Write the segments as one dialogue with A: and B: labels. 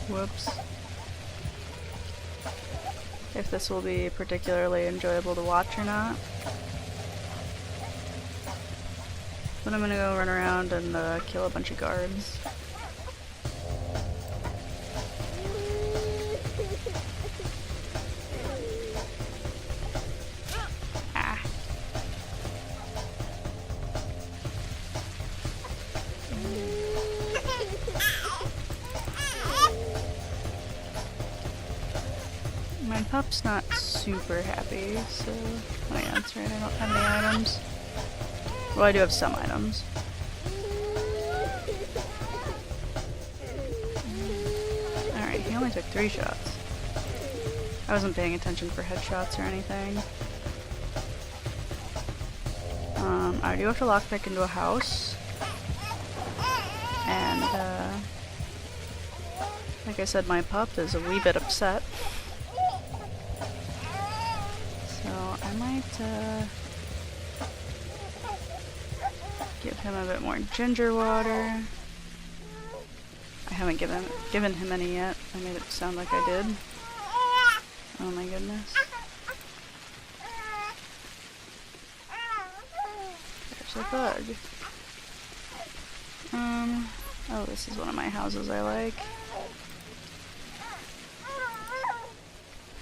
A: Whoops. If this will be particularly enjoyable to watch or not. But I'm gonna go run around and kill a bunch of guards. Ah. My pup's not super happy, so... Oh yeah, that's right, I don't have any items. Well, I do have some items. Alright, he only took 3 shots. I wasn't paying attention for headshots or anything. I do have to lockpick into a house. And, like I said, my pup is a wee bit upset. So I might, give him a bit more ginger water. I haven't given him any yet. I made it sound like I did. Oh my goodness. There's a bug. Oh, this is one of my houses I like.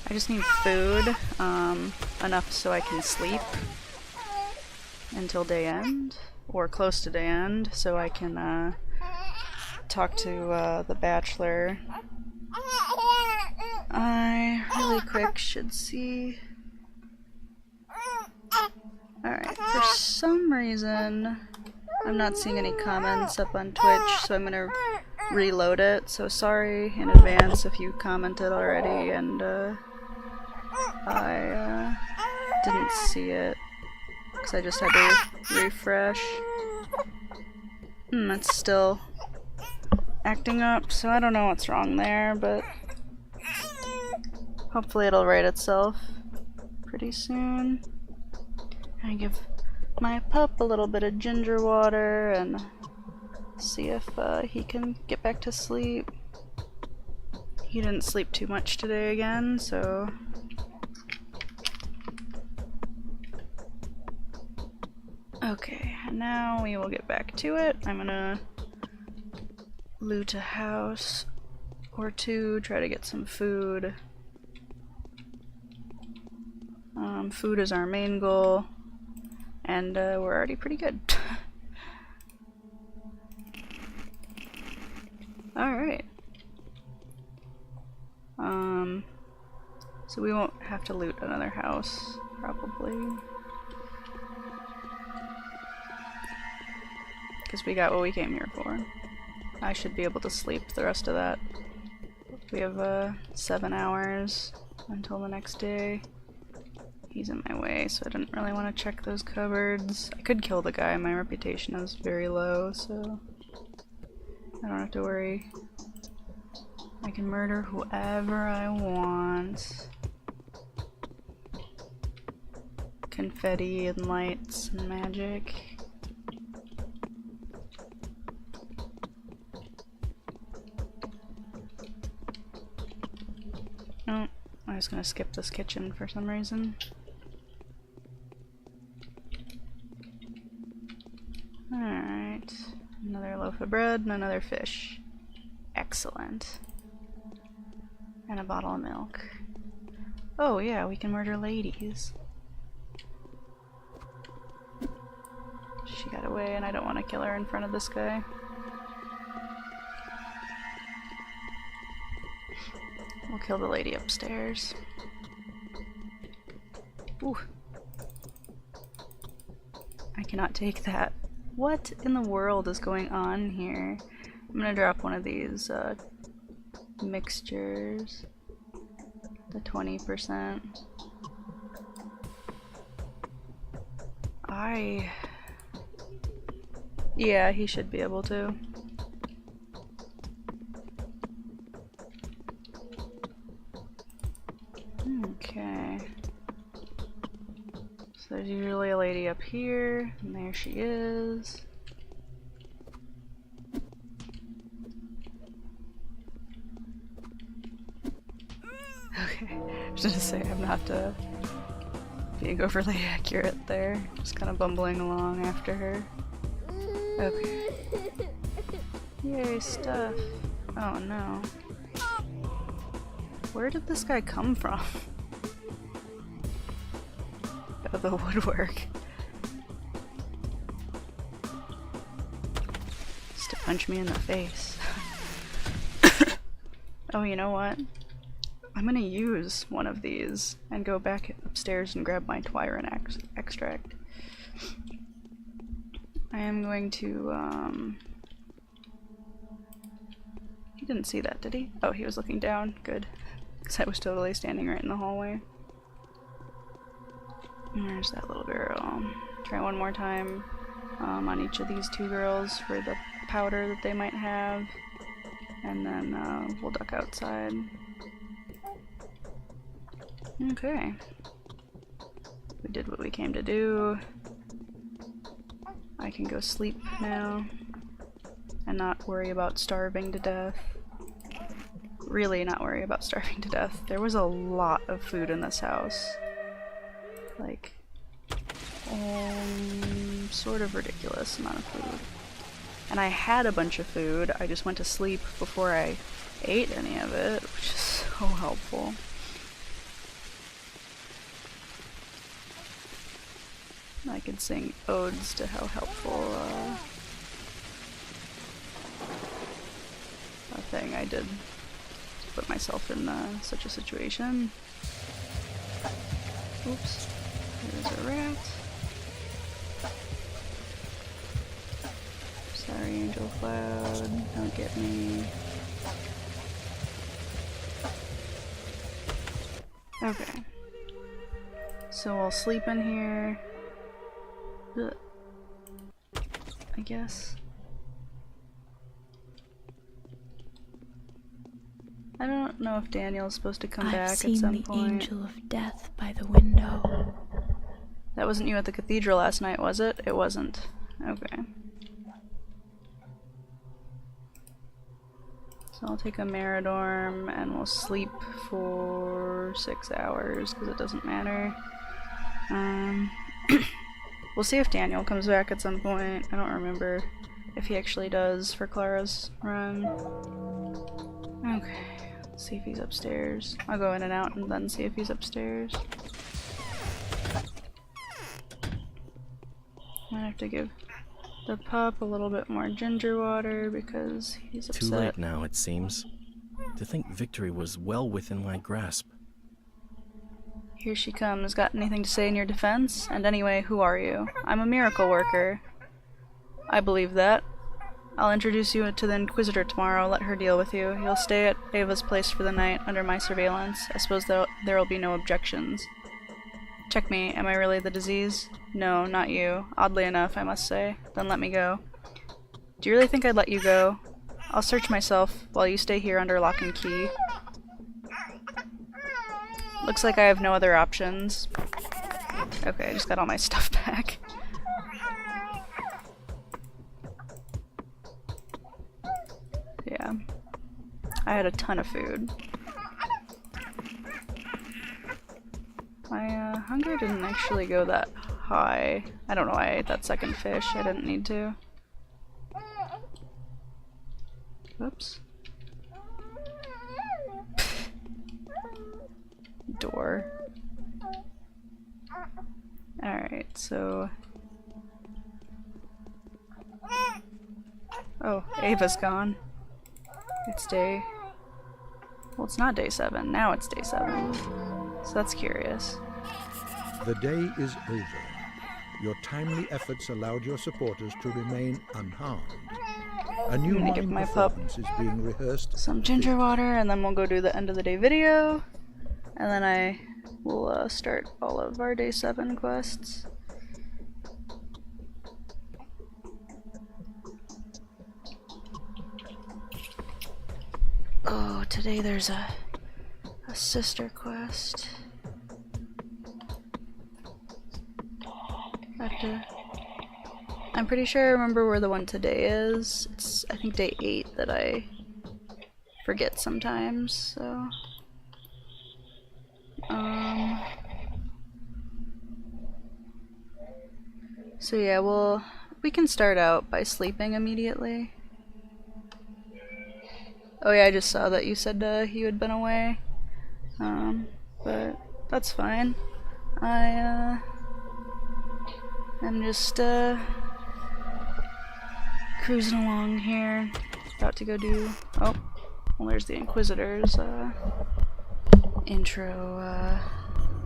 A: I just need food, enough so I can sleep until day end, or close to day end, so I can, talk to, the bachelor. I really quick should see. Alright, for some reason I'm not seeing any comments up on Twitch, so I'm gonna reload it, so sorry in advance if you commented already and I didn't see it because I just had to refresh. It's still acting up, so I don't know what's wrong there, but hopefully it'll right itself pretty soon. I give my pup a little bit of ginger water and see if he can get back to sleep. He didn't sleep too much today again, so... Okay, now we will get back to it. I'm gonna loot a house or two, try to get some food. Food is our main goal, and we're already pretty good. Alright. So we won't have to loot another house, probably. Because we got what we came here for. I should be able to sleep the rest of that. We have 7 hours until the next day. He's in my way, so I didn't really want to check those cupboards. I could kill the guy, my reputation is very low, so I don't have to worry. I can murder whoever I want. Confetti and lights and magic. Oh, I was gonna skip this kitchen for some reason. Alright, another loaf of bread and another fish. Excellent. And a bottle of milk. Oh yeah, we can murder ladies. She got away and I don't want to kill her in front of this guy. We'll kill the lady upstairs. Ooh. I cannot take that. What in the world is going on here? I'm gonna drop one of these mixtures. The 20%. Yeah, he should be able to. Okay. So there's usually a lady up here, and there she is. Okay, I was gonna say I'm not being overly accurate there. Just kind of bumbling along after her. Okay. Yay, stuff. Oh no. Where did this guy come from? Oh, the woodwork. Just to punch me in the face. Oh, you know what? I'm gonna use one of these and go back upstairs and grab my Twyron extract. I am going to, He didn't see that, did he? Oh, he was looking down. Good. Because I was totally standing right in the hallway. And there's that little girl. Try one more time on each of these two girls for the powder that they might have. And then we'll duck outside. Okay. We did what we came to do. I can go sleep now and not worry about starving to death. Really not worry about starving to death. There was a lot of food in this house. Like, sort of ridiculous amount of food. And I had a bunch of food, I just went to sleep before I ate any of it, which is so helpful. I could sing odes to how helpful a thing I did to put myself in such a situation. Oops, there's a rat. Sorry, Angel Cloud, don't get me. Okay. So I'll sleep in here. Ugh. I guess. I don't know if Daniel's supposed to come back at some point.
B: I've seen the angel of death by the window.
A: That wasn't you at the cathedral last night, was it? It wasn't. Okay. So I'll take a Meridorm and we'll sleep for 6 hours because it doesn't matter. We'll see if Daniel comes back at some point. I don't remember if he actually does for Clara's run. Okay, let's see if he's upstairs. I'll go in and out and then see if he's upstairs. Might have to give the pup a little bit more ginger water because he's upset.
C: Too late now, it seems. To think victory was well within my grasp.
A: Here she comes. Got anything to say in your defense? And anyway, who are you? I'm a miracle worker. I believe that. I'll introduce you to the Inquisitor tomorrow. Let her deal with you. You'll stay at Ava's place for the night, under my surveillance. I suppose there'll be no objections. Check me. Am I really the disease? No, not you. Oddly enough, I must say. Then let me go. Do you really think I'd let you go? I'll search myself while you stay here under lock and key. Looks like I have no other options. Okay, I just got all my stuff back. Yeah. I had a ton of food. My hunger didn't actually go that high. I don't know why I ate that second fish. I didn't need to. Whoops. Door. Alright, so... Oh, Ava's gone. It's day... Well, it's not day 7. Now it's day 7. So that's curious.
D: The day is over. Your timely efforts allowed your supporters to remain unharmed. A new mime performance is being rehearsed.
A: Some ginger water, and then we'll go do the end of the day video. And then I will start all of our day 7 quests. Oh, today there's a sister quest. I'm pretty sure I remember where the one today is. It's, I think, day 8 that I forget sometimes, so... So yeah, well, we can start out by sleeping immediately. Oh yeah, I just saw that you said you had been away. But that's fine. I'm just cruising along here, about to go do. Oh, well, there's the Inquisitor's intro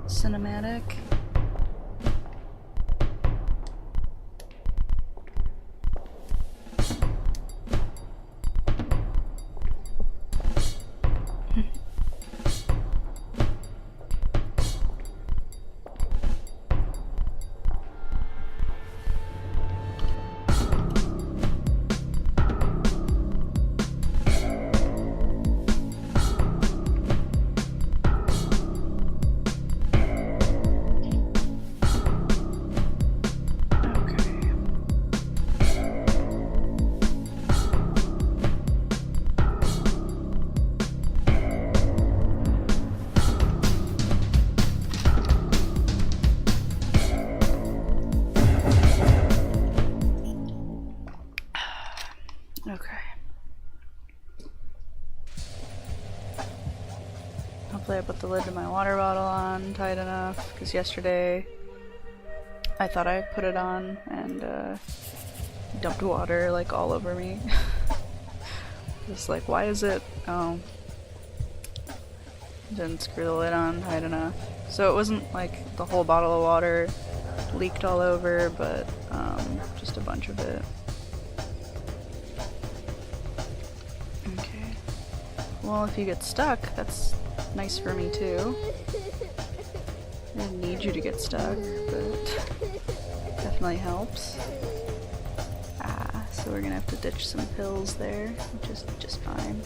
A: cinematic. Okay. Hopefully I put the lid to my water bottle on tight enough, because yesterday I thought I put it on and dumped water like all over me. Just like, why is it? Oh. Didn't screw the lid on tight enough. So it wasn't like the whole bottle of water leaked all over, but just a bunch of it. Well, if you get stuck, that's nice for me too. I didn't need you to get stuck, but definitely helps. So we're gonna have to ditch some pills there, which is just fine.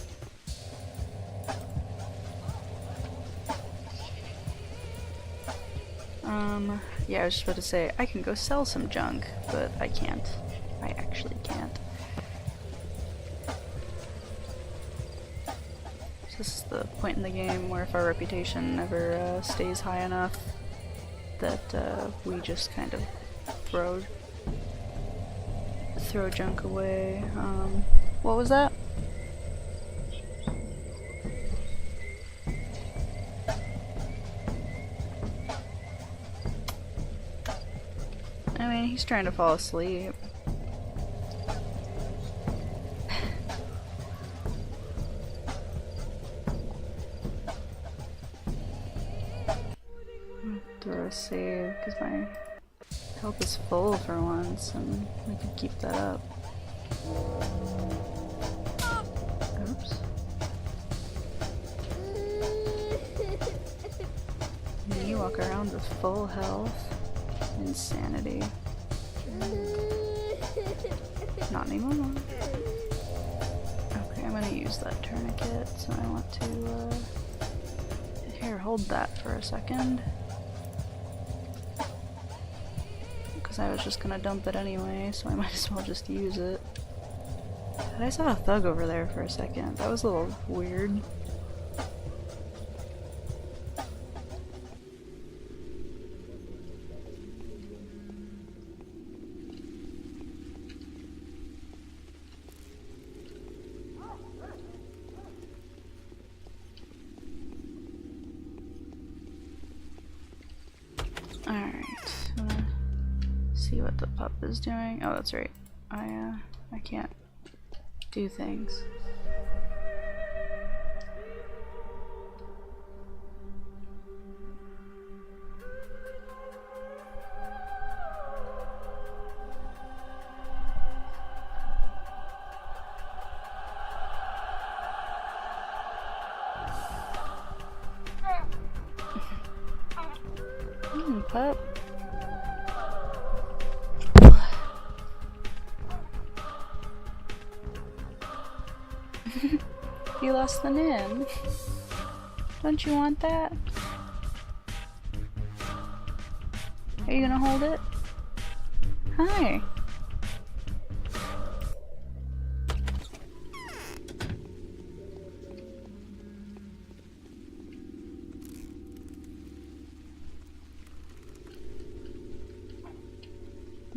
A: Yeah, I was just about to say, I can go sell some junk, but I can't. I actually can't. This is the point in the game where if our reputation never stays high enough that we just kind of throw junk away. What was that? I mean, he's trying to fall asleep. Throw a save because my health is full for once, and we can keep that up. Oops. And you walk around with full health. Insanity. Not anymore. Okay, I'm gonna use that tourniquet, so I want to, here, hold that for a second. Because I was just gonna dump it anyway, so I might as well just use it. But I saw a thug over there for a second. That was a little weird. What the pup is doing. Oh, that's right. I can't do things. Pup. You lost the nin. Don't you want that? Are you gonna hold it? Hi.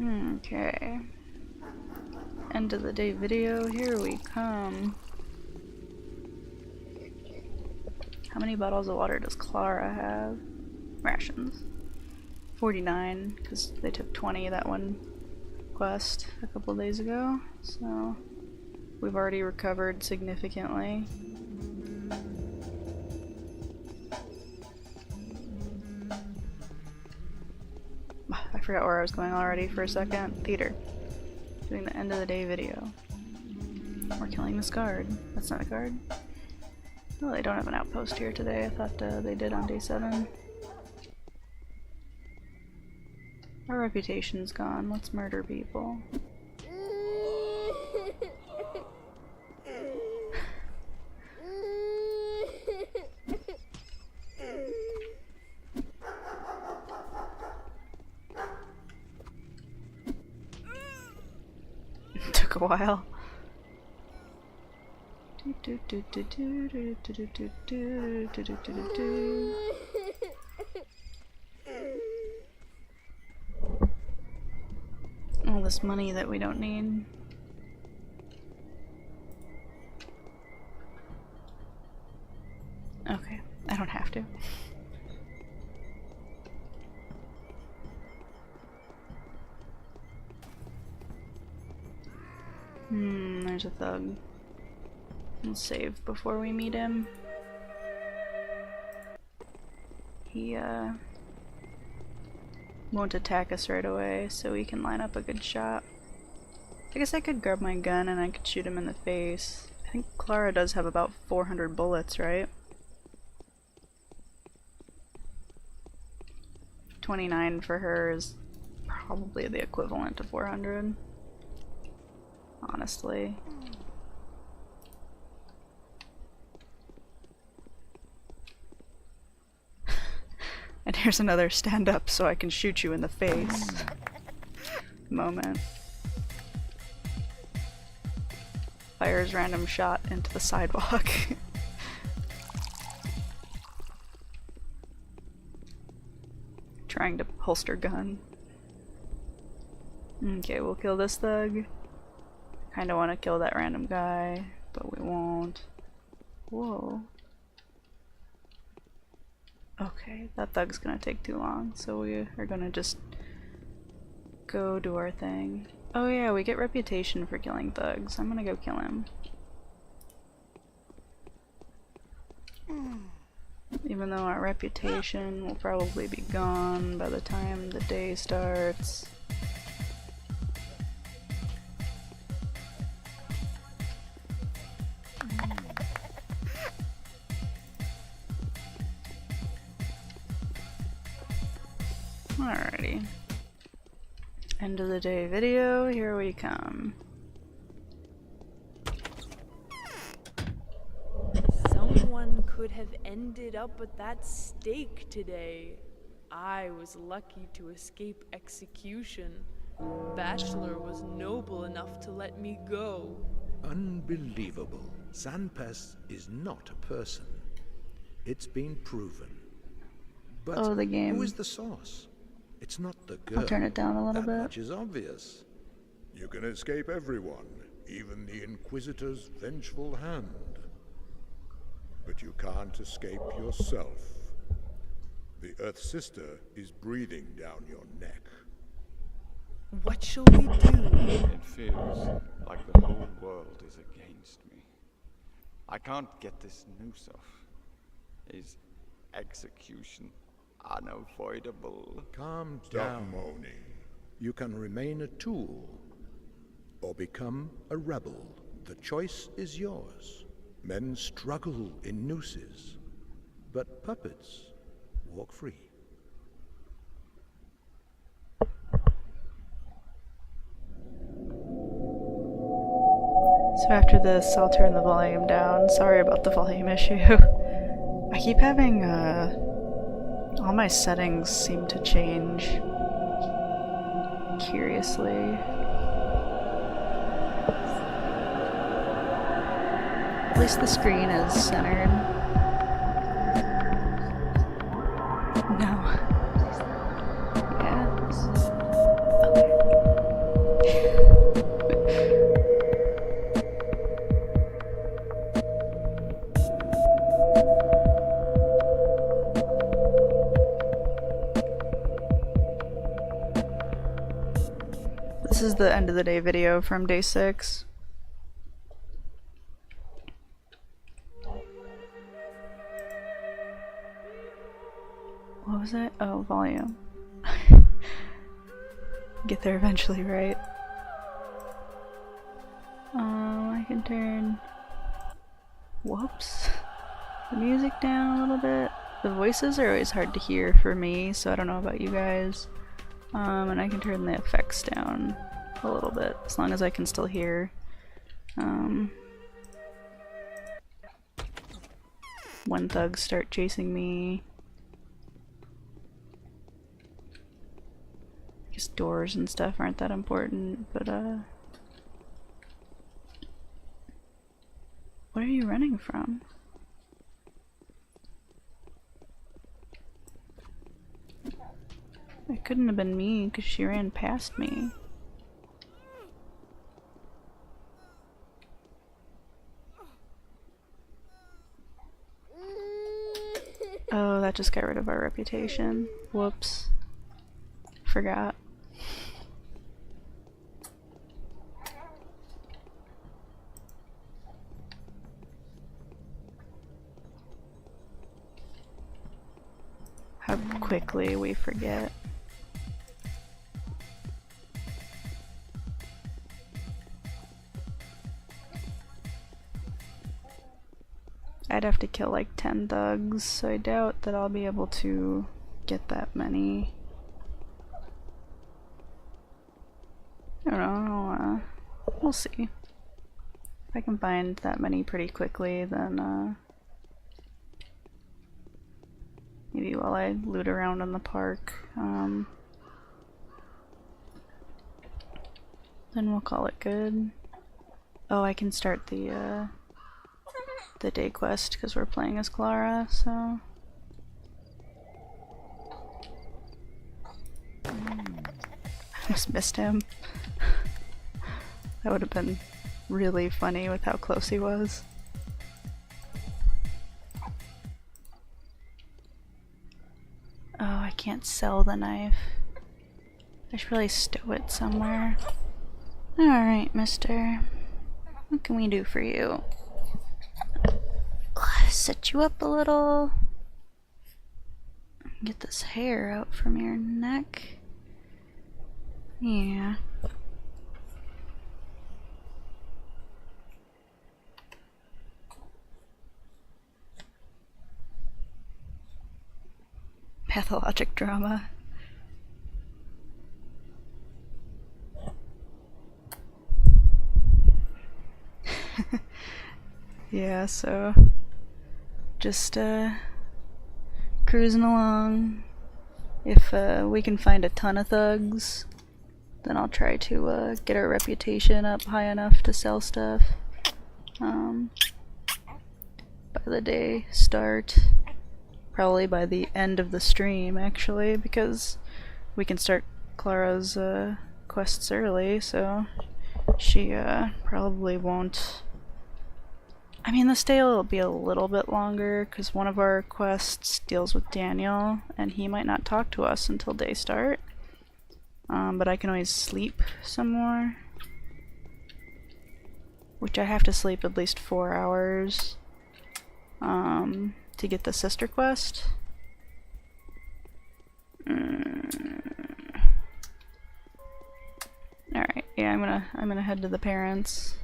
A: Okay. End of the day video, here we come. How many bottles of water does Clara have? Rations. 49, because they took 20 that one quest a couple days ago, so we've already recovered significantly. I forgot where I was going already for a second. Theater. Doing the end of the day video. We're killing this guard. That's not a guard. Oh, they don't have an outpost here today. I thought they did on day 7. Our reputation's gone. Let's murder people. Took a while. All this money that we don't need. Okay, I don't have to. There's a thug. We'll save before we meet him. He won't attack us right away, so we can line up a good shot. I guess I could grab my gun and I could shoot him in the face. I think Clara does have about 400 bullets, right? 29 for her is probably the equivalent to 400. Honestly. And here's another stand up so I can shoot you in the face moment. Fires random shot into the sidewalk. Trying to holster gun. Okay, we'll kill this thug. Kinda wanna kill that random guy, but we won't. Whoa. Okay, that thug's gonna take too long, so we are gonna just go do our thing. Oh yeah, we get reputation for killing thugs. I'm gonna go kill him. Even though our reputation will probably be gone by the time the day starts. Alrighty. End of the day video, here we come.
E: Someone could have ended up at that stake today. I was lucky to escape execution. Bachelor was noble enough to let me go.
D: Unbelievable. Sanpest is not a person. It's been proven. But
A: Oh, the game.
D: who is the source? It's not the girl.
A: I'll turn it down a little
D: that
A: bit.
D: much is obvious. You can escape everyone, even the Inquisitor's vengeful hand. But you can't escape yourself. The Earth Sister is breathing down your neck.
E: What shall we do?
F: It feels like the whole world is against me. I can't get this noose off. Is execution unavoidable?
D: Calm down. Stop moaning. You can remain a tool or become a rebel. The choice is yours. Men struggle in nooses, but puppets walk free.
A: So after this, I'll turn the volume down. Sorry about the volume issue. I keep having, all my settings seem to change curiously. At least the screen is centered. No. Yeah. Okay. the end of the day video from day 6. What was it? Oh, volume. Get there eventually, right? I can turn... Whoops. The music down a little bit. The voices are always hard to hear for me, so I don't know about you guys. And I can turn the effects down a little bit, as long as I can still hear. When thugs start chasing me. I guess doors and stuff aren't that important, but what are you running from? It couldn't have been me, because she ran past me. Oh, that just got rid of our reputation. Whoops. Forgot. How quickly we forget. I'd have to kill like 10 thugs, so I doubt that I'll be able to get that many. I don't know, we'll see. If I can find that many pretty quickly, then maybe while I loot around in the park, then we'll call it good. Oh, I can start the day quest because we're playing as Clara, so. I just missed him. That would have been really funny with how close he was. Oh, I can't sell the knife. I should really stow it somewhere. Alright, mister. What can we do for you? Set you up a little. Get this hair out from your neck. Yeah. Pathologic drama. Yeah, so just cruising along. If we can find a ton of thugs, then I'll try to get our reputation up high enough to sell stuff. By the day start, probably by the end of the stream actually, because we can start Clara's quests early, so she probably won't. I mean, this day will be a little bit longer because one of our quests deals with Daniel and he might not talk to us until day start. But I can always sleep some more, which I have to sleep at least 4 hours to get the sister quest. Alright, yeah, I'm gonna head to the parents.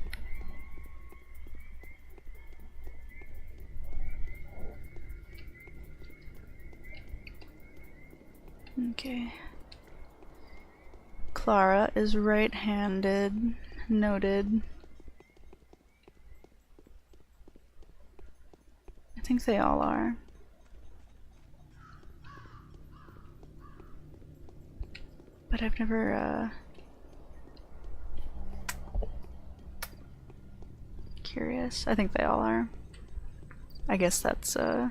A: Okay. Clara is right-handed. Noted. I think they all are. But I've never, curious. I think they all are. I guess that's, to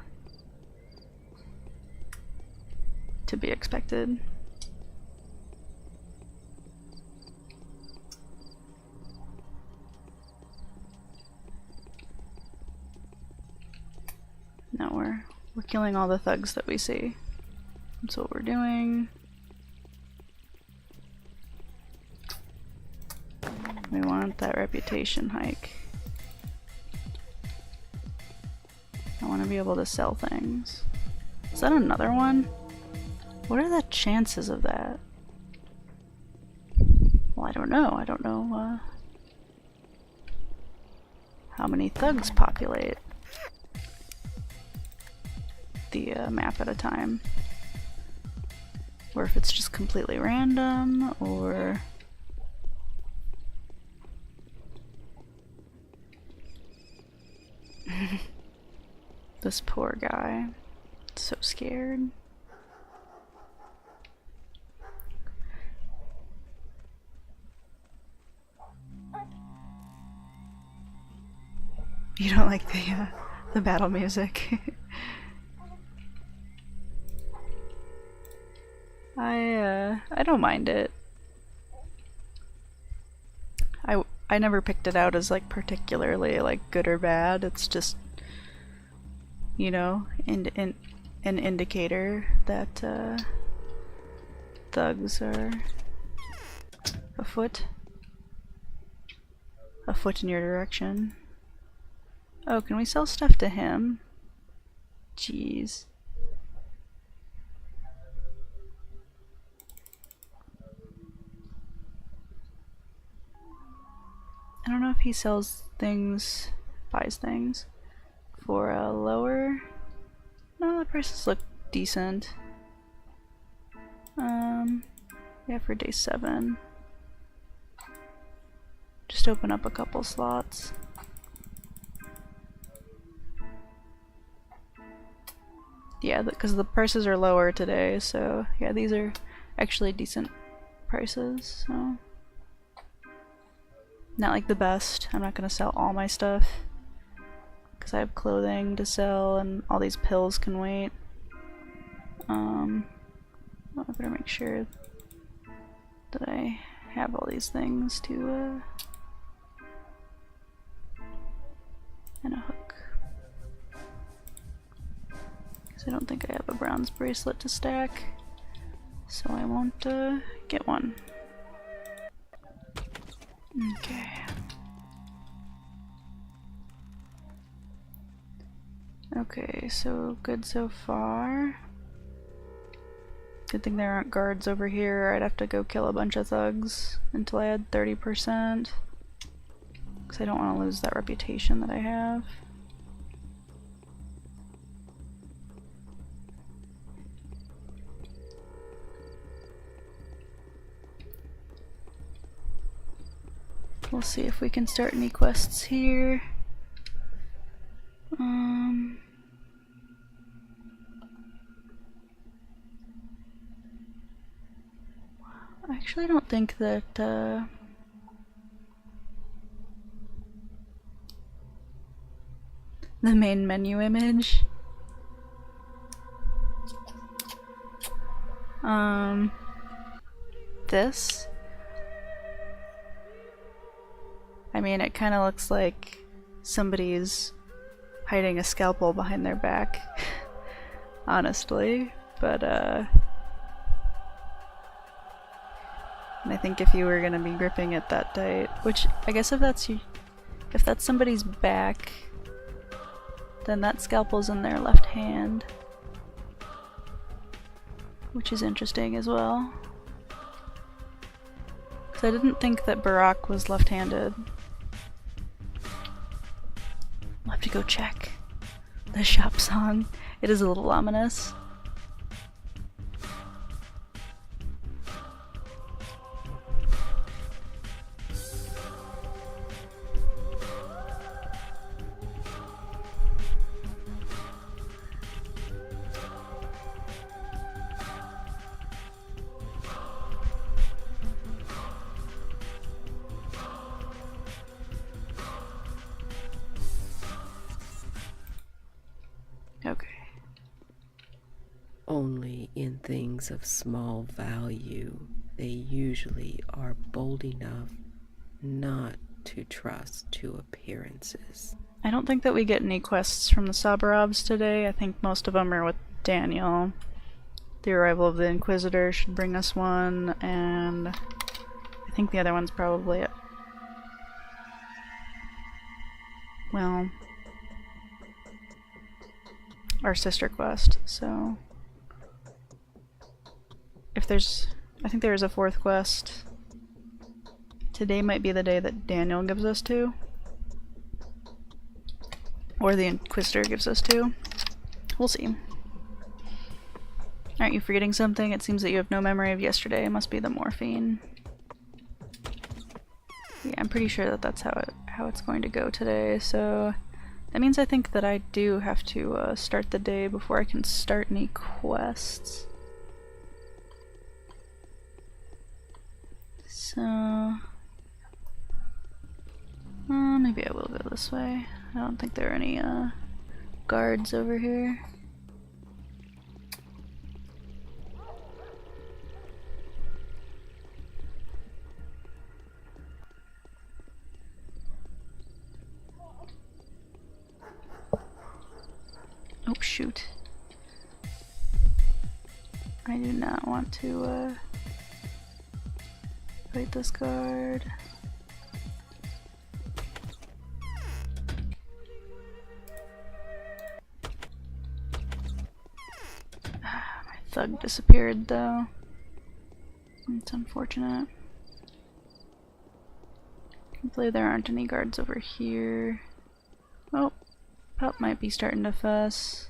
A: be expected. Now we're killing all the thugs that we see. That's what we're doing. We want that reputation hike. I want to be able to sell things. Is that another one? What are the chances of that? Well, I don't know. I don't know how many thugs populate the map at a time. Or if it's just completely random, or... This poor guy. So scared. You don't like the battle music? I don't mind it. I never picked it out as like particularly like good or bad. It's just, you know, an indicator that thugs are afoot in your direction. Oh, can we sell stuff to him? Jeez. I don't know if he sells things, buys things for a lower. No, the prices look decent. Yeah, for day 7. Just open up a couple slots. Yeah, because the prices are lower today, so yeah, these are actually decent prices, so. Not like the best. I'm not gonna sell all my stuff because I have clothing to sell and all these pills can wait. I better make sure that I have all these things to and a hook. Because I don't think I have a bronze bracelet to stack, so I won't get one. Okay. Okay, so good so far. Good thing there aren't guards over here. I'd have to go kill a bunch of thugs until I had 30%. Because I don't want to lose that reputation that I have. We'll see if we can start any quests here. Actually, I don't think that the main menu image. This. I mean, it kind of looks like somebody's hiding a scalpel behind their back, honestly, but and I think if you were gonna be gripping it that tight, which I guess if that's somebody's back, then that scalpel's in their left hand, which is interesting as well. Because I didn't think that Barack was left-handed. I'll have to go check the shop song. It is a little ominous. Okay.
G: Only in things of small value, they usually are bold enough not to trust to appearances.
A: I don't think that we get any quests from the Sabarovs today. I think most of them are with Daniel. The arrival of the Inquisitor should bring us one, and I think the other one's probably well, our sister quest, so if there's, I think there is a 4th quest. Today might be the day that Daniel gives us to, or the Inquisitor gives us to. We'll see. Aren't you forgetting something? It seems that you have no memory of yesterday. It must be the morphine. Yeah, I'm pretty sure that that's how it's going to go today, so that means I think that I do have to start the day before I can start any quests. So maybe I will go this way. I don't think there are any guards over here. Oh shoot. I do not want to fight this guard. My thug disappeared though. It's unfortunate. Hopefully there aren't any guards over here. Oh, pup might be starting to fuss.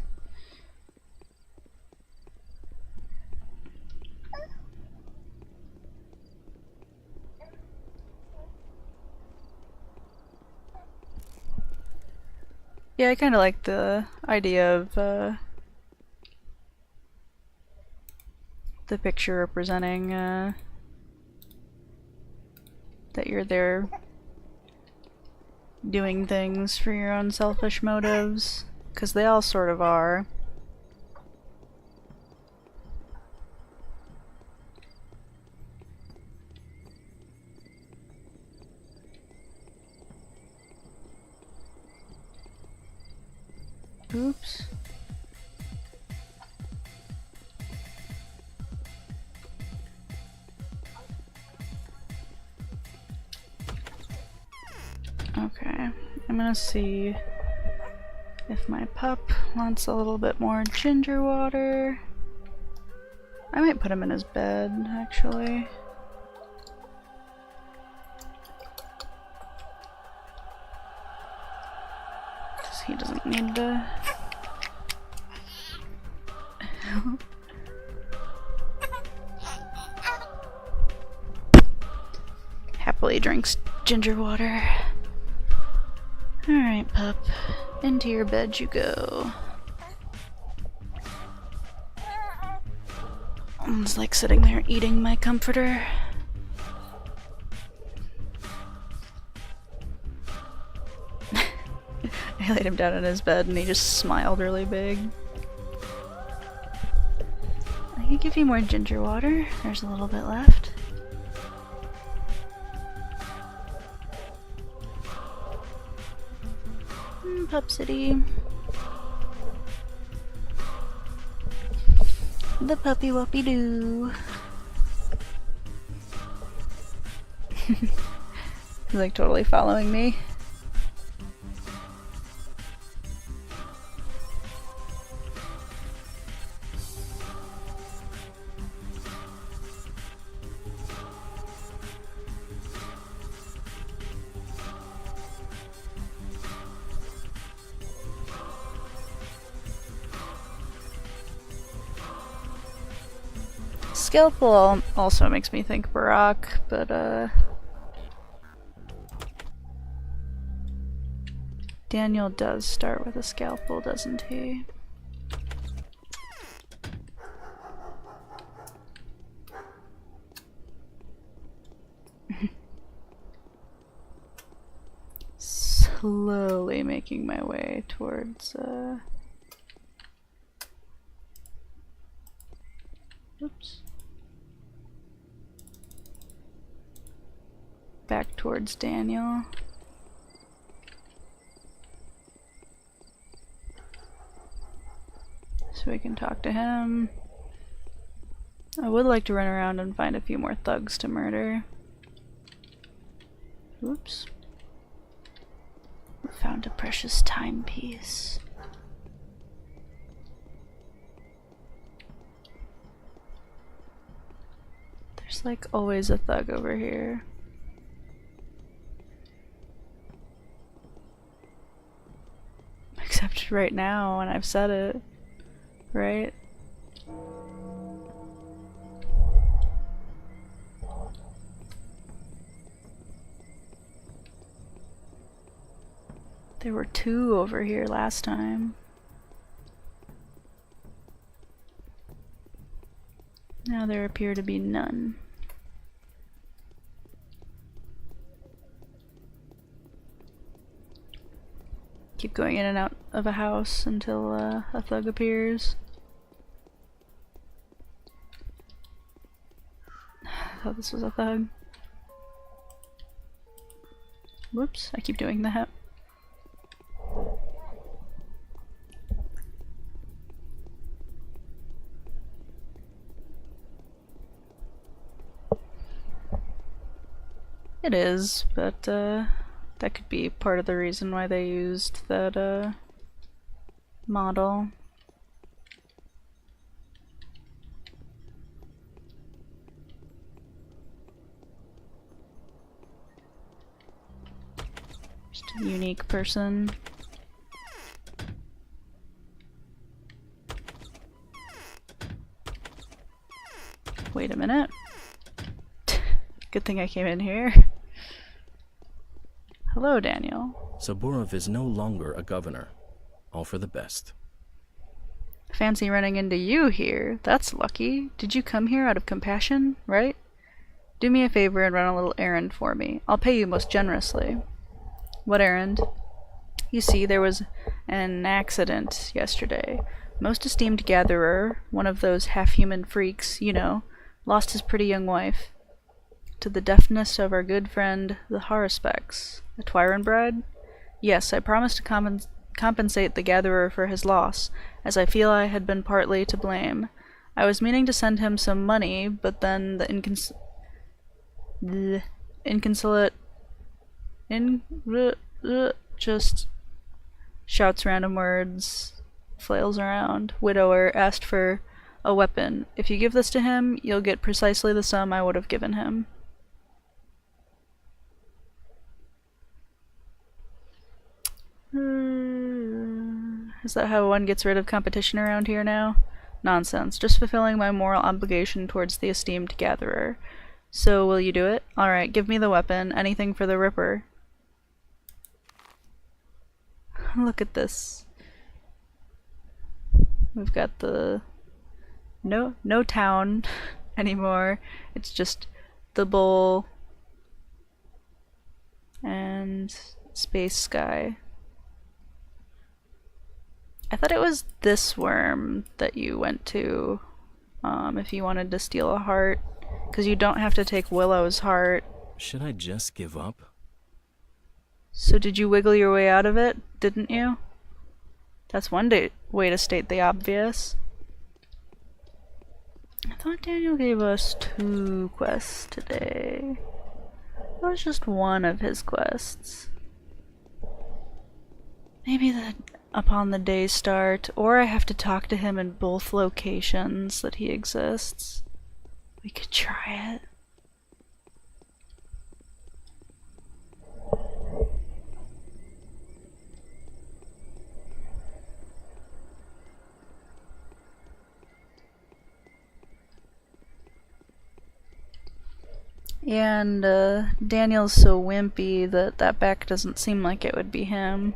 A: Yeah, I kind of like the idea of the picture representing that you're there doing things for your own selfish motives, because they all sort of are. Oops. Okay, I'm gonna see if my pup wants a little bit more ginger water. I might put him in his bed, actually. Because he doesn't need to... Happily drinks ginger water. Alright, pup. Into your bed you go. It's like sitting there eating my comforter. I laid him down in his bed and he just smiled really big. I can give you more ginger water. There's a little bit left. Pup City. The puppy wuppy doo. He's like totally following me. Scalpel also makes me think Barack, but Daniel does start with a scalpel, doesn't he? Slowly making my way towards oops. Back towards Daniel. So we can talk to him. I would like to run around and find a few more thugs to murder. Oops. Found a precious timepiece. There's like always a thug over here. Except right now, and I've said it, right? There were 2 over here last time. Now there appear to be none. Keep going in and out of a house until a thug appears. I thought this was a thug. Whoops, I keep doing that. It is, but that could be part of the reason why they used that model. Just a unique person. Wait a minute. Good thing I came in here. Hello, Daniel.
C: Saburov is no longer a governor. All for the best.
A: Fancy running into you here. That's lucky. Did you come here out of compassion, right? Do me a favor and run a little errand for me. I'll pay you most generously. What errand? You see, there was an accident yesterday. Most esteemed gatherer, one of those half-human freaks, you know, lost his pretty young wife. To the deafness of our good friend, the Haruspecs. The Twyron bride? Yes, I promised to compensate the gatherer for his loss, as I feel I had been partly to blame. I was meaning to send him some money, but then the just shouts random words, flails around. Widower asked for a weapon. If you give this to him, you'll get precisely the sum I would have given him. Is that how one gets rid of competition around here now? Nonsense. Just fulfilling my moral obligation towards the esteemed gatherer. So, will you do it? Alright, give me the weapon. Anything for the Ripper. Look at this. We've got the... No town anymore. It's just the bowl and space sky. I thought it was this worm that you went to if you wanted to steal a heart, because you don't have to take Willow's heart.
C: Should I just give up?
A: So did you wiggle your way out of it, didn't you? That's one way to state the obvious. I thought Daniel gave us 2 quests today. That was just one of his quests. Maybe upon the day's start, or I have to talk to him in both locations that he exists. We could try it. And Daniel's so wimpy that back doesn't seem like it would be him.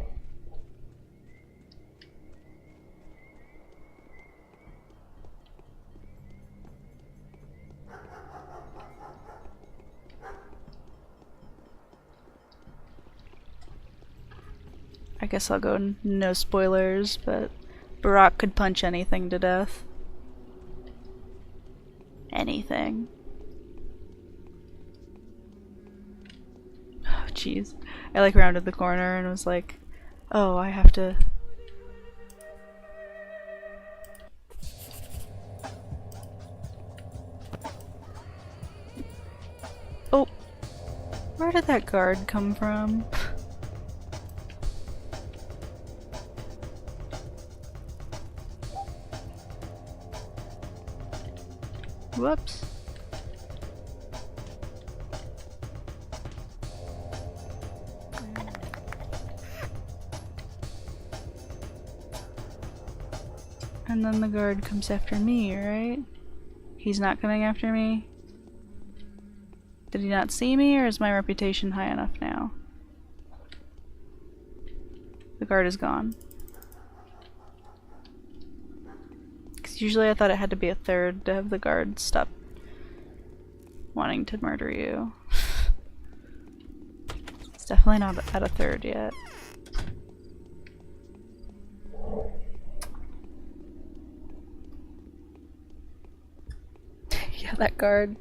A: I guess I'll go no spoilers, but Barack could punch anything to death. Anything. Oh jeez. I like rounded the corner and was like, oh, I have to... Oh! Where did that guard come from? Whoops. And then the guard comes after me, right? He's not coming after me? Did he not see me, or is my reputation high enough now? The guard is gone. Because usually I thought it had to be a third to have the guard stop wanting to murder you. It's definitely not at a third yet. Yeah, that guard.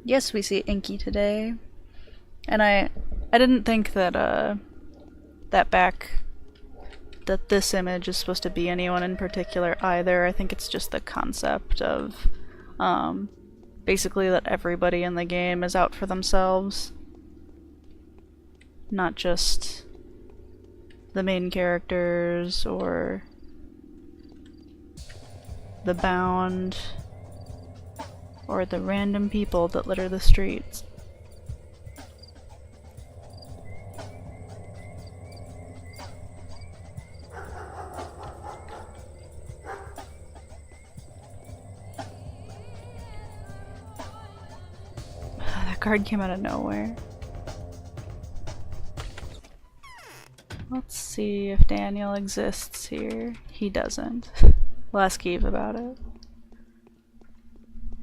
A: Yes, we see Inky today. And I didn't think that that this image is supposed to be anyone in particular either. I think it's just the concept of basically that everybody in the game is out for themselves. Not just the main characters or the bound or the random people that litter the streets. That card came out of nowhere. Let's see if Daniel exists here. He doesn't. We'll ask Eve about it.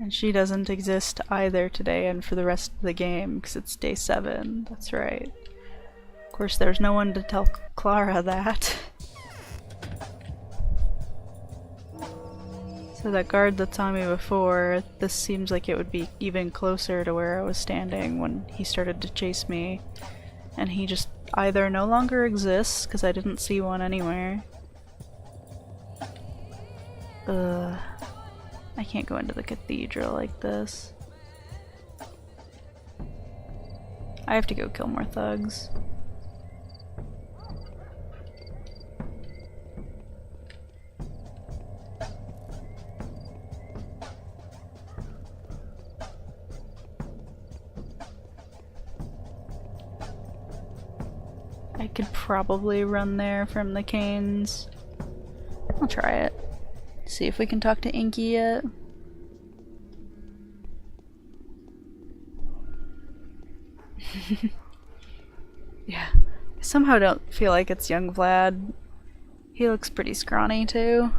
A: And she doesn't exist either today and for the rest of the game because it's day 7. That's right. Of course, there's no one to tell Clara that. So that guard that saw me before, this seems like it would be even closer to where I was standing when he started to chase me. And he just either no longer exists, because I didn't see one anywhere. I can't go into the cathedral like this. I have to go kill more thugs. I could probably run there from the canes. I'll try it. See if we can talk to Inky yet. Yeah. I somehow don't feel like it's young Vlad. He looks pretty scrawny too.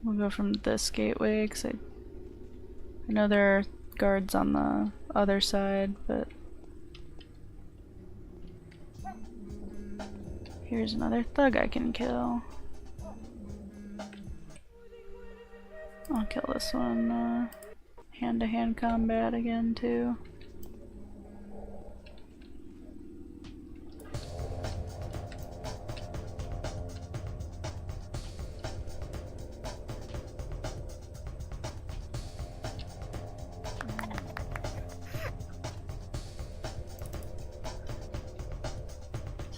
A: We'll go from this gateway because I know there are guards on the other side, but here's another thug I can kill. I'll kill this one, hand-to-hand combat again too.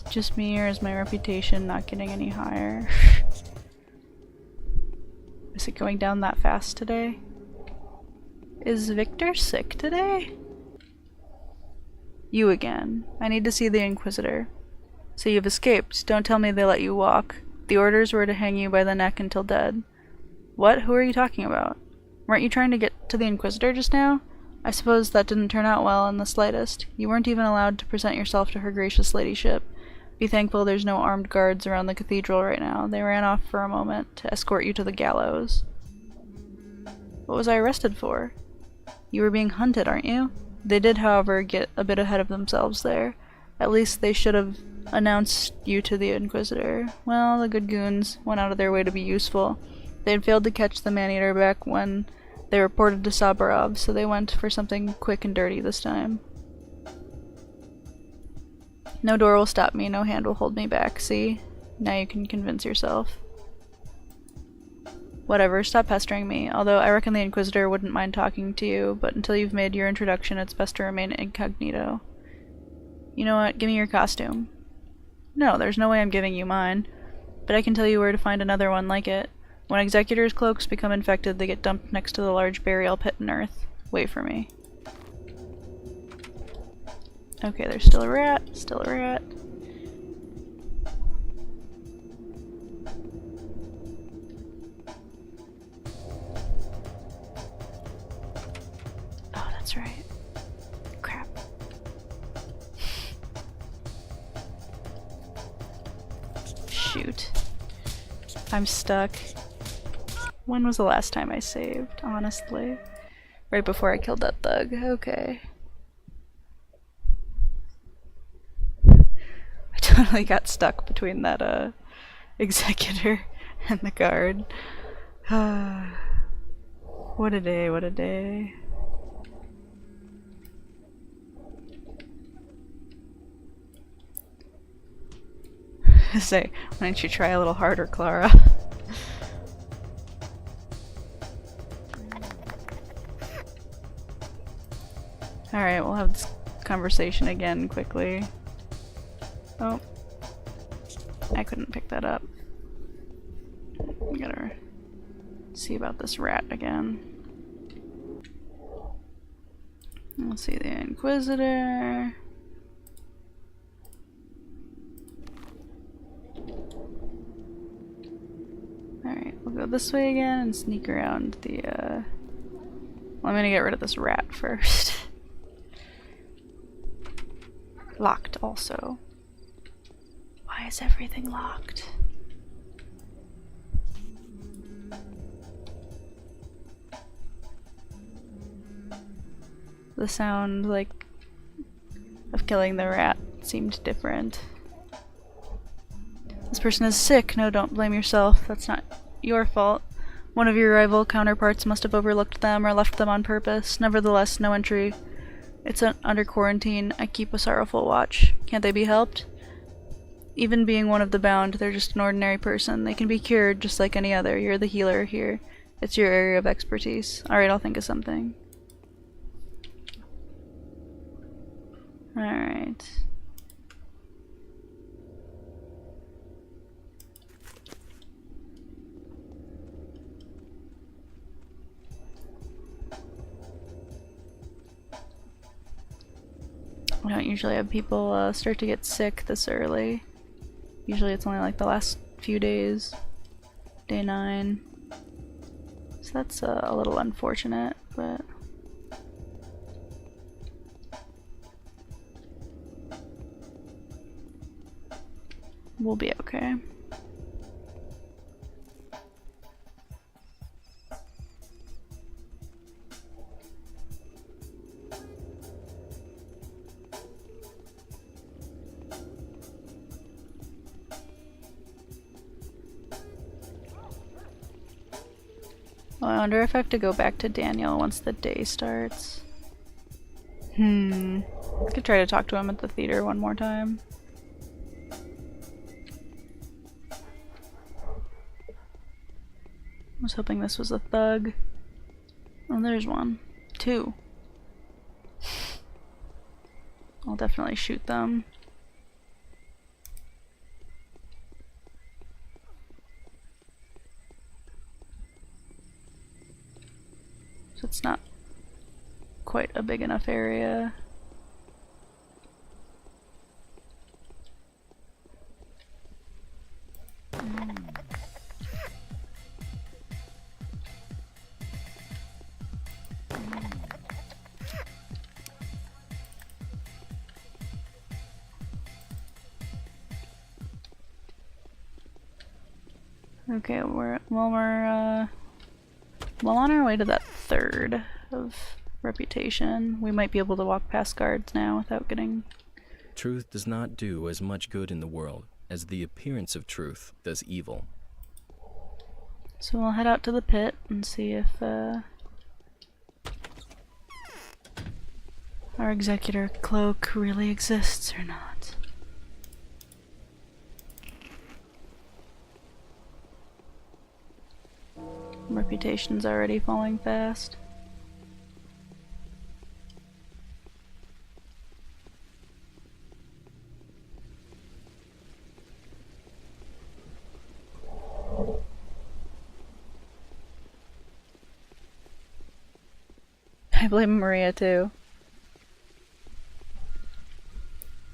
A: Just me, or is my reputation not getting any higher? Is it going down that fast today? Is Victor sick today? You again. I need to see the Inquisitor. So you've escaped. Don't tell me they let you walk. The orders were to hang you by the neck until dead. What? Who are you talking about? Weren't you trying to get to the Inquisitor just now? I suppose that didn't turn out well in the slightest. You weren't even allowed to present yourself to her gracious ladyship. Be thankful there's no armed guards around the cathedral right now. They ran off for a moment to escort you to the gallows. What was I arrested for? You were being hunted, aren't you? They did, however, get a bit ahead of themselves there. At least they should have announced you to the Inquisitor. Well, the good goons went out of their way to be useful. They had failed to catch the man-eater back when they reported to Sabarov, so they went for something quick and dirty this time. No door will stop me, no hand will hold me back, see? Now you can convince yourself. Whatever, stop pestering me. Although I reckon the Inquisitor wouldn't mind talking to you, but until you've made your introduction, it's best to remain incognito. You know what? Give me your costume. No, there's no way I'm giving you mine. But I can tell you where to find another one like it. When Executor's cloaks become infected, they get dumped next to the large burial pit in Earth. Wait for me. Okay, there's still a rat. Still a rat. Oh, that's right. Crap. Shoot. I'm stuck. When was the last time I saved, honestly? Right before I killed that thug. Okay. I totally got stuck between that, Executor and the guard. What a day, what a day. Say, why don't you try a little harder, Clara? Alright, we'll have this conversation again quickly. Oh. I couldn't pick that up. We gotta see about this rat again. Let's see the Inquisitor. Alright, we'll go this way again and sneak around the, well, I'm gonna get rid of this rat first. Locked also. Why is everything locked? The sound, like, of killing the rat seemed different. This person is sick. No, don't blame yourself. That's not your fault. One of your rival counterparts must have overlooked them or left them on purpose. Nevertheless, no entry. It's under quarantine. I keep a sorrowful watch. Can't they be helped? Even being one of the bound, they're just an ordinary person. They can be cured just like any other. You're the healer here. It's your area of expertise. Alright, I'll think of something. Alright. We don't usually have people start to get sick this early. Usually it's only like the last few days. Day 9. So that's a little unfortunate, but... we'll be okay. Well, I wonder if I have to go back to Daniel once the day starts. I could try to talk to him at the theater one more time. I was hoping this was a thug. Oh, there's one. 2. I'll definitely shoot them. So it's not quite a big enough area. Okay, we're well on our way to that 3rd of reputation. We might be able to walk past guards now without getting...
C: Truth does not do as much good in the world as the appearance of truth does evil.
A: So we'll head out to the pit and see if our Executor cloak really exists or not. Reputation's already falling fast. I blame Maria too.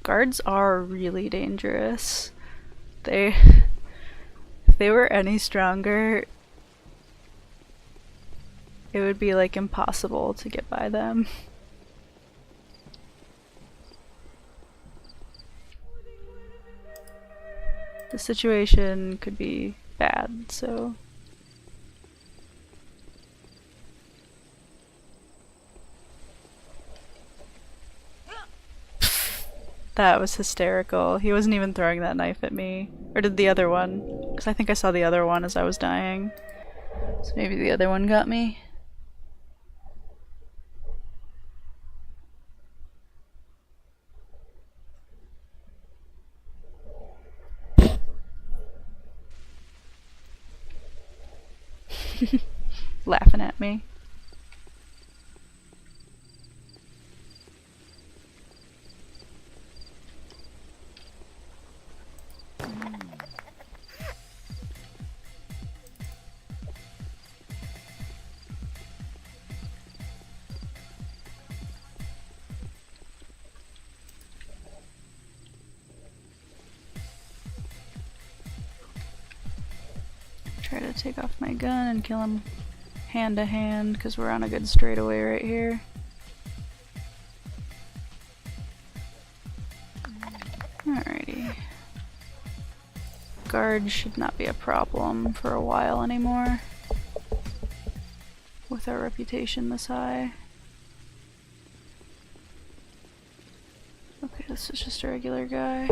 A: Guards are really dangerous. If they were any stronger, it would be like impossible to get by them. The situation could be bad, so... That was hysterical. He wasn't even throwing that knife at me. Or did the other one? Because I think I saw the other one as I was dying. So maybe the other one got me. Laughing at me. Try to take off my gun and kill him hand to hand because we're on a good straightaway right here. Alrighty. Guard should not be a problem for a while anymore with our reputation this high. Okay, this is just a regular guy.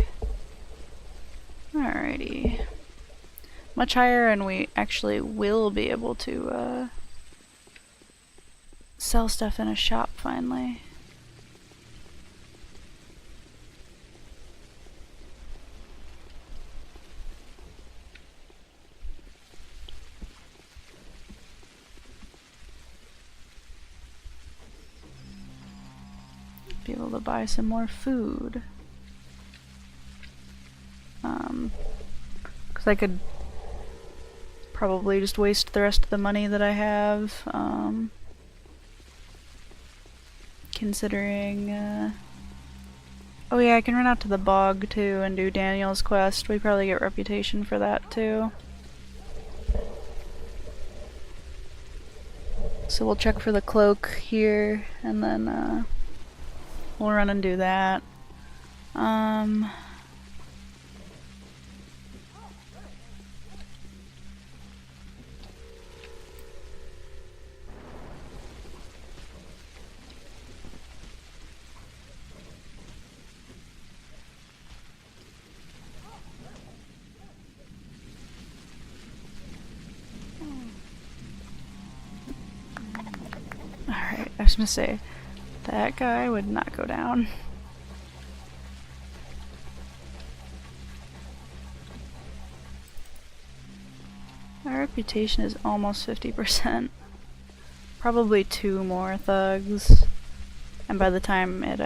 A: Alrighty. Much higher, and we actually will be able to sell stuff in a shop finally. Be able to buy some more food. 'Cause I could probably just waste the rest of the money that I have, considering, oh yeah, I can run out to the bog too and do Daniel's quest. We probably get reputation for that too. So we'll check for the cloak here, and then, we'll run and do that. Alright, I was gonna say, that guy would not go down. Our reputation is almost 50%. Probably 2 more thugs. And by the time it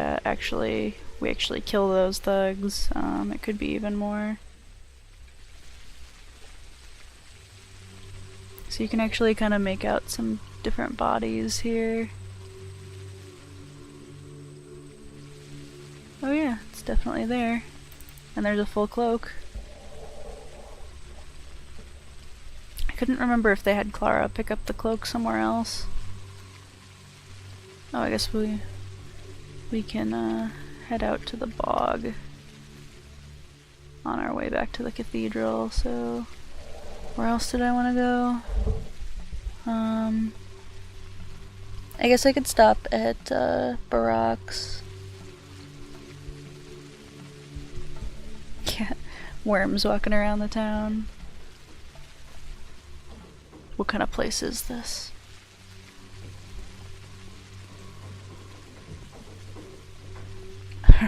A: we actually kill those thugs, it could be even more. So you can actually kind of make out some different bodies here. Oh yeah, it's definitely there. And there's a full cloak. I couldn't remember if they had Clara pick up the cloak somewhere else. Oh, I guess we can head out to the bog on our way back to the cathedral. So where else did I want to go? I guess I could stop at Barak's. Yeah, worms walking around the town. What kind of place is this?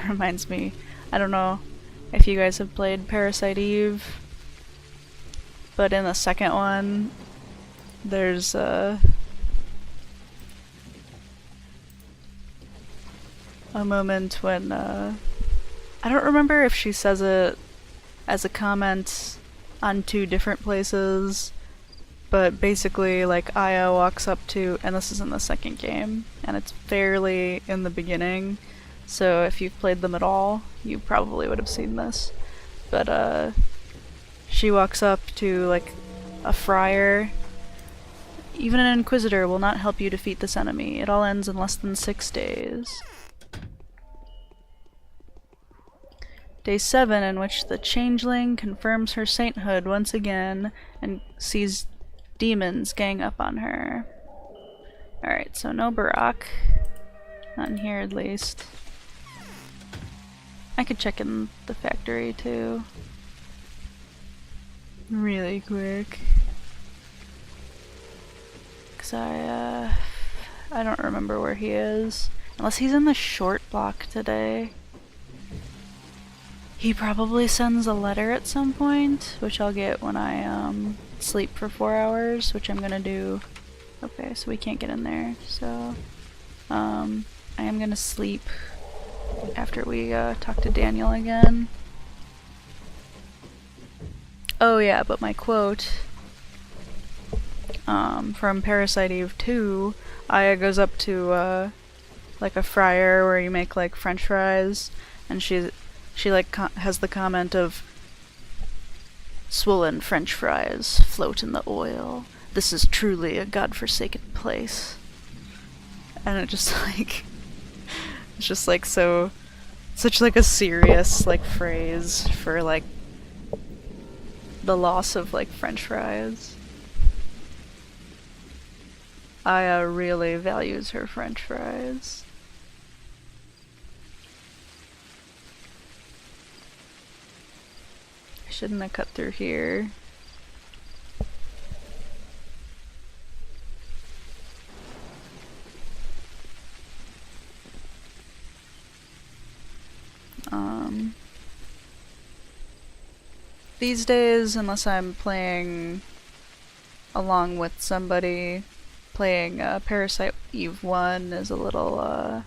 A: Reminds me, I don't know if you guys have played Parasite Eve, but in the second one, There's a moment when I don't remember if she says it as a comment on two different places, but basically like Aya walks up to, and this is in the second game, and it's fairly in the beginning, so if you've played them at all, you probably would have seen this. But she walks up to like a friar. Even an Inquisitor will not help you defeat this enemy. It all ends in less than 6 days. Day 7, in which the Changeling confirms her sainthood once again and sees demons gang up on her. Alright, so no Barak. Not in here at least. I could check in the factory too. Really quick. Cause I don't remember where he is. Unless he's in the short block today. He probably sends a letter at some point, which I'll get when I sleep for 4 hours, which I'm gonna do. Okay, so we can't get in there, so I am gonna sleep after we talk to Daniel again. Oh yeah, but my quote from Parasite Eve 2, Aya goes up to like a fryer where you make like French fries, and she like has the comment of swollen French fries float in the oil. This is truly a godforsaken place. And it just like it's just like such like a serious like phrase for like the loss of like French fries. Aya really values her French fries. I shouldn't have cut through here. These days, unless I'm playing along with somebody, playing Parasite Eve 1 is a little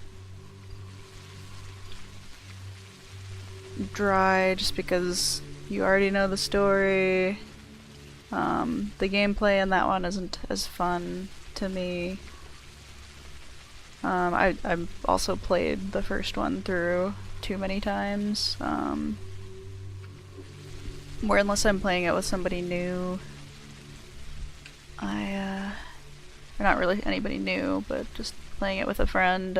A: dry just because you already know the story. The gameplay in that one isn't as fun to me. I've also played the first one through too many times. Where unless I'm playing it with somebody new, or not really anybody new, but just playing it with a friend,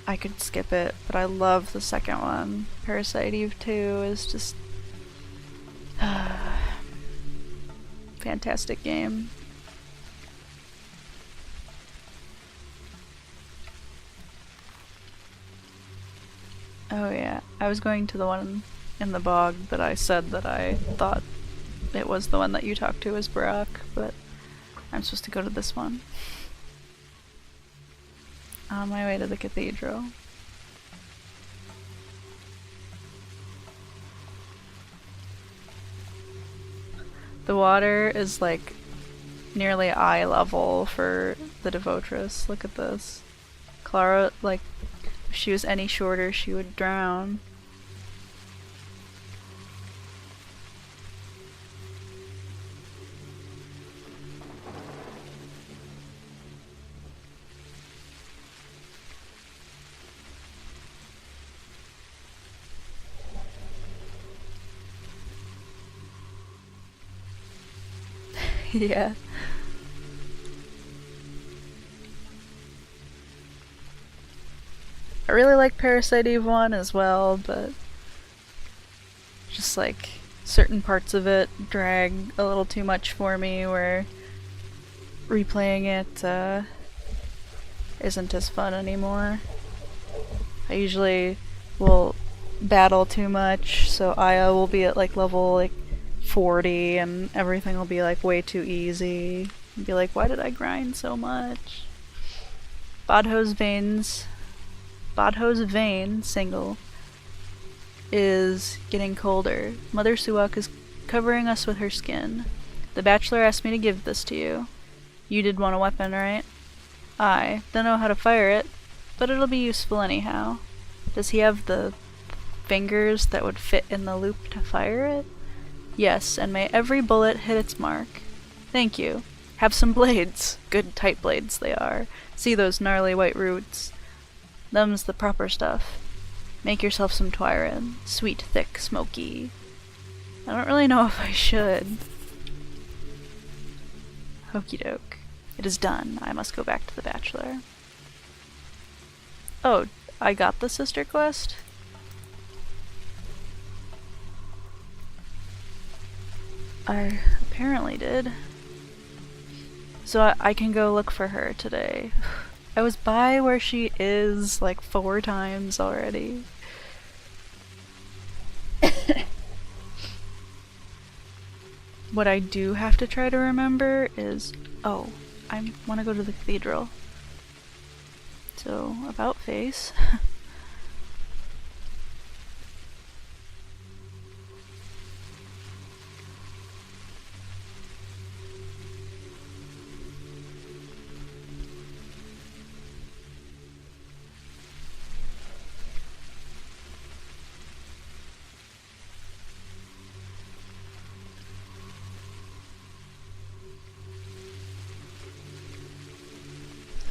A: I could skip it, but I love the second one. Parasite Eve 2 is just fantastic game. Oh yeah, I was going to the one in the bog that I said that I thought it was the one that you talked to as Barak, but I'm supposed to go to this one. On my way to the cathedral. The water is like nearly eye level for the Devotress. Look at this. Clara, like, if she was any shorter, she would drown. Yeah. I really like Parasite Eve 1 as well, but just like certain parts of it drag a little too much for me, where replaying it isn't as fun anymore. I usually will battle too much, so Aya will be at like level like 40 and everything will be like way too easy. And be like, why did I grind so much? Bodho's vein single is getting colder. Mother Suak is covering us with her skin. The Bachelor asked me to give this to you. You did want a weapon, right? I don't know how to fire it, but it'll be useful anyhow. Does he have the fingers that would fit in the loop to fire it? Yes, and may every bullet hit its mark. Thank you. Have some blades. Good tight blades they are. See those gnarly white roots? Them's the proper stuff. Make yourself some twirin. Sweet, thick, smoky. I don't really know if I should. Okie doke. It is done. I must go back to the Bachelor. Oh, I got the sister quest? I apparently did. So I can go look for her today. I was by where she is like 4 times already. What I do have to try to remember is, oh, I want to go to the cathedral. So, about face.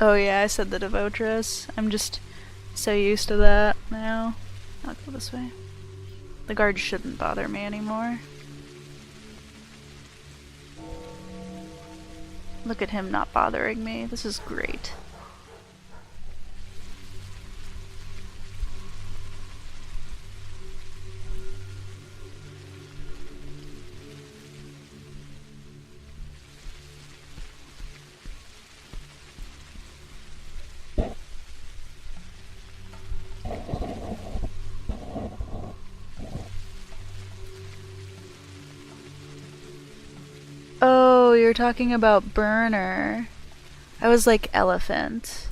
A: Oh yeah, I said the Devotress. I'm just so used to that now. I'll go this way. The guards shouldn't bother me anymore. Look at him not bothering me. This is great. Oh, you're talking about Burner. I was like elephant.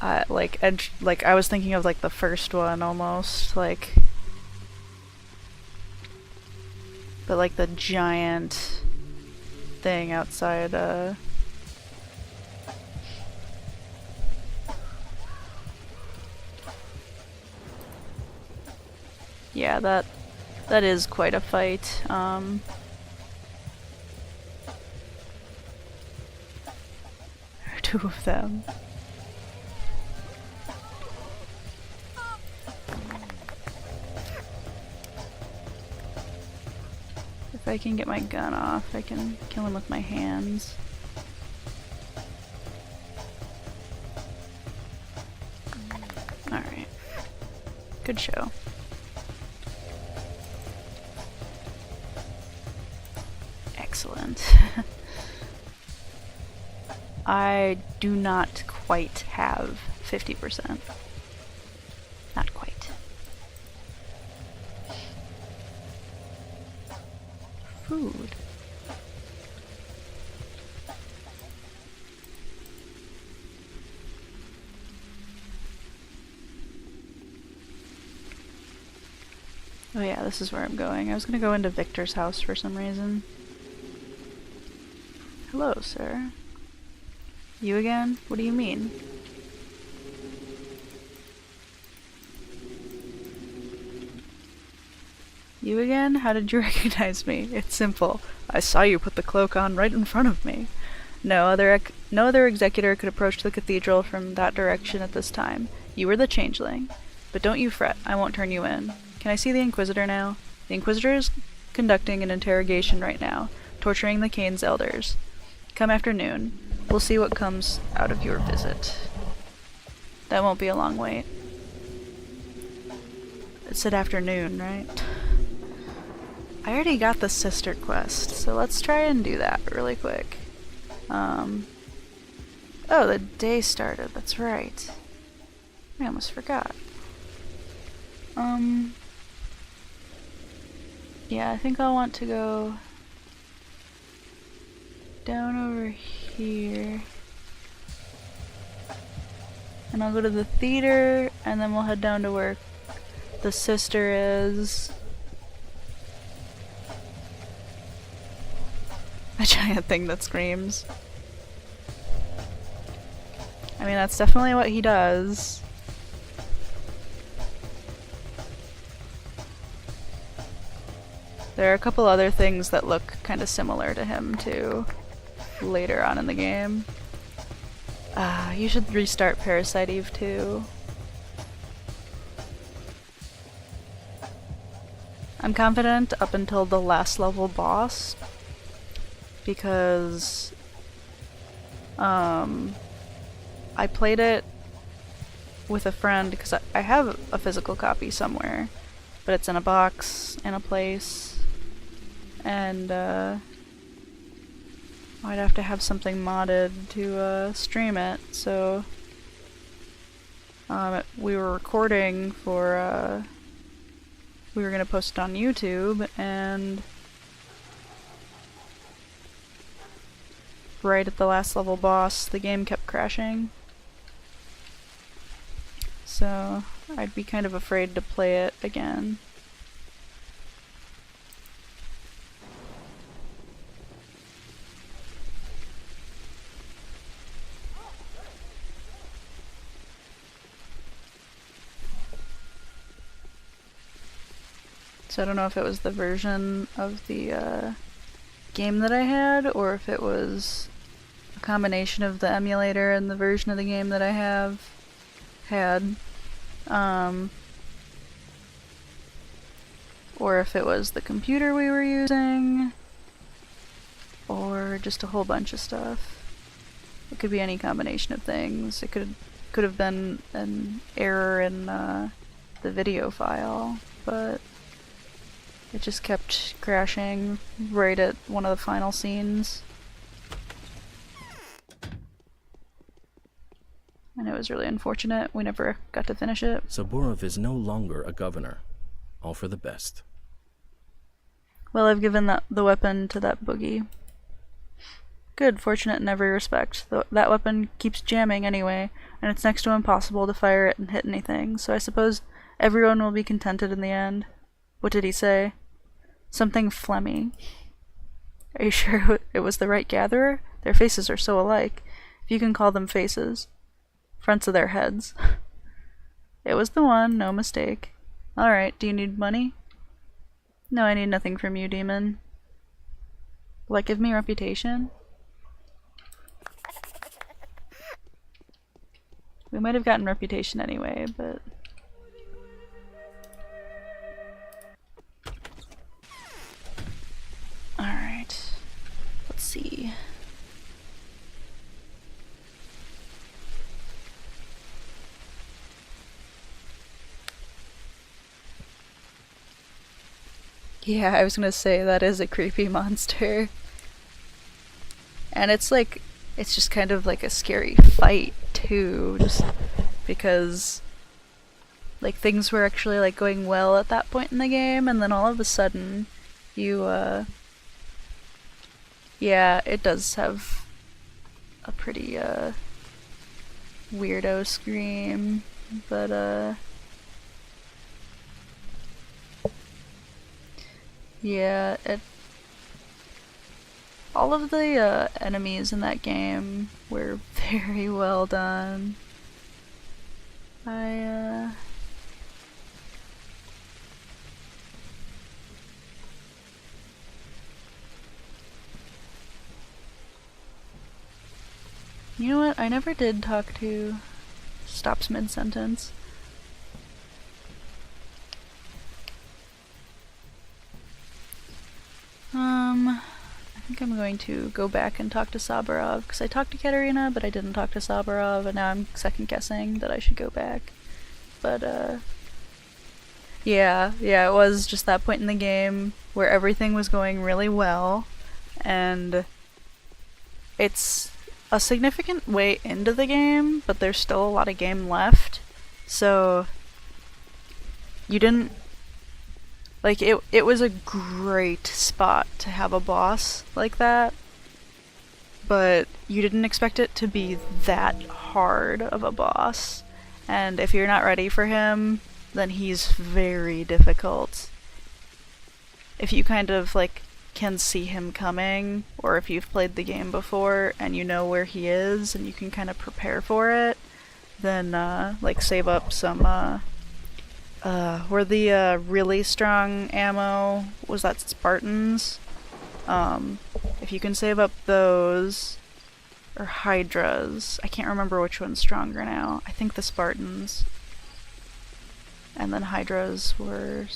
A: Like I was thinking of like the first one almost, like, but like the giant thing outside. Yeah, that is quite a fight. Two of them. If I can get my gun off, I can kill him with my hands. Alright. Good show. Excellent. I do not quite have 50%. Not quite. Food. Oh yeah, this is where I'm going. I was gonna go into Victor's house for some reason. Hello, sir. You again? What do you mean? You again? How did you recognize me? It's simple. I saw you put the cloak on right in front of me. No other executor could approach the cathedral from that direction at this time. You were the changeling. But don't you fret, I won't turn you in. Can I see the Inquisitor now? The Inquisitor is conducting an interrogation right now, torturing the Kane's elders. Come afternoon. We'll see what comes out of your visit. That won't be a long wait. It said afternoon, right? I already got the sister quest, so let's try and do that really quick. Oh, the day started, that's right. I almost forgot. Yeah, I think I'll want to go down over here. And I'll go to the theater, and then we'll head down to where the sister is. A giant thing that screams. I mean, that's definitely what he does. There are a couple other things that look kind of similar to him, too, later on in the game. You should restart Parasite Eve, too. I'm confident up until the last level boss, because I played it with a friend because I have a physical copy somewhere, but it's in a box in a place, and I'd have to have something modded to stream it. So we were recording for we were gonna post it on YouTube, and right at the last level boss, the game kept crashing. So I'd be kind of afraid to play it again. So I don't know if it was the version of the game that I had, or if it was a combination of the emulator and the version of the game that I had. Or if it was the computer we were using, or just a whole bunch of stuff. It could be any combination of things. It could have been an error in the video file, but it just kept crashing right at one of the final scenes. And it was really unfortunate. We never got to finish it.
C: Saburov is no longer a governor. All for the best.
A: Well, I've given the weapon to that boogie. Good, fortunate in every respect. That weapon keeps jamming anyway, and it's next to impossible to fire it and hit anything, so I suppose everyone will be contented in the end. What did he say? Something phlegmy. Are you sure it was the right gatherer? Their faces are so alike, if you can call them faces. Fronts of their heads. It was the one, no mistake. Alright, do you need money? No, I need nothing from you, demon. Will that give me reputation? We might have gotten reputation anyway, but... Alright. Let's see. Yeah, I was gonna say, that is a creepy monster. And it's like, it's just kind of like a scary fight too, just because like things were actually like going well at that point in the game, and then all of a sudden you yeah, it does have a pretty weirdo scream, but yeah, all of the enemies in that game were very well done. You know what? I never did talk to... Stops mid-sentence. I think I'm going to go back and talk to Saburov, because I talked to Katerina, but I didn't talk to Saburov, and now I'm second-guessing that I should go back. But, yeah, it was just that point in the game where everything was going really well, and it's a significant way into the game, but there's still a lot of game left, so you didn't... Like, it was a great spot to have a boss like that, but you didn't expect it to be that hard of a boss, and if you're not ready for him, then he's very difficult. If you kind of, like, can see him coming, or if you've played the game before and you know where he is and you can kind of prepare for it, then like save up some were the really strong ammo, was that Spartans? If you can save up those, or Hydras, I can't remember which one's stronger now. I think the Spartans. And then Hydras were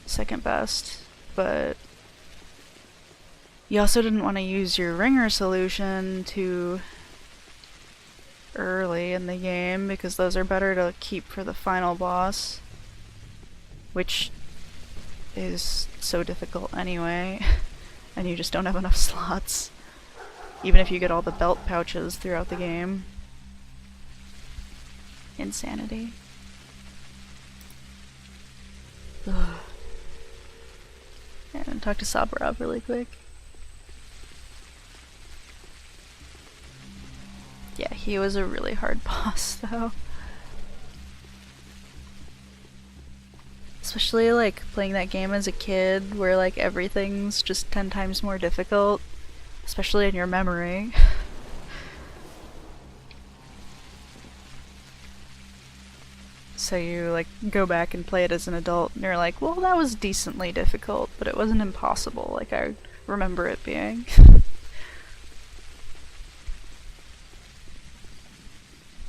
A: second best, but you also didn't want to use your ringer solution too early in the game, because those are better to keep for the final boss, which is so difficult anyway, and you just don't have enough slots, even if you get all the belt pouches throughout the game. Insanity. Ugh. Yeah, and talk to Saburov really quick. Yeah, he was a really hard boss though. Especially like playing that game as a kid where like everything's just 10 times more difficult, especially in your memory. So you like go back and play it as an adult and you're like, well, that was decently difficult, but it wasn't impossible like I remember it being.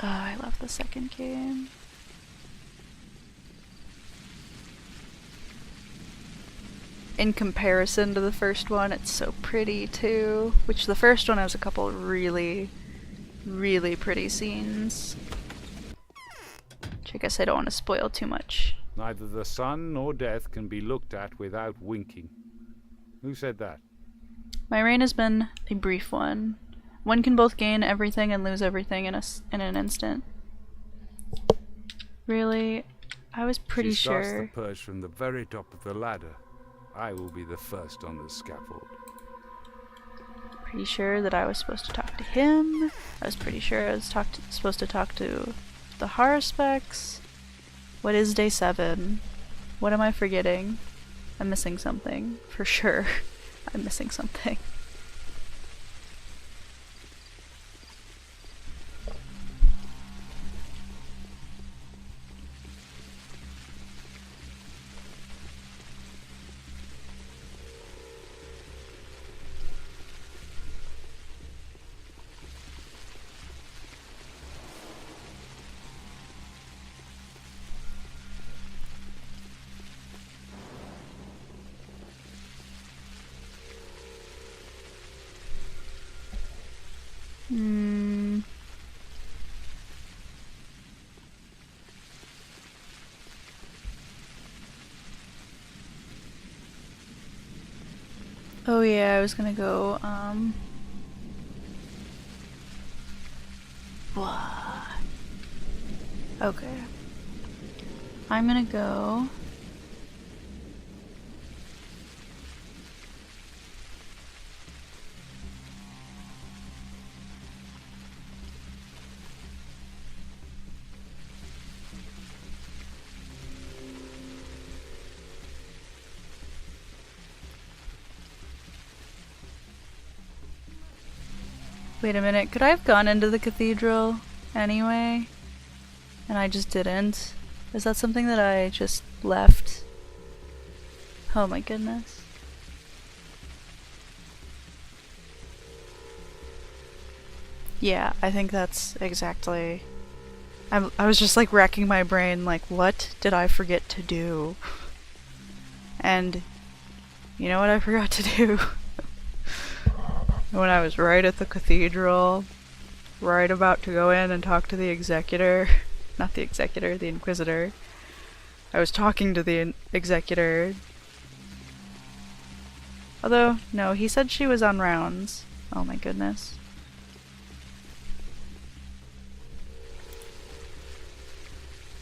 A: Oh, I love the second game. In comparison to the first one, it's so pretty too, which the first one has a couple really, really pretty scenes. Which I guess I don't want to spoil too much.
H: Neither the sun nor death can be looked at without winking. Who said that?
A: My reign has been a brief one. One can both gain everything and lose everything in an instant. Really? I was pretty
H: She starts
A: sure.
H: the purge from the very top of the ladder. I will be the first on the scaffold.
A: Pretty sure that I was supposed to talk to him. I was pretty sure I was supposed to talk to the Haruspecs. What is day 7? What am I forgetting? I'm missing something. For sure. I'm missing something. Oh yeah, I was gonna go, what? Okay. I'm gonna go... Wait a minute, could I have gone into the cathedral anyway? And I just didn't? Is that something that I just left? Oh my goodness. Yeah, I think that's exactly... I was just like racking my brain like, what did I forget to do? And you know what I forgot to do? When I was right at the cathedral, right about to go in and talk to the executor, not the executor, the inquisitor. I was talking to the executor. Although, no, he said she was on rounds. Oh my goodness.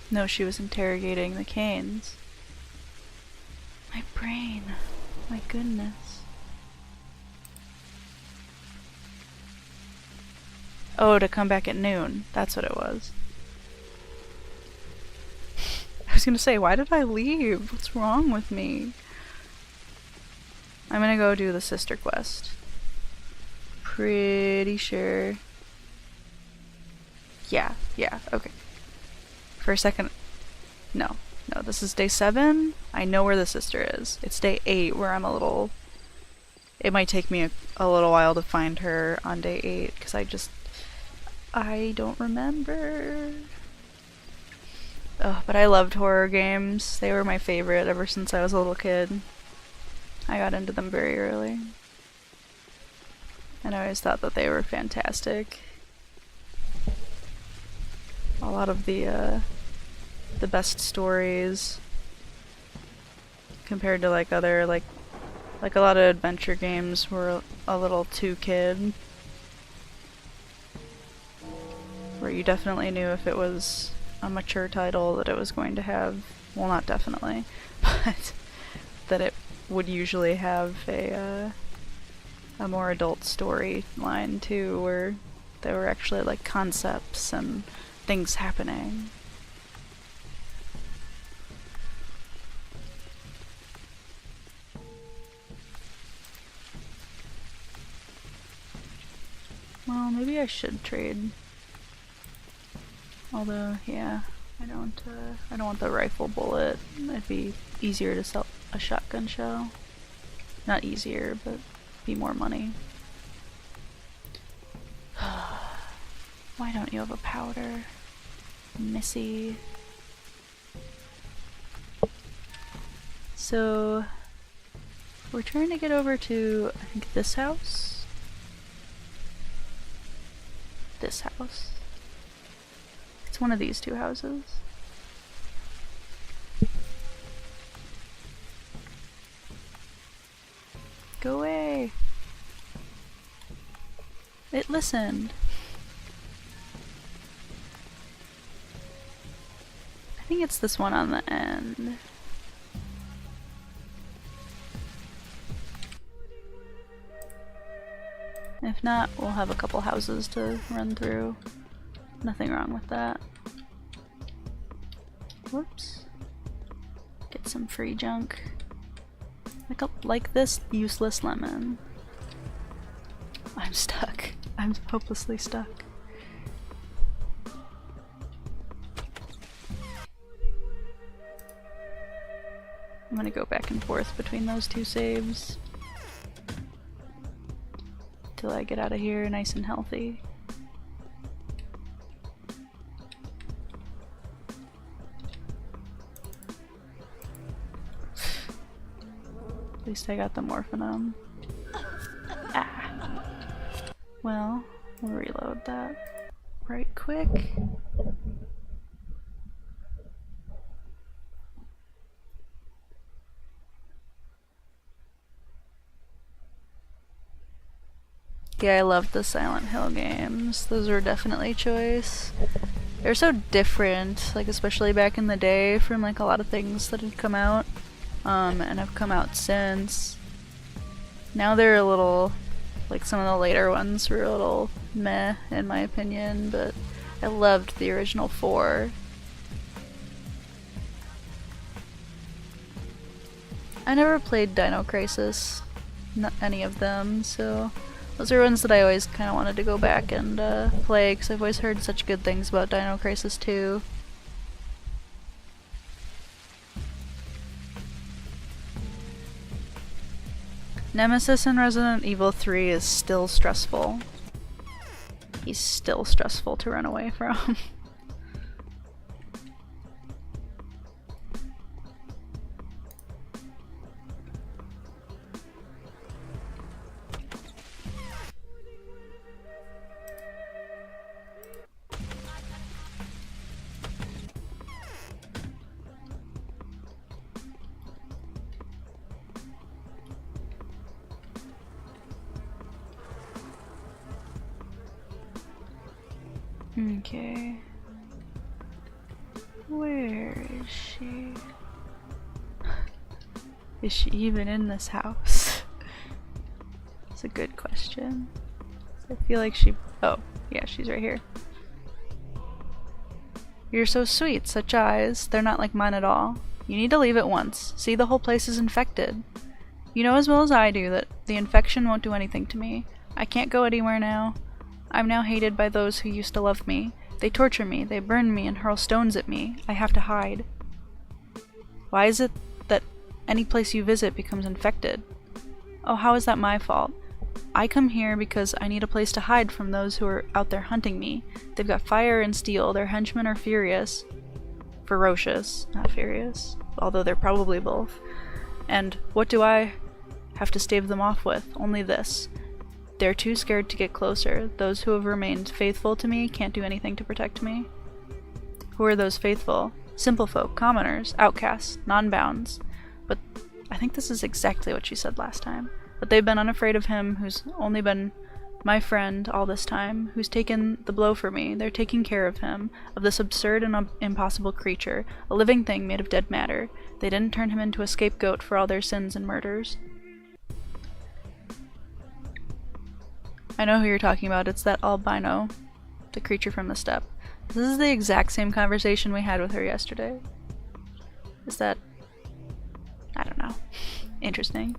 A: No, she was interrogating the Canes. My brain. My goodness. Oh, to come back at noon. That's what it was. I was gonna say, why did I leave? What's wrong with me? I'm gonna go do the sister quest. Pretty sure. Yeah, okay. For a second, no, this is day 7. I know where the sister is. It's day 8 where I'm a little... It might take me a little while to find her on day 8, because I don't remember. Oh, but I loved horror games. They were my favorite ever since I was a little kid. I got into them very early. And I always thought that they were fantastic. A lot of the best stories compared to like other like a lot of adventure games were a little too kid, where you definitely knew if it was a mature title that it was going to have, well, not definitely, but that it would usually have a more adult storyline too, where there were actually like concepts and things happening. Well, maybe I should trade. Although, yeah, I don't want the rifle bullet. It'd be easier to sell a shotgun shell. Not easier, but be more money. Why don't you have a powder, Missy? So, we're trying to get over to, I think, this house. This house. It's one of these two houses. Go away. It listened. I think it's this one on the end. If not, we'll have a couple houses to run through. Nothing wrong with that. Whoops. Get some free junk. Like this useless lemon. I'm stuck. I'm hopelessly stuck. I'm gonna go back and forth between those two saves till I get out of here nice and healthy. At least I got the morphinum. Ah. Well, we'll reload that right quick. Yeah, I loved the Silent Hill games. Those were definitely choice. They're so different, like especially back in the day from like a lot of things that had come out. And have come out since. Now they're a little, like some of the later ones were a little meh in my opinion, but I loved the original 4. I never played Dino Crisis, not any of them, so those are ones that I always kind of wanted to go back and play, because I've always heard such good things about Dino Crisis 2. Nemesis in Resident Evil 3 is still stressful. He's still stressful to run away from. Okay. Where is she? Is she even in this house? It's a good question. I feel like she... Oh, yeah, she's right here. You're so sweet, such eyes. They're not like mine at all. You need to leave at once. See, the whole place is infected. You know as well as I do that the infection won't do anything to me. I can't go anywhere now. I'm now hated by those who used to love me. They torture me, they burn me, and hurl stones at me. I have to hide. Why is it that any place you visit becomes infected? Oh, how is that my fault? I come here because I need a place to hide from those who are out there hunting me. They've got fire and steel, their henchmen are furious. Ferocious, not furious. Although they're probably both. And what do I have to stave them off with? Only this. They're too scared to get closer. Those who have remained faithful to me can't do anything to protect me. Who are those faithful? Simple folk, commoners, outcasts, non-bounds. But I think this is exactly what she said last time. But they've been unafraid of him who's only been my friend all this time, who's taken the blow for me. They're taking care of him, of this absurd and impossible creature, a living thing made of dead matter. They didn't turn him into a scapegoat for all their sins and murders. I know who you're talking about, it's that albino, the creature from the steppe. This is the exact same conversation we had with her yesterday. Is that... I don't know. Interesting.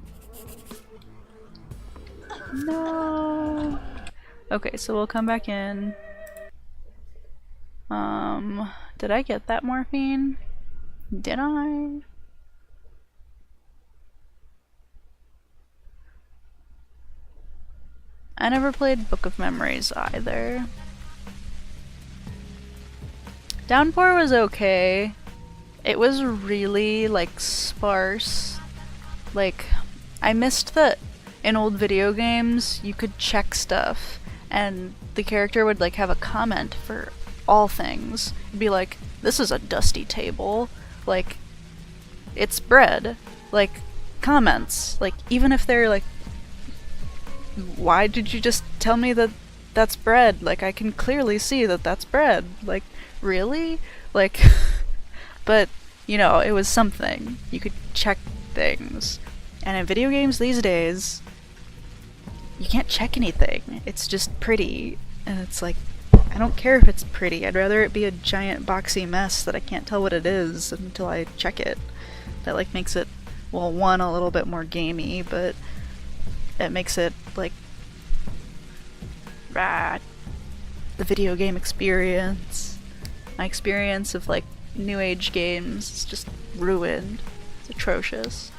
A: No. Okay, so we'll come back in. Did I get that morphine? Did I? I never played Book of Memories either. Downpour was okay. It was really, like, sparse. Like, I missed that in old video games you could check stuff and the character would, like, have a comment for all things. It'd be like, this is a dusty table. Like, it's bread. Like, comments. Like, even if they're, like, why did you just tell me that that's bread? Like, I can clearly see that that's bread. Like, really? Like, but, you know, it was something. You could check things. And in video games these days, you can't check anything. It's just pretty. And it's like, I don't care if it's pretty. I'd rather it be a giant boxy mess that I can't tell what it is until I check it. That, like, makes it, well, one, a little bit more gamey, but it makes it, like, the video game experience. My experience of, like, new age games is just ruined. It's atrocious.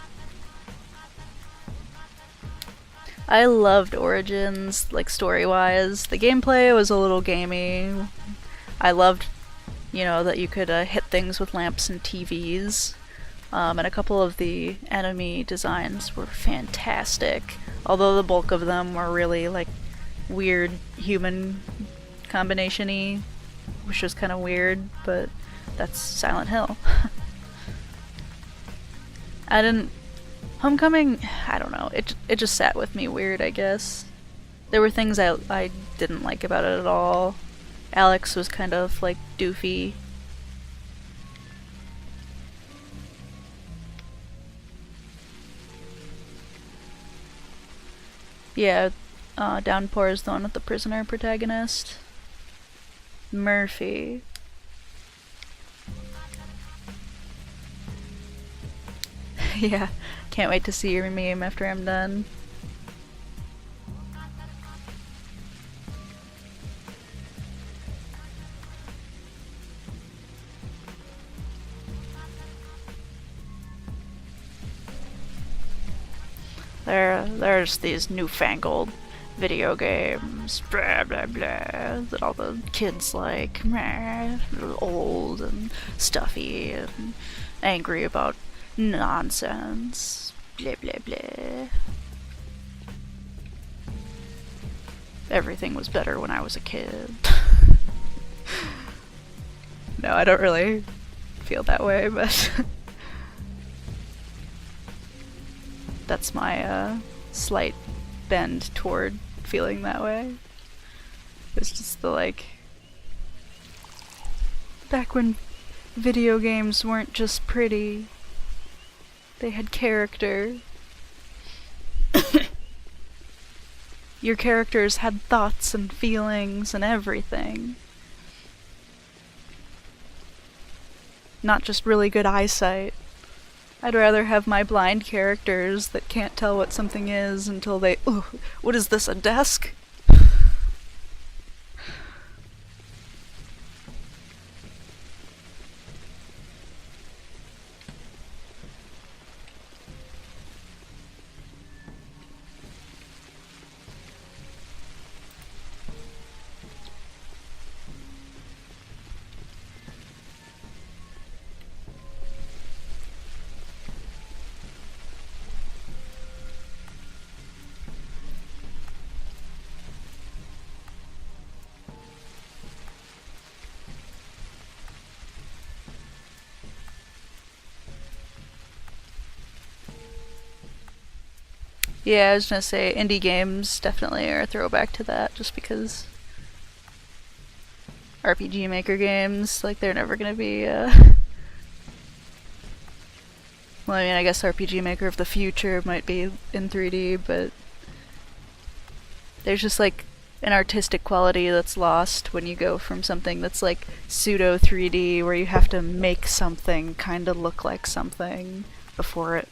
A: I loved Origins, like, story-wise. The gameplay was a little gamey. I loved, you know, that you could hit things with lamps and TVs. And a couple of the enemy designs were fantastic. Although the bulk of them were really, like, weird human combination-y, which was kind of weird, but that's Silent Hill. Homecoming, I don't know, it just sat with me weird, I guess. There were things I didn't like about it at all. Alex was kind of, like, doofy. Yeah, Downpour is the one with the prisoner protagonist. Murphy. Yeah, can't wait to see your meme after I'm done. There's these newfangled video games, blah blah blah, that all the kids like, old and stuffy and angry about nonsense, blah blah blah. Everything was better when I was a kid. No, I don't really feel that way, but that's my slight bend toward feeling that way. It's just the, like, back when video games weren't just pretty, they had character. Your characters had thoughts and feelings and everything. Not just really good eyesight. I'd rather have my blind characters that can't tell what something is until they, ooh, what is this, a desk? Yeah, I was gonna say indie games definitely are a throwback to that, just because RPG Maker games, like, they're never gonna be, well, I mean, I guess RPG Maker of the future might be in 3D, but there's just, like, an artistic quality that's lost when you go from something that's, like, pseudo 3D, where you have to make something kind of look like something before it,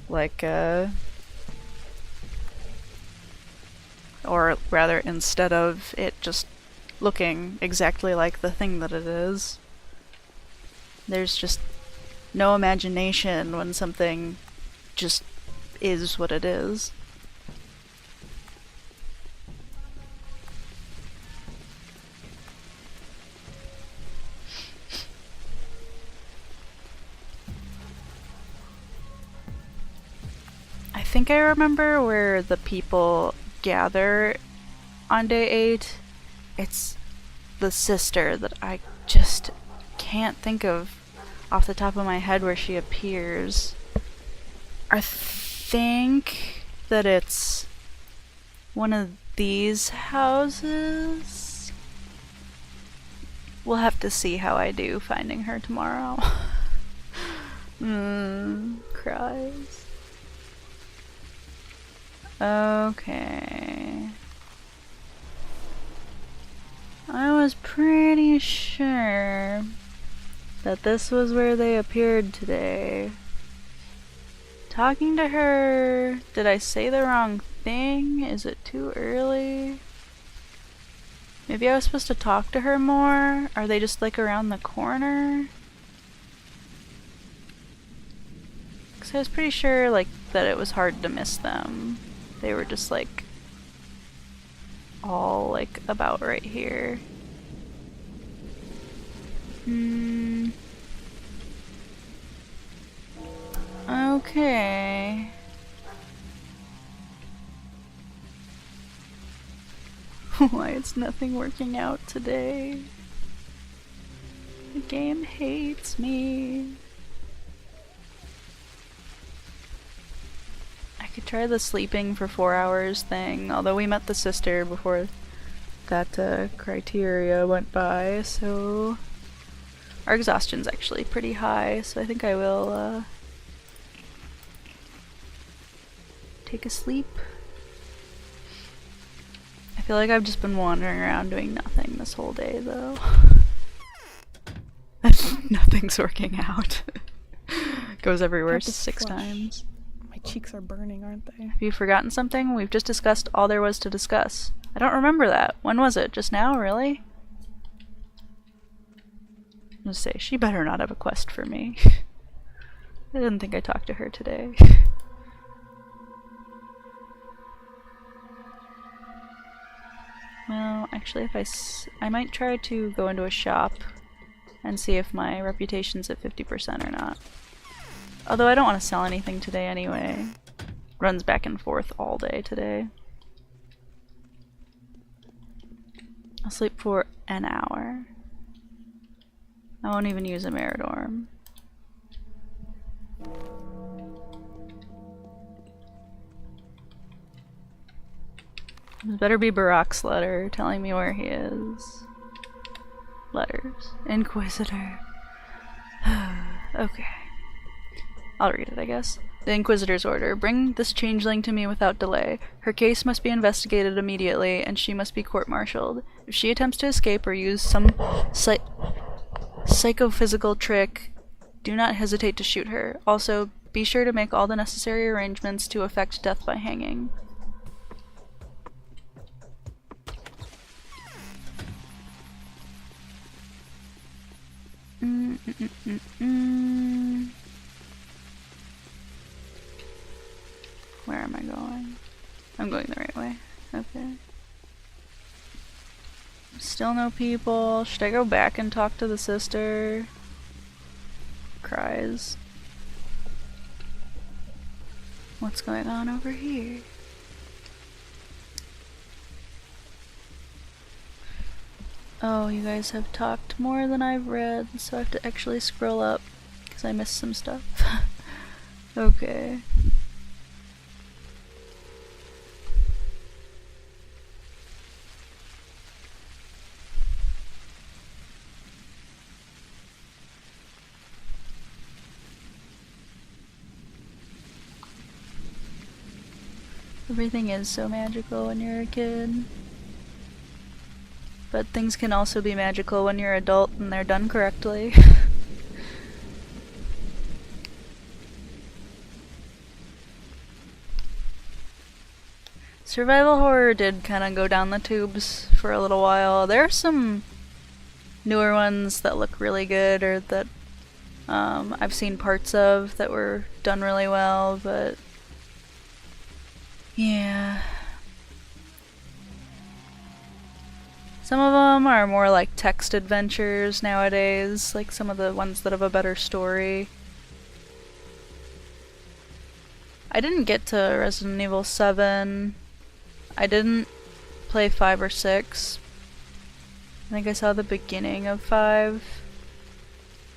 A: like, or rather, instead of it just looking exactly like the thing that it is. There's just no imagination when something just is what it is. I think I remember where the people gather on day 8. It's the sister that I just can't think of off the top of my head where she appears. I think that it's one of these houses. We'll have to see how I do finding her tomorrow. Cries. Okay. I was pretty sure that this was where they appeared today. Talking to her, did I say the wrong thing? Is it too early? Maybe I was supposed to talk to her more? Are they just, like, around the corner? 'Cause I was pretty sure, like, that it was hard to miss them. They were just, like, all, like, about right here. Okay. Why is nothing working out today? The game hates me. I could try the sleeping for 4 hours thing, although we met the sister before that criteria went by, so our exhaustion's actually pretty high, so I think I will take a sleep. I feel like I've just been wandering around doing nothing this whole day, though. Nothing's working out. Goes everywhere 6 times.
I: My cheeks are burning, aren't they?
A: Have you forgotten something? We've just discussed all there was to discuss. I don't remember that. When was it? Just now? Really? I'm gonna say, she better not have a quest for me. I didn't think I talked to her today. Well, actually, if I might try to go into a shop and see if my reputation's at 50% or not. Although I don't want to sell anything today anyway. Runs back and forth all day today. I'll sleep for an hour. I won't even use a Meridorm. This better be Barak's letter telling me where he is. Letters. Inquisitor. Okay. I'll read it, I guess. The Inquisitor's order. Bring this changeling to me without delay. Her case must be investigated immediately, and she must be court-martialed. If she attempts to escape or use some psychophysical trick, Do not hesitate to shoot her. Also, be sure to make all the necessary arrangements to effect death by hanging. Where am I going? I'm going the right way. Okay. Still no people. Should I go back and talk to the sister? Cries. What's going on over here? Oh, you guys have talked more than I've read, so I have to actually scroll up because I missed some stuff. Okay. Everything is so magical when you're a kid. But things can also be magical when you're an adult and they're done correctly. Survival horror did kind of go down the tubes for a little while. There are some newer ones that look really good, or that I've seen parts of that were done really well, but yeah. Some of them are more like text adventures nowadays, like some of the ones that have a better story. I didn't get to Resident Evil 7. I didn't play 5 or 6. I think I saw the beginning of 5.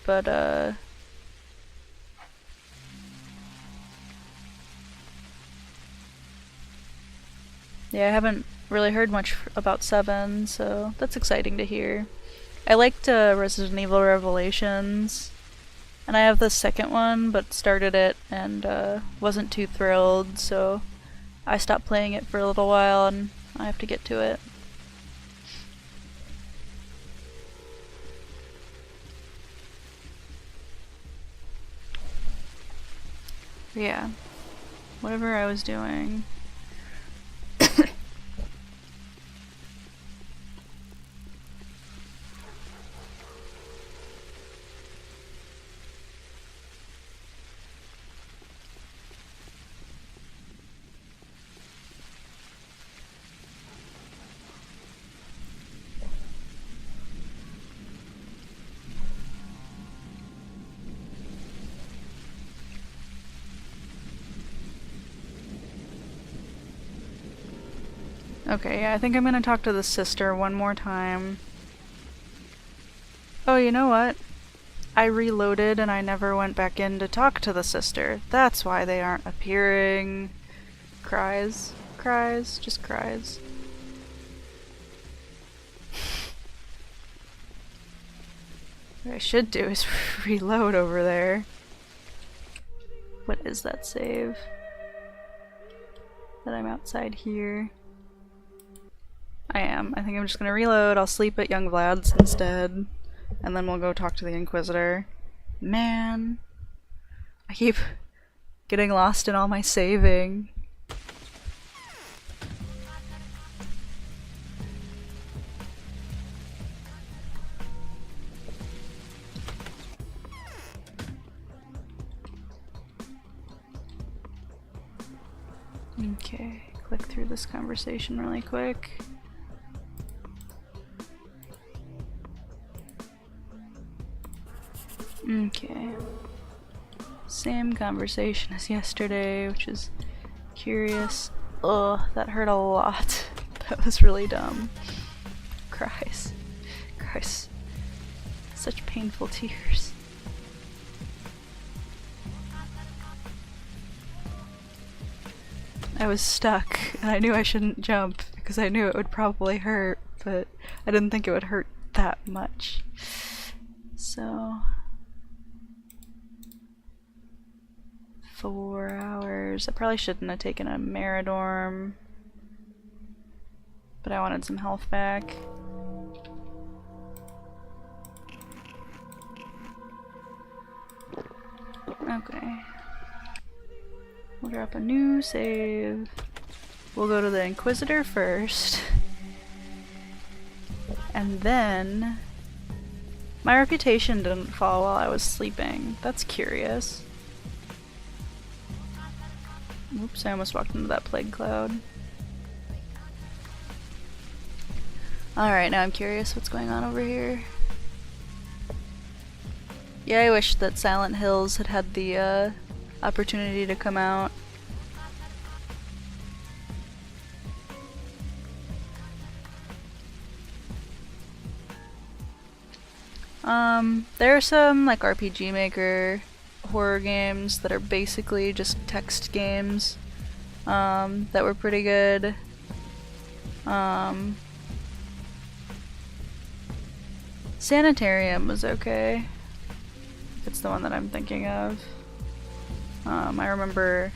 A: But, yeah, I haven't really heard much about 7, so that's exciting to hear. I liked Resident Evil Revelations, and I have the second one, but started it and wasn't too thrilled, so I stopped playing it for a little while and I have to get to it. But yeah, whatever I was doing. Okay, yeah, I think I'm gonna talk to the sister one more time. Oh, you know what? I reloaded and I never went back in to talk to the sister. That's why they aren't appearing. Cries. Cries. Just cries. What I should do is reload over there. What is that save? That I'm outside here. I am. I think I'm just gonna reload. I'll sleep at Young Vlad's instead. And then we'll go talk to the Inquisitor. Man. I keep getting lost in all my saving. Okay, click through this conversation really quick. Okay. Same conversation as yesterday, which is curious. Ugh, that hurt a lot. That was really dumb. Cries. Cries. Such painful tears. I was stuck, and I knew I shouldn't jump because I knew it would probably hurt, but I didn't think it would hurt that much. So 4 hours. I probably shouldn't have taken a Meridorm, but I wanted some health back. Okay. We'll drop a new save. We'll go to the Inquisitor first. And then... My reputation didn't fall while I was sleeping. That's curious. Oops, I almost walked into that plague cloud. Alright, now I'm curious what's going on over here. Yeah, I wish that Silent Hills had had the opportunity to come out. There are some like RPG Maker horror games that are basically just text games that were pretty good. Sanitarium was okay. It's the one that I'm thinking of. I remember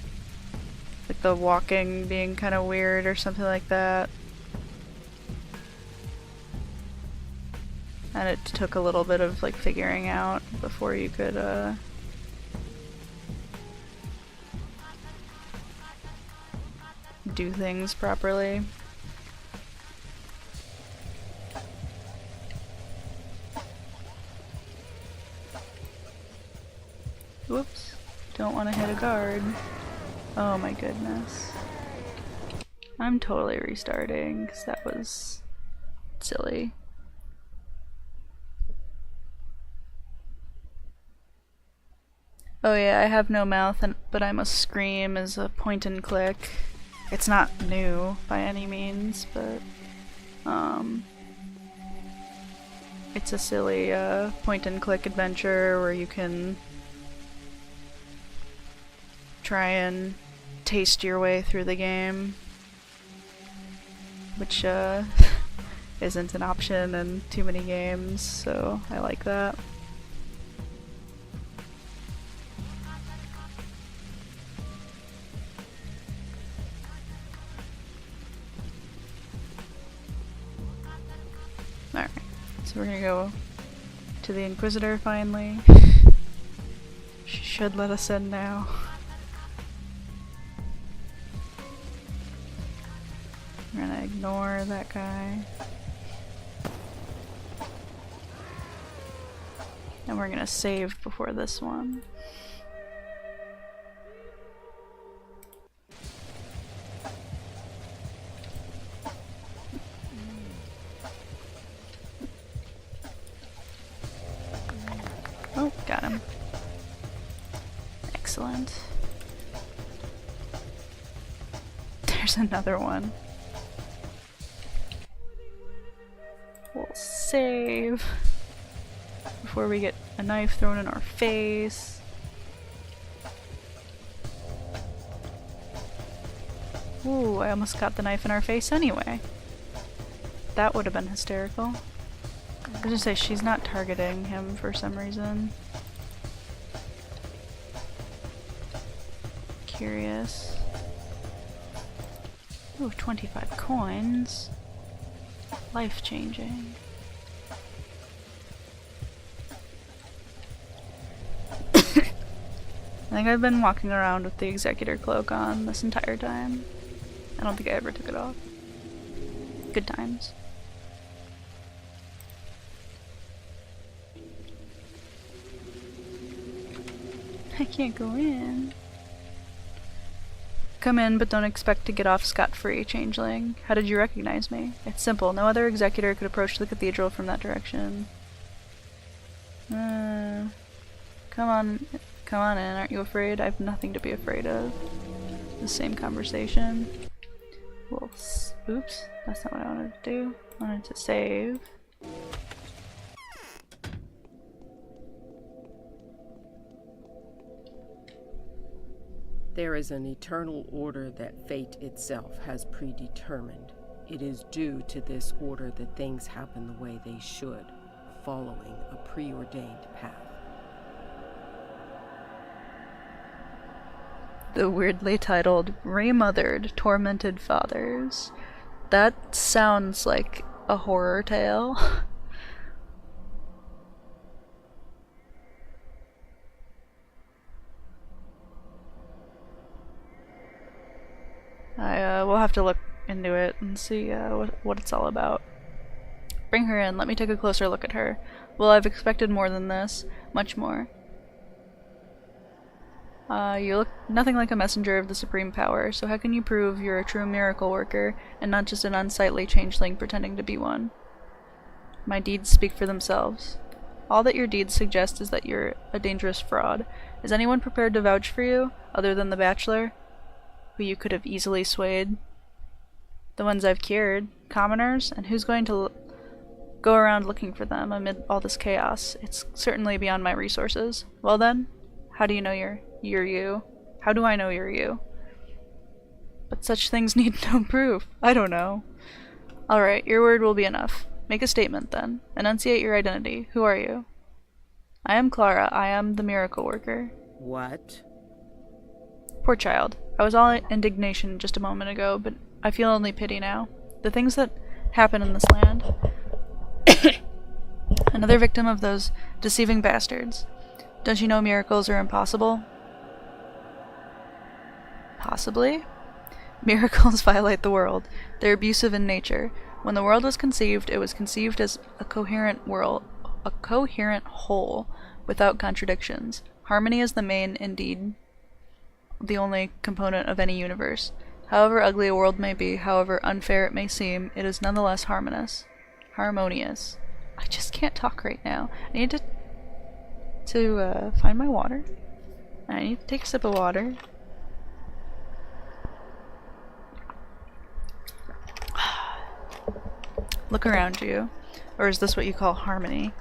A: like the walking being kind of weird or something like that. And it took a little bit of like figuring out before you could do things properly. Whoops. Don't want to hit a guard. Oh my goodness. I'm totally restarting because that was silly. Oh yeah, I have no mouth, but I Must Scream is a point and click. It's not new by any means, but it's a silly point and click adventure where you can try and taste your way through the game, which isn't an option in too many games, so I like that. Alright, so we're gonna go to the Inquisitor finally. She should let us in now. We're gonna ignore that guy. And we're gonna save before this one. Oh, got him. Excellent. There's another one. We'll save before we get a knife thrown in our face. Ooh, I almost got the knife in our face anyway. That would have been hysterical. I was gonna say, she's not targeting him for some reason. Curious. Ooh, 25 coins. Life-changing. I think I've been walking around with the Executor cloak on this entire time. I don't think I ever took it off. Good times. I can't go in. Come in, but don't expect to get off scot-free, changeling. How did you recognize me? It's simple. No other Executor could approach the cathedral from that direction. Come on in. Aren't you afraid? I have nothing to be afraid of. The same conversation. Well, oops. That's not what I wanted to do. I wanted to save.
G: There is an eternal order that fate itself has predetermined. It is due to this order that things happen the way they should, following a preordained path.
A: The weirdly titled Remothered Tormented Fathers. That sounds like a horror tale. I will have to look into it and see what it's all about. Bring her in. Let me take a closer look at her. Well, I've expected more than this. Much more. You look nothing like a messenger of the supreme power, so how can you prove you're a true miracle worker and not just an unsightly changeling pretending to be one? My deeds speak for themselves. All that your deeds suggest is that you're a dangerous fraud. Is anyone prepared to vouch for you, other than the bachelor, who you could have easily swayed? The ones I've cured, commoners, and who's going to go around looking for them amid all this chaos? It's certainly beyond my resources. Well then, how do you know you're you? How do I know you're you? But such things need no proof. I don't know. Alright, your word will be enough. Make a statement then. Enunciate your identity. Who are you? I am Clara. I am the miracle worker.
G: What?
A: Poor child. I was all indignation just a moment ago, but I feel only pity now. The things that happen in this land. Another victim of those deceiving bastards. Don't you know miracles are impossible? Possibly? Miracles violate the world. They're abusive in nature. When the world was conceived, it was conceived as a coherent whole, without contradictions. Harmony is the main, indeed, the only component of any universe. However ugly a world may be, however unfair it may seem, it is nonetheless harmonious. I just can't talk right now. I need to find my water. I need to take a sip of water. Look around you. Or is this what you call harmony?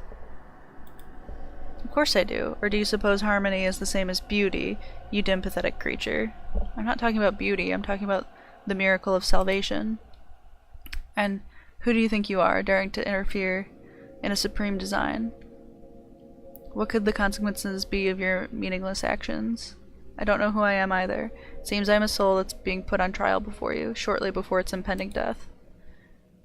A: Of course I do. Or do you suppose harmony is the same as beauty, you dim pathetic creature? I'm not talking about beauty, I'm talking about the miracle of salvation. And who do you think you are, daring to interfere in a supreme design? What could the consequences be of your meaningless actions? I don't know who I am either. It seems I'm a soul that's being put on trial before you, shortly before its impending death.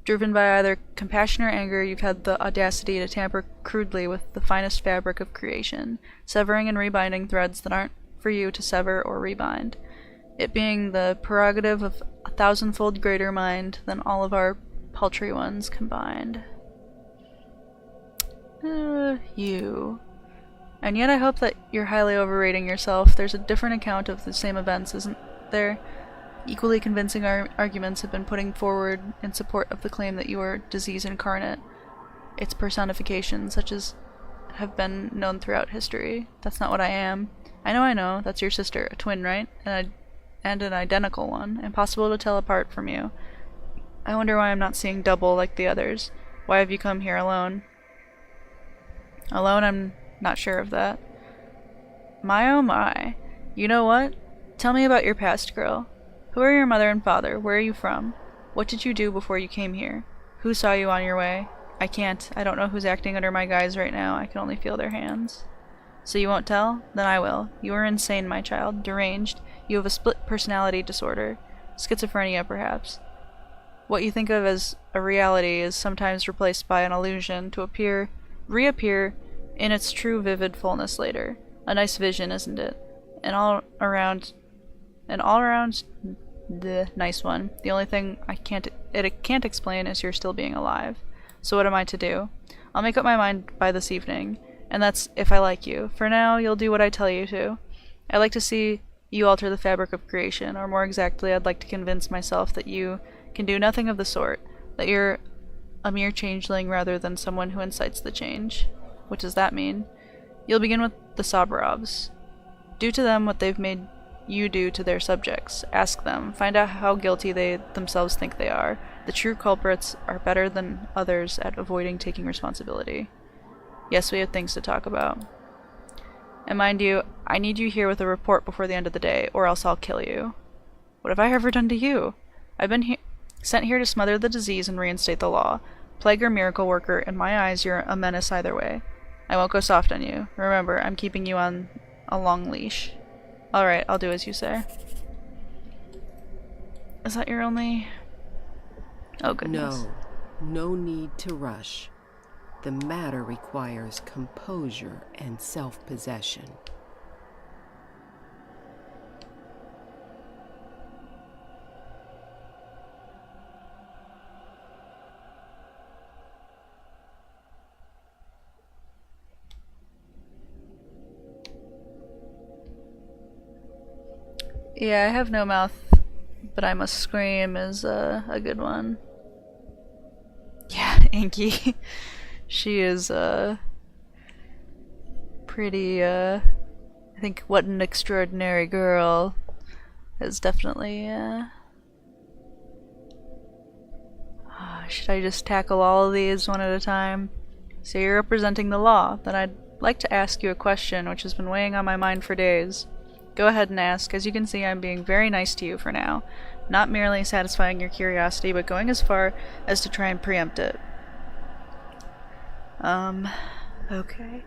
A: Driven by either compassion or anger, you've had the audacity to tamper crudely with the finest fabric of creation, severing and rebinding threads that aren't for you to sever or rebind, it being the prerogative of a thousandfold greater mind than all of our paltry ones combined. You. And yet I hope that you're highly overrating yourself. There's a different account of the same events, isn't there? Equally convincing arguments have been putting forward in support of the claim that you are disease incarnate, its personification, such as have been known throughout history. That's not what I am. I know, that's your sister, a twin, right? And an identical one, impossible to tell apart from you. I wonder why I'm not seeing double like the others. Why have you come here alone? Alone? I'm not sure of that. My oh my. You know what? Tell me about your past, girl. Who are your mother and father? Where are you from? What did you do before you came here? Who saw you on your way? I can't. I don't know who's acting under my guise right now. I can only feel their hands. So you won't tell? Then I will. You are insane, my child. Deranged. You have a split personality disorder. Schizophrenia, perhaps. What you think of as a reality is sometimes replaced by an illusion to reappear in its true vivid fullness later. A nice vision, isn't it? An all-around the nice one. The only thing it can't explain is you're still being alive. So what am I to do? I'll make up my mind by this evening, and that's if I like you. For now, you'll do what I tell you to. I'd like to see you alter the fabric of creation, or more exactly, I'd like to convince myself that you can do nothing of the sort, that you're a mere changeling rather than someone who incites the change. What does that mean? You'll begin with the Soberovs. Do to them what they've made you do to their subjects. Ask them. Find out how guilty they themselves think they are. The true culprits are better than others at avoiding taking responsibility. Yes, we have things to talk about. And mind you, I need you here with a report before the end of the day, or else I'll kill you. What have I ever done to you? I've been sent here to smother the disease and reinstate the law. Plague or miracle worker, in my eyes you're a menace either way. I won't go soft on you. Remember, I'm keeping you on a long leash. Alright, I'll do as you say. Is that your only... Oh, goodness.
G: No need to rush. The matter requires composure and self-possession.
A: Yeah, I have no mouth, but I must scream is a good one. Yeah, Inky. She is pretty I think what an extraordinary girl is definitely should I just tackle all of these one at a time? So you're representing the law. Then I'd like to ask you a question which has been weighing on my mind for days. Go ahead and ask. As you can see, I'm being very nice to you for now. Not merely satisfying your curiosity, but going as far as to try and preempt it. Okay.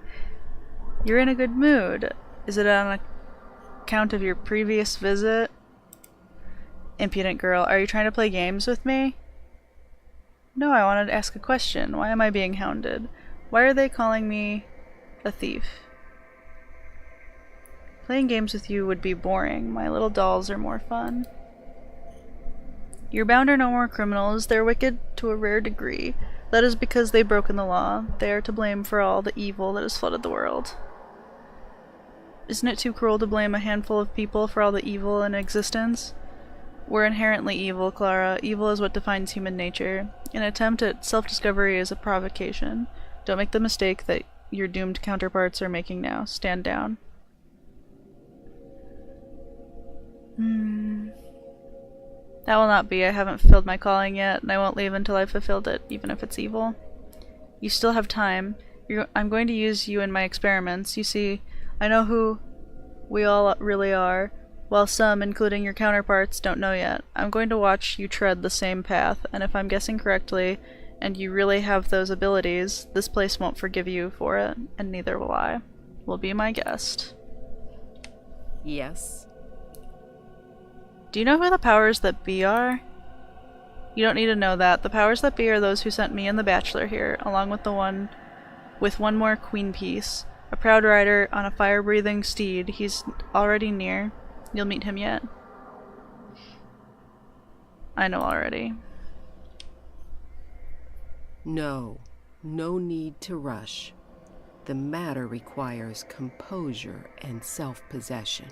A: You're in a good mood. Is it on account of your previous visit? Impudent girl, are you trying to play games with me? No, I wanted to ask a question. Why am I being hounded? Why are they calling me a thief? Playing games with you would be boring. My little dolls are more fun. Your bound are no more criminals. They're wicked to a rare degree. That is because they've broken the law. They are to blame for all the evil that has flooded the world. Isn't it too cruel to blame a handful of people for all the evil in existence? We're inherently evil, Clara. Evil is what defines human nature. An attempt at self-discovery is a provocation. Don't make the mistake that your doomed counterparts are making now. Stand down. That will not be. I haven't fulfilled my calling yet, and I won't leave until I've fulfilled it, even if it's evil. You still have time. I'm going to use you in my experiments. You see, I know who we all really are, while some, including your counterparts, don't know yet. I'm going to watch you tread the same path, and if I'm guessing correctly, and you really have those abilities, this place won't forgive you for it, and neither will I. Will be my guest.
G: Yes.
A: Do you know who the powers that be are? You don't need to know that. The powers that be are those who sent me and the Bachelor here, along with one more queen piece. A proud rider on a fire-breathing steed. He's already near. You'll meet him yet. I know already.
G: No need to rush. The matter requires composure and self-possession.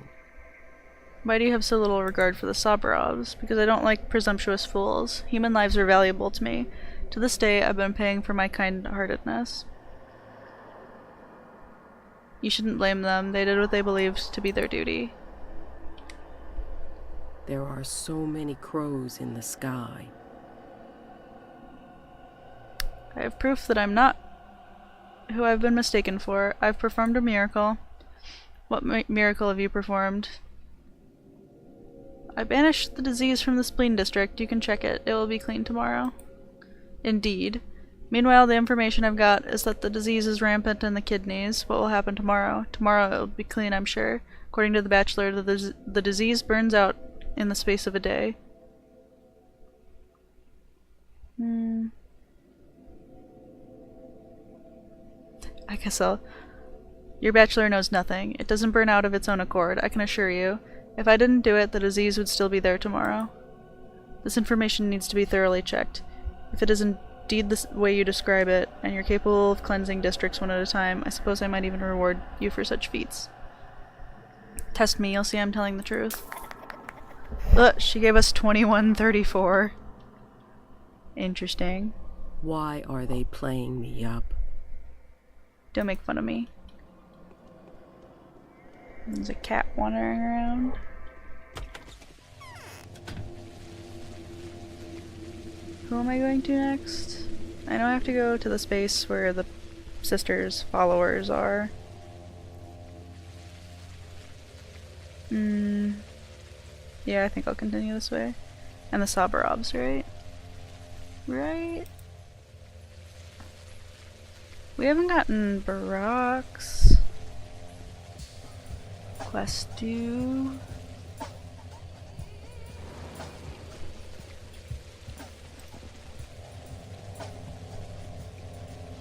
A: Why do you have so little regard for the Soberovs? Because I don't like presumptuous fools. Human lives are valuable to me. To this day, I've been paying for my kind-heartedness. You shouldn't blame them. They did what they believed to be their duty.
G: There are so many crows in the sky.
A: I have proof that I'm not who I've been mistaken for. I've performed a miracle. What miracle have you performed? I banished the disease from the spleen district. You can check it. It will be clean tomorrow. Indeed. Meanwhile, the information I've got is that the disease is rampant in the kidneys. What will happen tomorrow? Tomorrow it will be clean, I'm sure. According to the Bachelor, the disease burns out in the space of a day. I guess Your Bachelor knows nothing. It doesn't burn out of its own accord, I can assure you. If I didn't do it, the disease would still be there tomorrow. This information needs to be thoroughly checked. If it is indeed the way you describe it, and you're capable of cleansing districts one at a time, I suppose I might even reward you for such feats. Test me, you'll see I'm telling the truth. She gave us 2134. Interesting.
G: Why are they playing me up?
A: Don't make fun of me. There's a cat wandering around. Who am I going to next? I know I have to go to the space where the sisters' followers are. Yeah, I think I'll continue this way. And the Soberovs, right? Right? We haven't gotten Barak's quest due.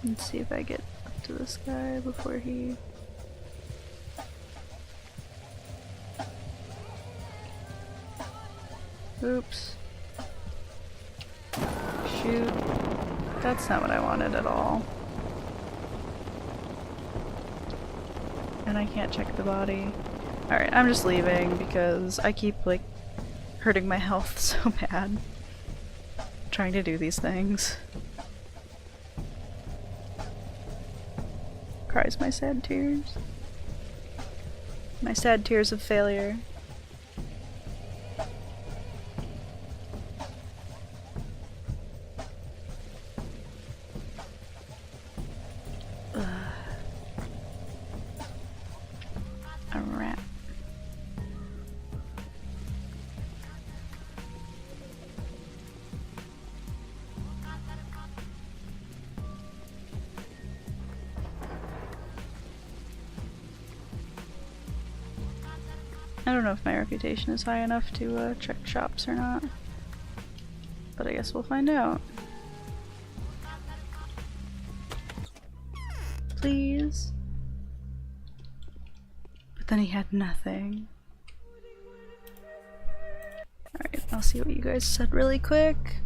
A: Let's see if I get up to this guy before he... Oops. Shoot. That's not what I wanted at all. And I can't check the body. Alright, I'm just leaving because I keep, like, hurting my health so bad trying to do these things. Cries my sad tears. My sad tears of failure. A rat. I don't know if my reputation is high enough to check shops or not, but I guess we'll find out. Please? But then he had nothing. Alright, I'll see what you guys said really quick.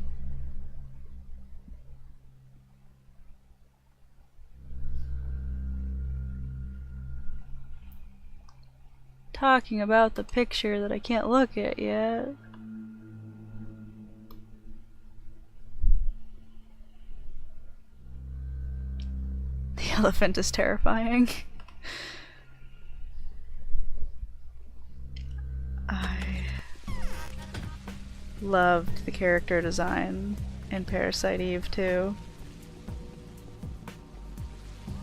A: Talking about the picture that I can't look at yet. The elephant is terrifying. I loved the character design in Parasite Eve too.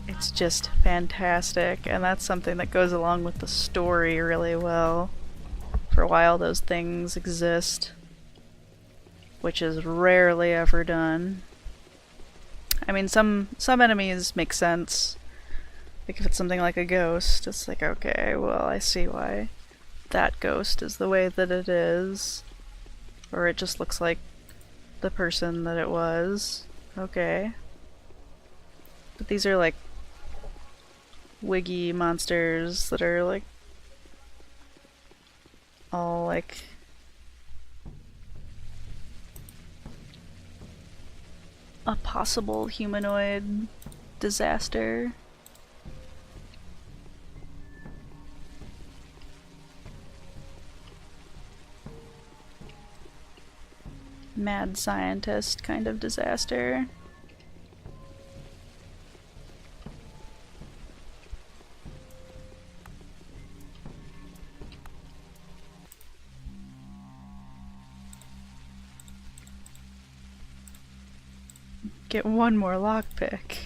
A: It's just fantastic, and that's something that goes along with the story really well. For a while those things exist, which is rarely ever done. I mean, some enemies make sense. Like if it's something like a ghost, it's like, okay, well, I see why that ghost is the way that it is. Or it just looks like the person that it was. Okay. But these are like wiggy monsters that are like all like a possible humanoid disaster. Mad scientist kind of disaster. Get one more lockpick.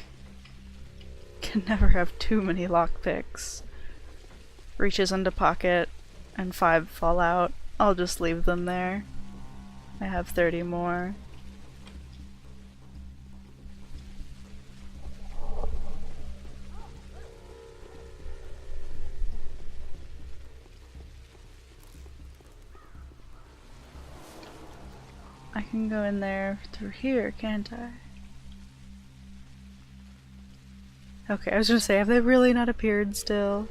A: Can never have too many lockpicks. Reaches into pocket and 5 fall out. I'll just leave them there. I have 30 more. I can go in there through here, can't I? Okay, I was gonna say, have they really not appeared still?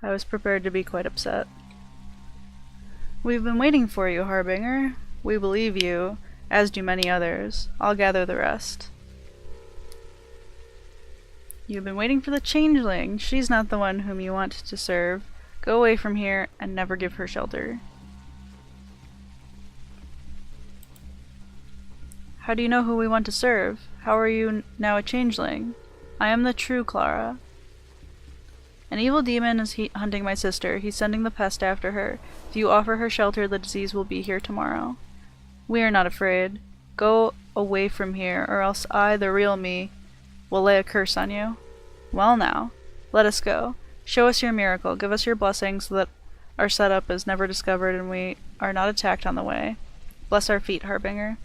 A: I was prepared to be quite upset. We've been waiting for you, Harbinger. We believe you, as do many others. I'll gather the rest. You've been waiting for the changeling. She's not the one whom you want to serve. Go away from here and never give her shelter. How do you know who we want to serve? How are you now a changeling? I am the true Clara. An evil demon is hunting my sister. He's sending the pest after her. If you offer her shelter, the disease will be here tomorrow. We are not afraid. Go away from here, or else I, the real me, will lay a curse on you. Well now, let us go. Show us your miracle. Give us your blessing so that our setup is never discovered and we are not attacked on the way. Bless our feet, Harbinger.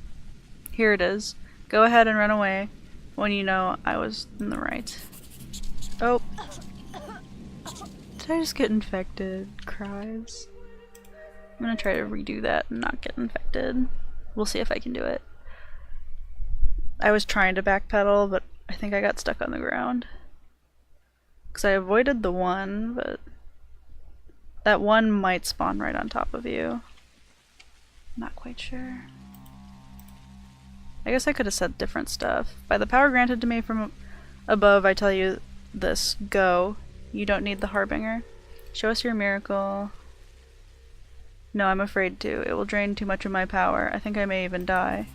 A: Here it is. Go ahead and run away when you know I was in the right. Oh. Did I just get infected? Cries. I'm gonna try to redo that and not get infected. We'll see if I can do it. I was trying to backpedal, but I think I got stuck on the ground. Because I avoided the one, but that one might spawn right on top of you. Not quite sure. I guess I could have said different stuff. By the power granted to me from above, I tell you this. Go. You don't need the Harbinger. Show us your miracle. No, I'm afraid to. It will drain too much of my power. I think I may even die.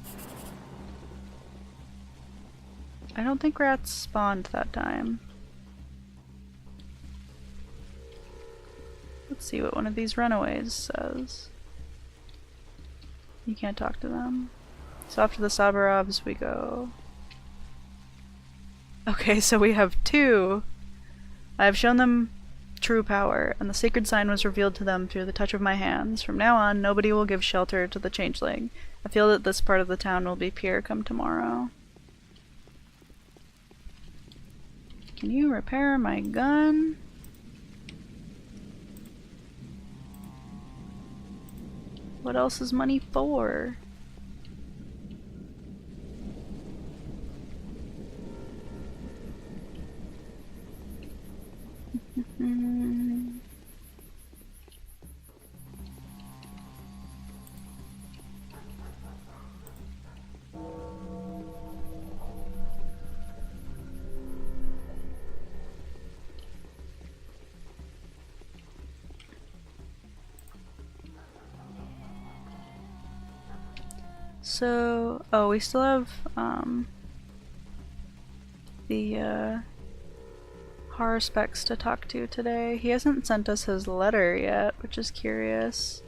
A: I don't think rats spawned that time. Let's see what one of these runaways says. You can't talk to them. So after the Sabarovs we go. Okay, so we have two. I have shown them true power, and the sacred sign was revealed to them through the touch of my hands. From now on, nobody will give shelter to the changeling. I feel that this part of the town will be pure come tomorrow. Can you repair my gun? What else is money for? So, oh, we still have, the, horror specs to talk to today. He hasn't sent us his letter yet, which is curious.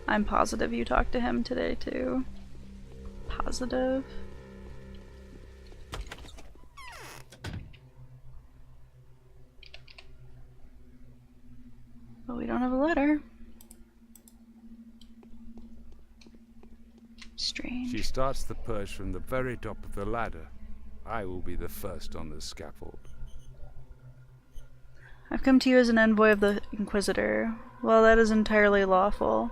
A: I'm positive you talked to him today, too. Positive? But we don't have a letter. Strange.
H: She starts the purge from the very top of the ladder. I will be the first on the scaffold.
A: I've come to you as an envoy of the Inquisitor. Well, that is entirely lawful.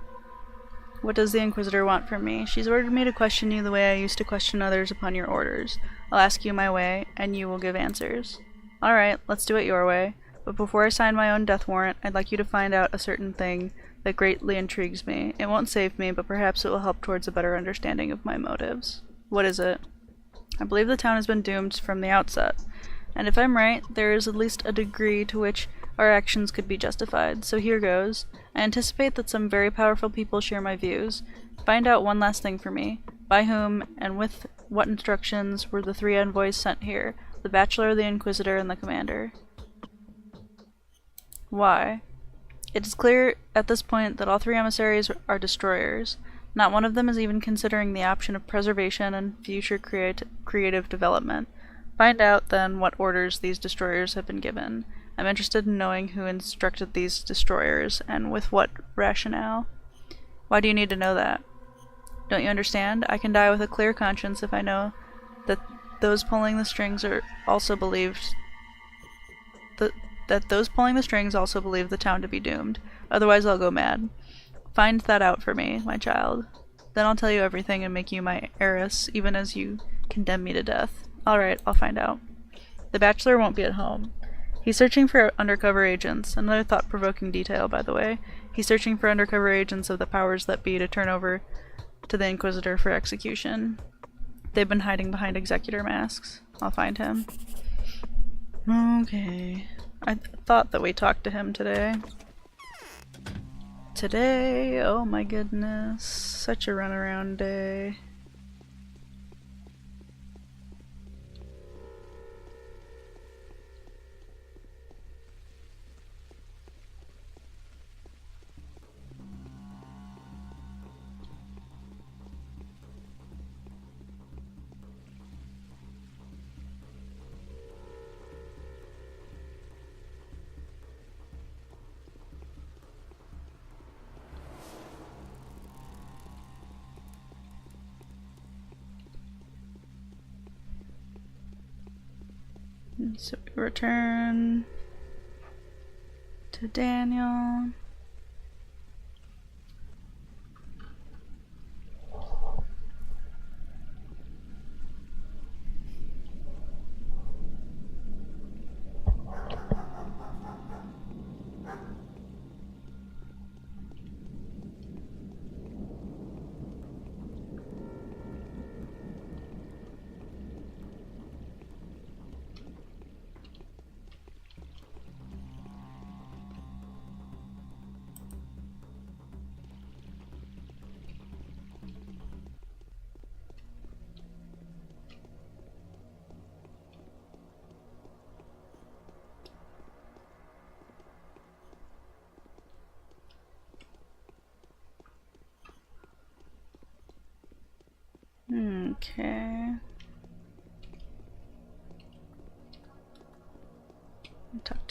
A: What does the Inquisitor want from me? She's ordered me to question you the way I used to question others upon your orders. I'll ask you my way, and you will give answers. Alright, let's do it your way. But before I sign my own death warrant, I'd like you to find out a certain thing that greatly intrigues me. It won't save me, but perhaps it will help towards a better understanding of my motives. What is it? I believe the town has been doomed from the outset. And if I'm right, there is at least a degree to which our actions could be justified. So here goes. I anticipate that some very powerful people share my views. Find out one last thing for me. By whom and with what instructions were the three envoys sent here? The Bachelor, the Inquisitor, and the Commander. Why? It is clear at this point that all three emissaries are destroyers. Not one of them is even considering the option of preservation and future creative development. Find out, then, what orders these destroyers have been given. I'm interested in knowing who instructed these destroyers, and with what rationale. Why do you need to know that? Don't you understand? I can die with a clear conscience if I know that those pulling the strings are also believed that those pulling the strings also believe the town to be doomed. Otherwise I'll go mad. Find that out for me, my child. Then I'll tell you everything and make you my heiress, even as you condemn me to death. Alright, I'll find out. The Bachelor won't be at home. He's searching for undercover agents. Another thought-provoking detail, by the way. He's searching for undercover agents of the powers that be to turn over to the Inquisitor for execution. They've been hiding behind executor masks. I'll find him. Okay. I thought that we talked to him today. Today, oh my goodness. Such a runaround day. So we return to Daniel.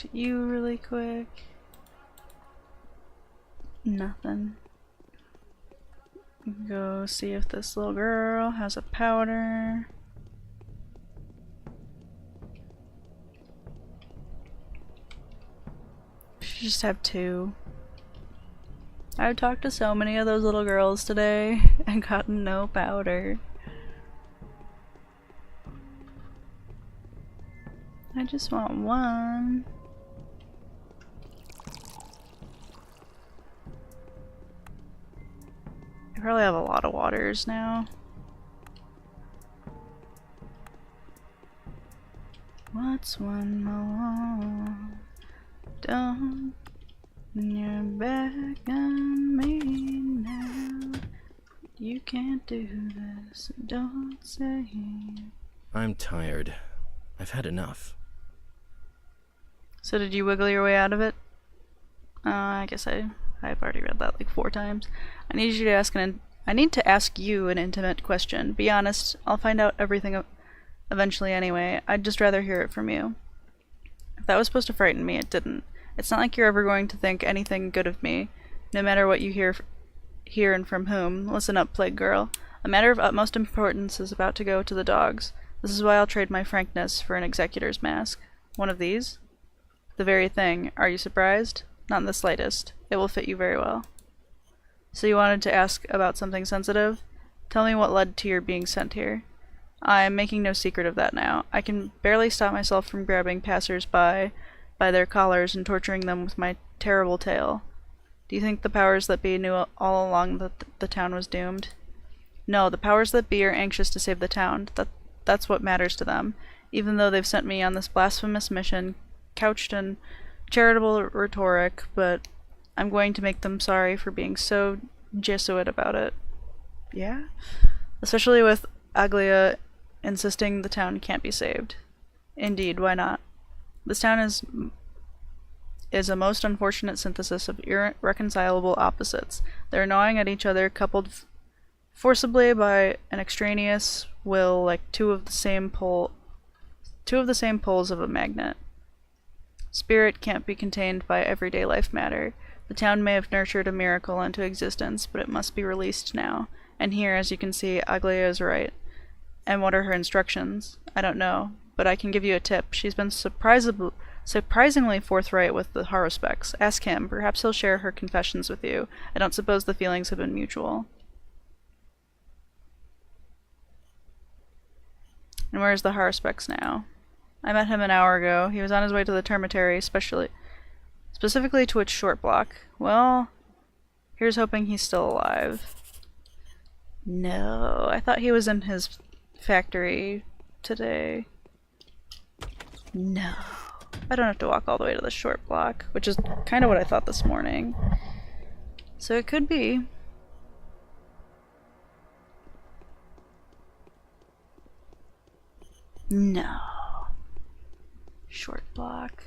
A: to you really quick. Nothing. Go see if this little girl has a powder. She just have 2. I've talked to so many of those little girls today and gotten no powder. I just want 1. I probably have a lot of waters now. What's one more? Don't you're back on me now. You can't do this. Don't say.
C: I'm tired. I've had enough.
A: So did you wiggle your way out of it? I guess I've already read that like 4 times. I need to ask you an intimate question. Be honest, I'll find out everything eventually anyway. I'd just rather hear it from you. If that was supposed to frighten me, it didn't. It's not like you're ever going to think anything good of me, no matter what you hear and from whom. Listen up, Plague Girl. A matter of utmost importance is about to go to the dogs. This is why I'll trade my frankness for an executor's mask. One of these? The very thing. Are you surprised? Not in the slightest. It will fit you very well. So you wanted to ask about something sensitive? Tell me what led to your being sent here. I am making no secret of that now. I can barely stop myself from grabbing passers-by by their collars and torturing them with my terrible tale. Do you think the powers that be knew all along that the town was doomed? No, the powers that be are anxious to save the town. That's what matters to them, even though they've sent me on this blasphemous mission, couched in charitable rhetoric, but I'm going to make them sorry for being so Jesuit about it. Yeah? Especially with Aglia insisting the town can't be saved. Indeed, why not? This town is a most unfortunate synthesis of irreconcilable opposites. They're gnawing at each other, coupled forcibly by an extraneous will, like two of the same poles of a magnet. Spirit can't be contained by everyday life matter. The town may have nurtured a miracle into existence, but it must be released now. And here, as you can see, Aglia is right. And what are her instructions? I don't know, but I can give you a tip. She's been surprisingly forthright with the Haruspecs. Ask him. Perhaps he'll share her confessions with you. I don't suppose the feelings have been mutual. And where's the Haruspecs now? I met him an hour ago. He was on his way to the termitary, specifically to its short block. Well, here's hoping he's still alive. No, I thought he was in his factory today. No. I don't have to walk all the way to the short block, which is kind of what I thought this morning. So it could be. No. Short block.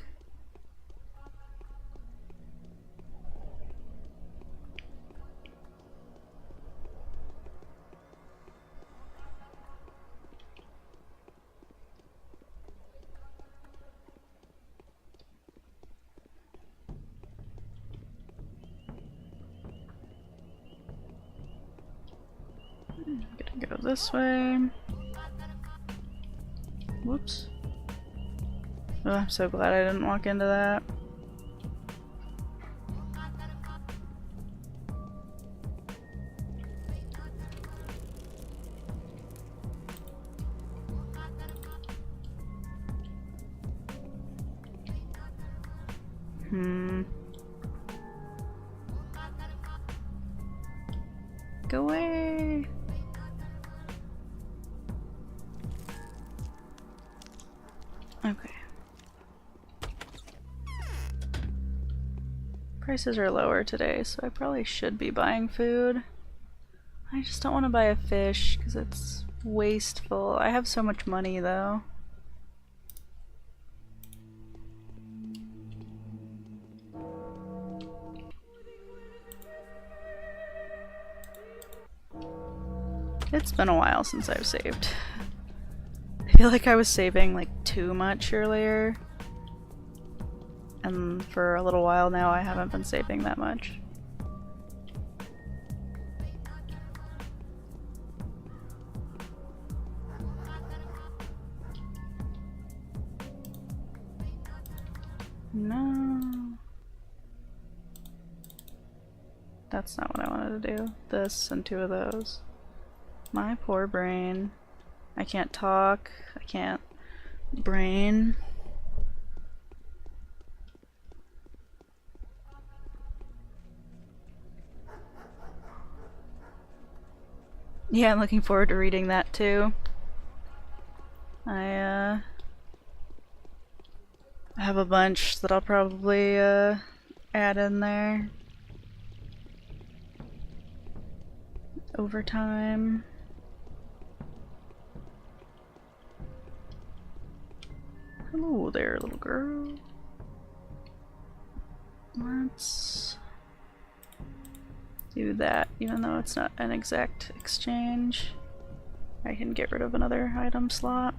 A: Gonna go this way. Whoops. Oh, I'm so glad I didn't walk into that. Go away. Okay. Prices are lower today, so I probably should be buying food. I just don't want to buy a fish because it's wasteful. I have so much money though. It's been a while since I've saved. I feel like I was saving like too much earlier. And for a little while now, I haven't been saving that much. No. That's not what I wanted to do. This and 2 of those. My poor brain. I can't talk. I can't brain. Yeah, I'm looking forward to reading that too. I have a bunch that I'll probably add in there over time. Hello there, little girl. Let's do that, even though it's not an exact exchange. I can get rid of another item slot.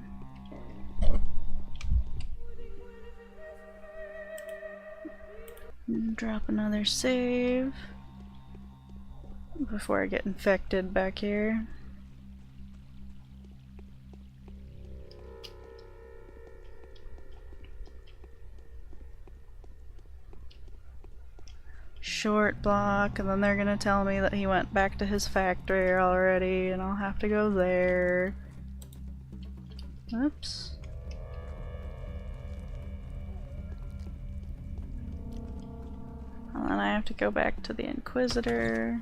A: Drop another save before I get infected back here. Short block, and then they're gonna tell me that he went back to his factory already, and I'll have to go there. Oops. And then I have to go back to the Inquisitor.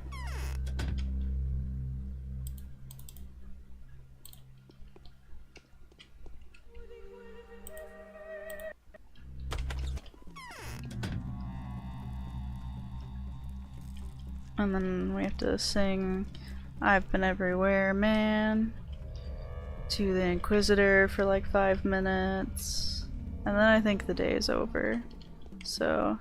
A: And then we have to sing I've Been Everywhere, Man to the Inquisitor for like 5 minutes. And then I think the day is over. So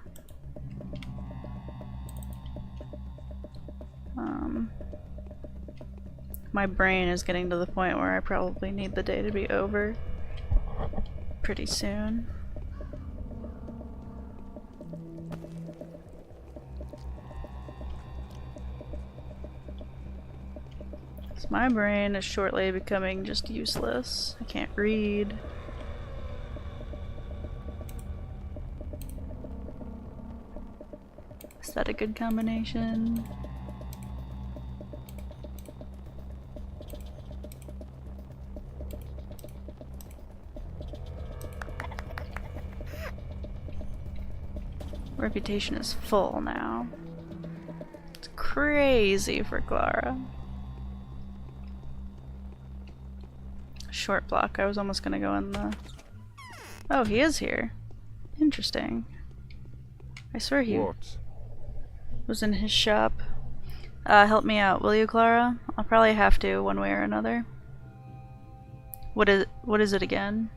A: my brain is getting to the point where I probably need the day to be over pretty soon. So my brain is shortly becoming just useless. I can't read. Is that a good combination? Reputation is full now. It's crazy for Clara. Short block. I was almost gonna go in the... Oh, he is here. Interesting. I swear he was in his shop. Help me out, will you, Clara? I'll probably have to, one way or another. What is it again?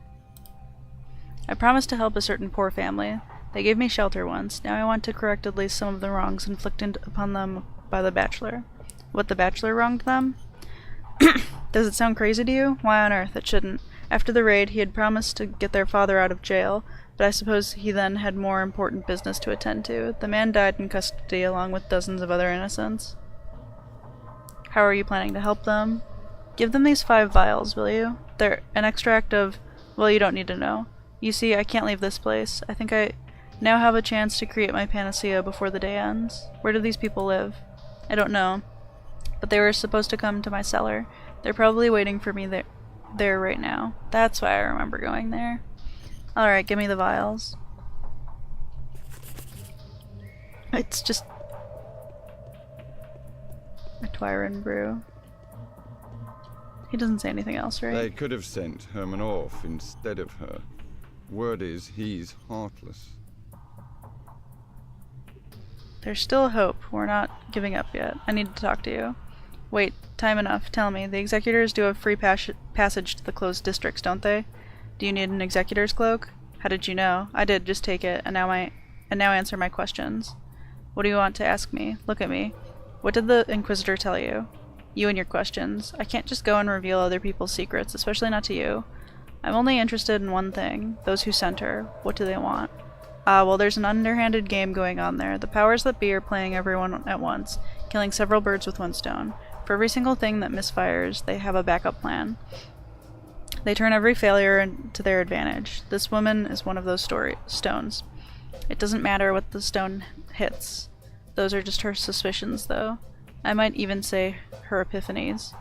A: I promised to help a certain poor family. They gave me shelter once. Now I want to correct at least some of the wrongs inflicted upon them by the Bachelor. What, the Bachelor wronged them? Does it sound crazy to you? Why on earth? It shouldn't. After the raid, he had promised to get their father out of jail, but I suppose he then had more important business to attend to. The man died in custody along with dozens of other innocents. How are you planning to help them? Give them these 5 vials, will you? They're an extract of... Well, you don't need to know. You see, I can't leave this place. I think I now have a chance to create my panacea before the day ends. Where do these people live? I don't know. But they were supposed to come to my cellar. They're probably waiting for me there right now. That's why I remember going there. Alright, give me the vials. It's just a Twyron brew. He doesn't say anything else, right?
F: They could have sent Herman off instead of her. Word is, he's heartless.
A: There's still hope. We're not giving up yet. I need to talk to you. Wait, time enough. Tell me, the executors do have free passage to the closed districts, don't they? Do you need an executor's cloak? How did you know? I did, just take it, and now answer my questions. What do you want to ask me? Look at me. What did the Inquisitor tell you? You and your questions. I can't just go and reveal other people's secrets, especially not to you. I'm only interested in one thing. Those who sent her. What do they want? Well, there's an underhanded game going on there. The powers that be are playing everyone at once, killing several birds with one stone. For every single thing that misfires, they have a backup plan. They turn every failure to their advantage. This woman is one of those stones. It doesn't matter what the stone hits. Those are just her suspicions, though. I might even say her epiphanies.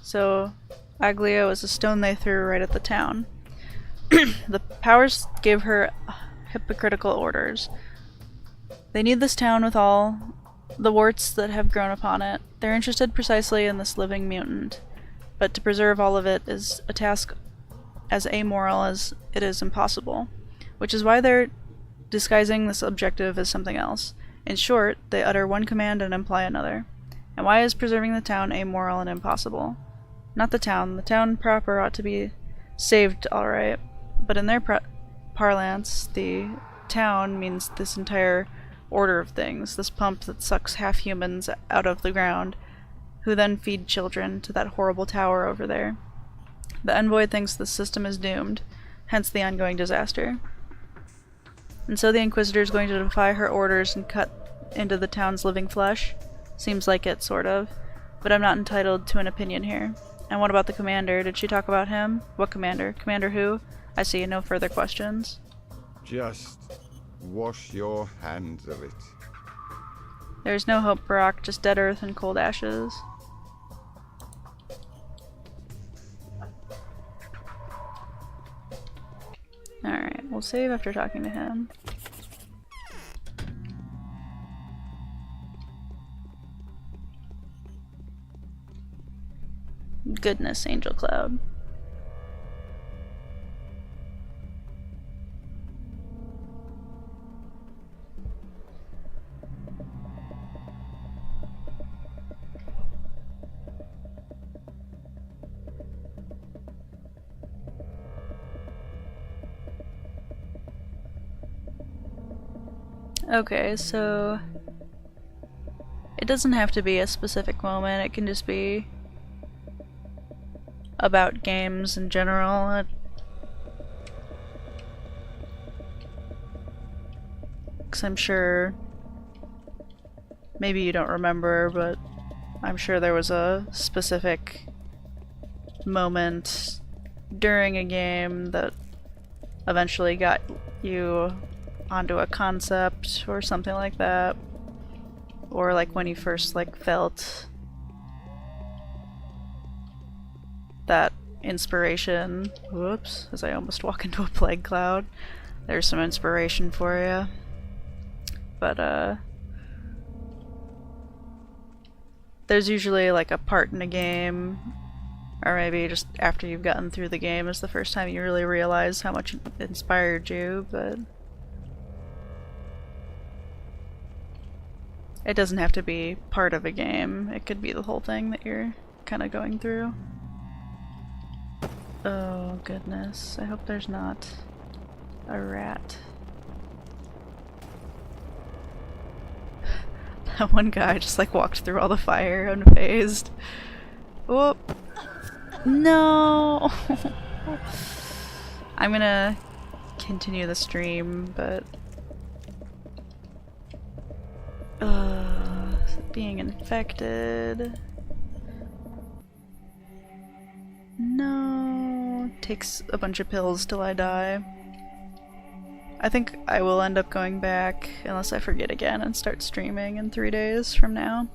A: So, Aglia was a stone they threw right at the town. The powers gave her hypocritical orders. They need this town with all the warts that have grown upon it. They're interested precisely in this living mutant, but to preserve all of it is a task as amoral as it is impossible, which is why they're disguising this objective as something else. In short, they utter one command and imply another. And why is preserving the town amoral and impossible? Not the town proper ought to be saved alright, but in their parlance, the town means this entire order of things, this pump that sucks half-humans out of the ground, who then feed children to that horrible tower over there. The envoy thinks the system is doomed, hence the ongoing disaster. And so the Inquisitor is going to defy her orders and cut into the town's living flesh? Seems like it, sort of. But I'm not entitled to an opinion here. And what about the commander? Did she talk about him? What commander? Commander who? I see, no further questions.
F: Just wash your hands of it.
A: There's no hope, Brock, just dead earth and cold ashes. Alright, we'll save after talking to him. Goodness, Angel Cloud. Okay, so it doesn't have to be a specific moment, it can just be about games in general. Because I'm sure, maybe you don't remember, but I'm sure there was a specific moment during a game that eventually got you onto a concept or something like that, or like when you first felt that inspiration. Whoops, as I almost walk into a plague cloud. There's some inspiration for you. But there's usually like a part in a game, or maybe just after you've gotten through the game is the first time you really realize how much it inspired you, but it doesn't have to be part of a game. It could be the whole thing that you're kind of going through. Oh goodness, I hope there's not a rat. That one guy just walked through all the fire unfazed. Whoop. No! I'm gonna continue the stream, but being infected. No. Takes a bunch of pills till I die. I think I will end up going back unless I forget again and start streaming in 3 days from now.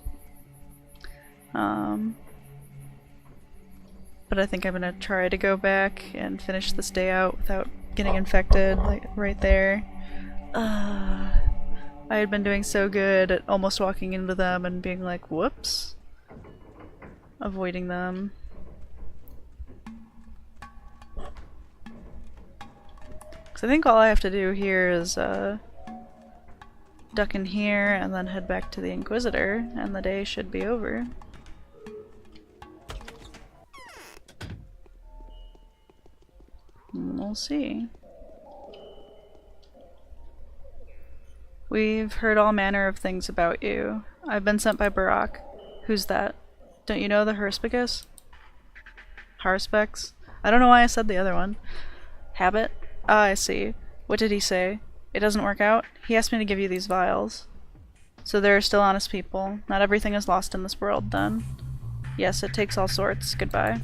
A: But I think I'm gonna try to go back and finish this day out without getting infected, right there. I had been doing so good at almost walking into them and being like, whoops. Avoiding them. Because I think all I have to do here is duck in here and then head back to the Inquisitor, and the day should be over. We'll see. We've heard all manner of things about you. I've been sent by Barak. Who's that? Don't you know the Harspicus? Harspex? I don't know why I said the other one. Habit? Ah, I see. What did he say? It doesn't work out? He asked me to give you these vials. So there are still honest people. Not everything is lost in this world, then. Yes, it takes all sorts. Goodbye.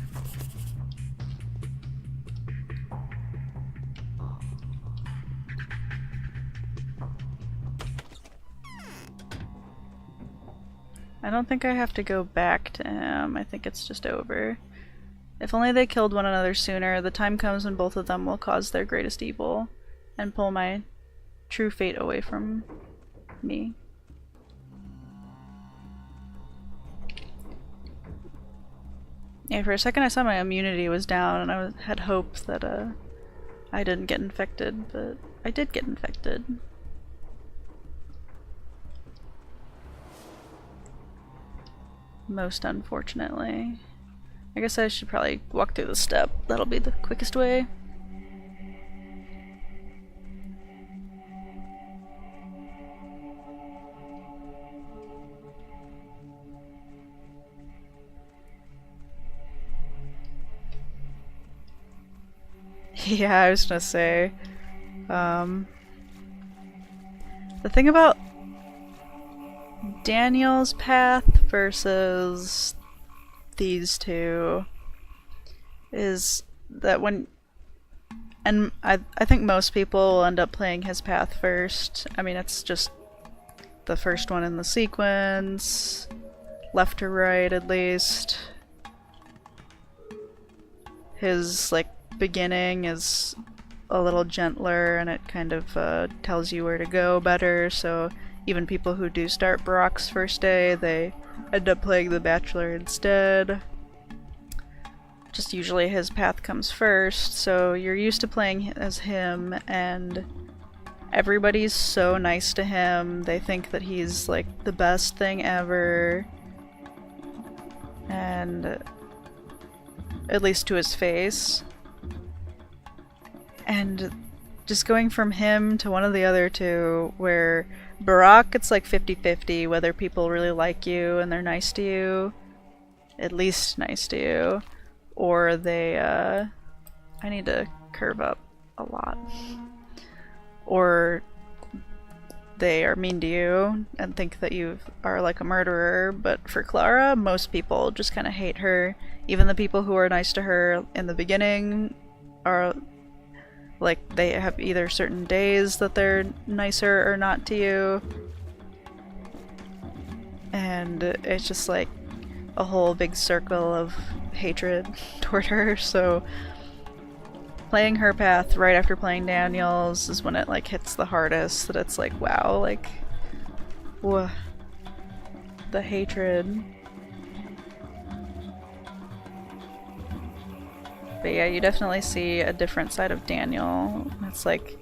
A: I don't think I have to go back to him. I think it's just over. If only they killed one another sooner, the time comes when both of them will cause their greatest evil and pull my true fate away from me. Yeah, for a second I saw my immunity was down and I had hope that I didn't get infected, but I did get infected. Most unfortunately. I guess I should probably walk through the step. That'll be the quickest way. Yeah, I was gonna say, the thing about Daniel's path versus these two is that and I think most people will end up playing his path first. I mean, it's just the first one in the sequence, left to right at least. His, like, beginning is a little gentler and it kind of tells you where to go better, so even people who do start Brock's first day, they end up playing the Bachelor instead. Just usually his path comes first, so you're used to playing as him and everybody's so nice to him. They think that he's like the best thing ever, and at least to his face. And just going from him to one of the other two, where Barack, it's like 50-50 whether people really like you and they're nice to you, at least nice to you, or they, I need to curve up a lot, or they are mean to you and think that you are like a murderer. But for Clara, most people just kind of hate her. Even the people who are nice to her in the beginning are like, they have either certain days that they're nicer or not to you, and it's just like a whole big circle of hatred toward her. So playing her path right after playing Daniel's is when it like hits the hardest, that it's like, wow, like, whoa, the hatred. But yeah, you definitely see a different side of Daniel. It's like,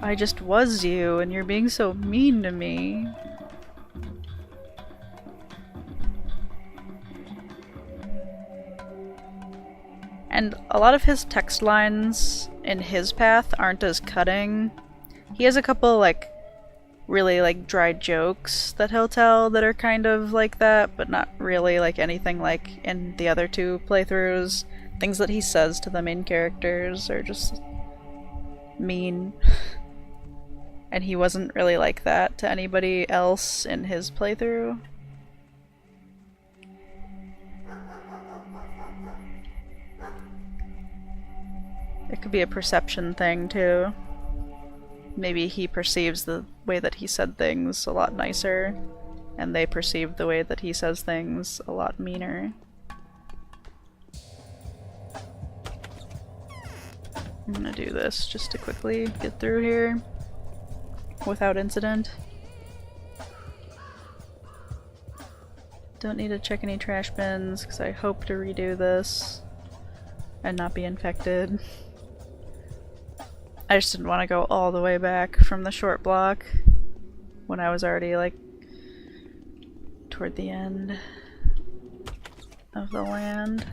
A: I just was you and you're being so mean to me. And a lot of his text lines in his path aren't as cutting. He has a couple like really like dry jokes that he'll tell that are kind of like that, but not really like anything like in the other two playthroughs. Things that he says to the main characters are just mean. And he wasn't really like that to anybody else in his playthrough. It could be a perception thing too. Maybe he perceives the way that he said things a lot nicer, and they perceive the way that he says things a lot meaner. I'm gonna do this just to quickly get through here without incident. Don't need to check any trash bins because I hope to redo this and not be infected. I just didn't want to go all the way back from the short block when I was already like toward the end of the land.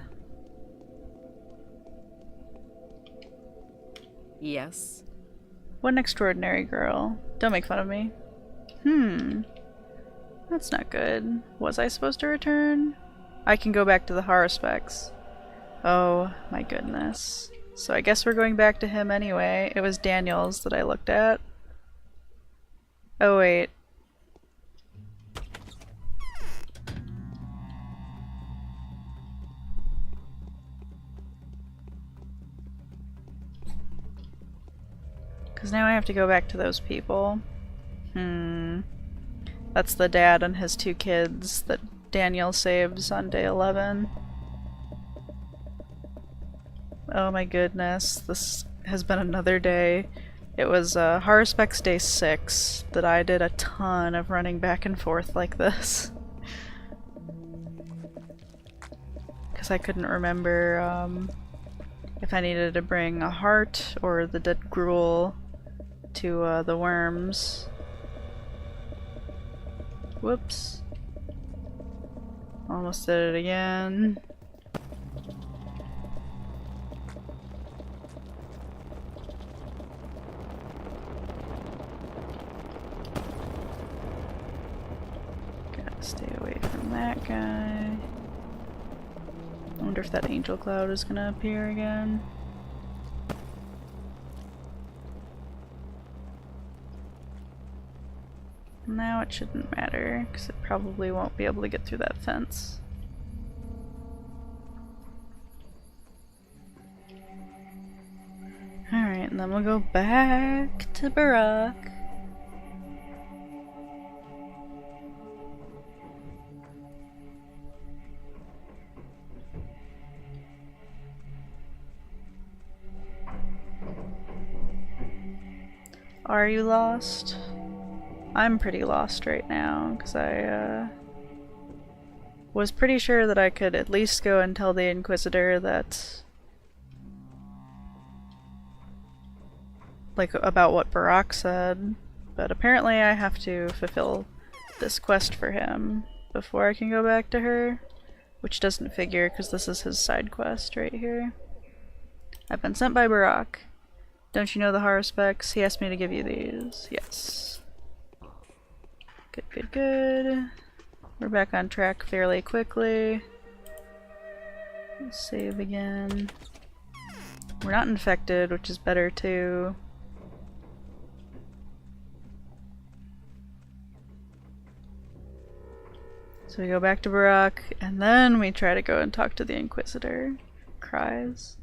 G: Yes.
A: What an extraordinary girl. Don't make fun of me. That's not good. Was I supposed to return? I can go back to the horror specs. Oh my goodness. So I guess we're going back to him anyway. It was Daniel's that I looked at. Oh wait. Because now I have to go back to those people. That's the dad and his 2 kids that Daniel saves on day 11. Oh my goodness, this has been another day. It was Horospecs day 6 that I did a ton of running back and forth like this. Because I couldn't remember if I needed to bring a heart or the dead gruel to the worms. Whoops. Almost did it again. Gotta stay away from that guy. I wonder if that angel cloud is gonna appear again. Now it shouldn't matter, because it probably won't be able to get through that fence. Alright, and then we'll go back to Barak. Are you lost? I'm pretty lost right now, because I was pretty sure that I could at least go and tell the Inquisitor that, like, about what Barak said, but apparently I have to fulfill this quest for him before I can go back to her, which doesn't figure because this is his side quest right here. I've been sent by Barak. Don't you know the Horospecs? He asked me to give you these. Yes. Good, good, good. We're back on track fairly quickly. Let's save again. We're not infected, which is better too. So we go back to Barak, and then we try to go and talk to the Inquisitor. Cries.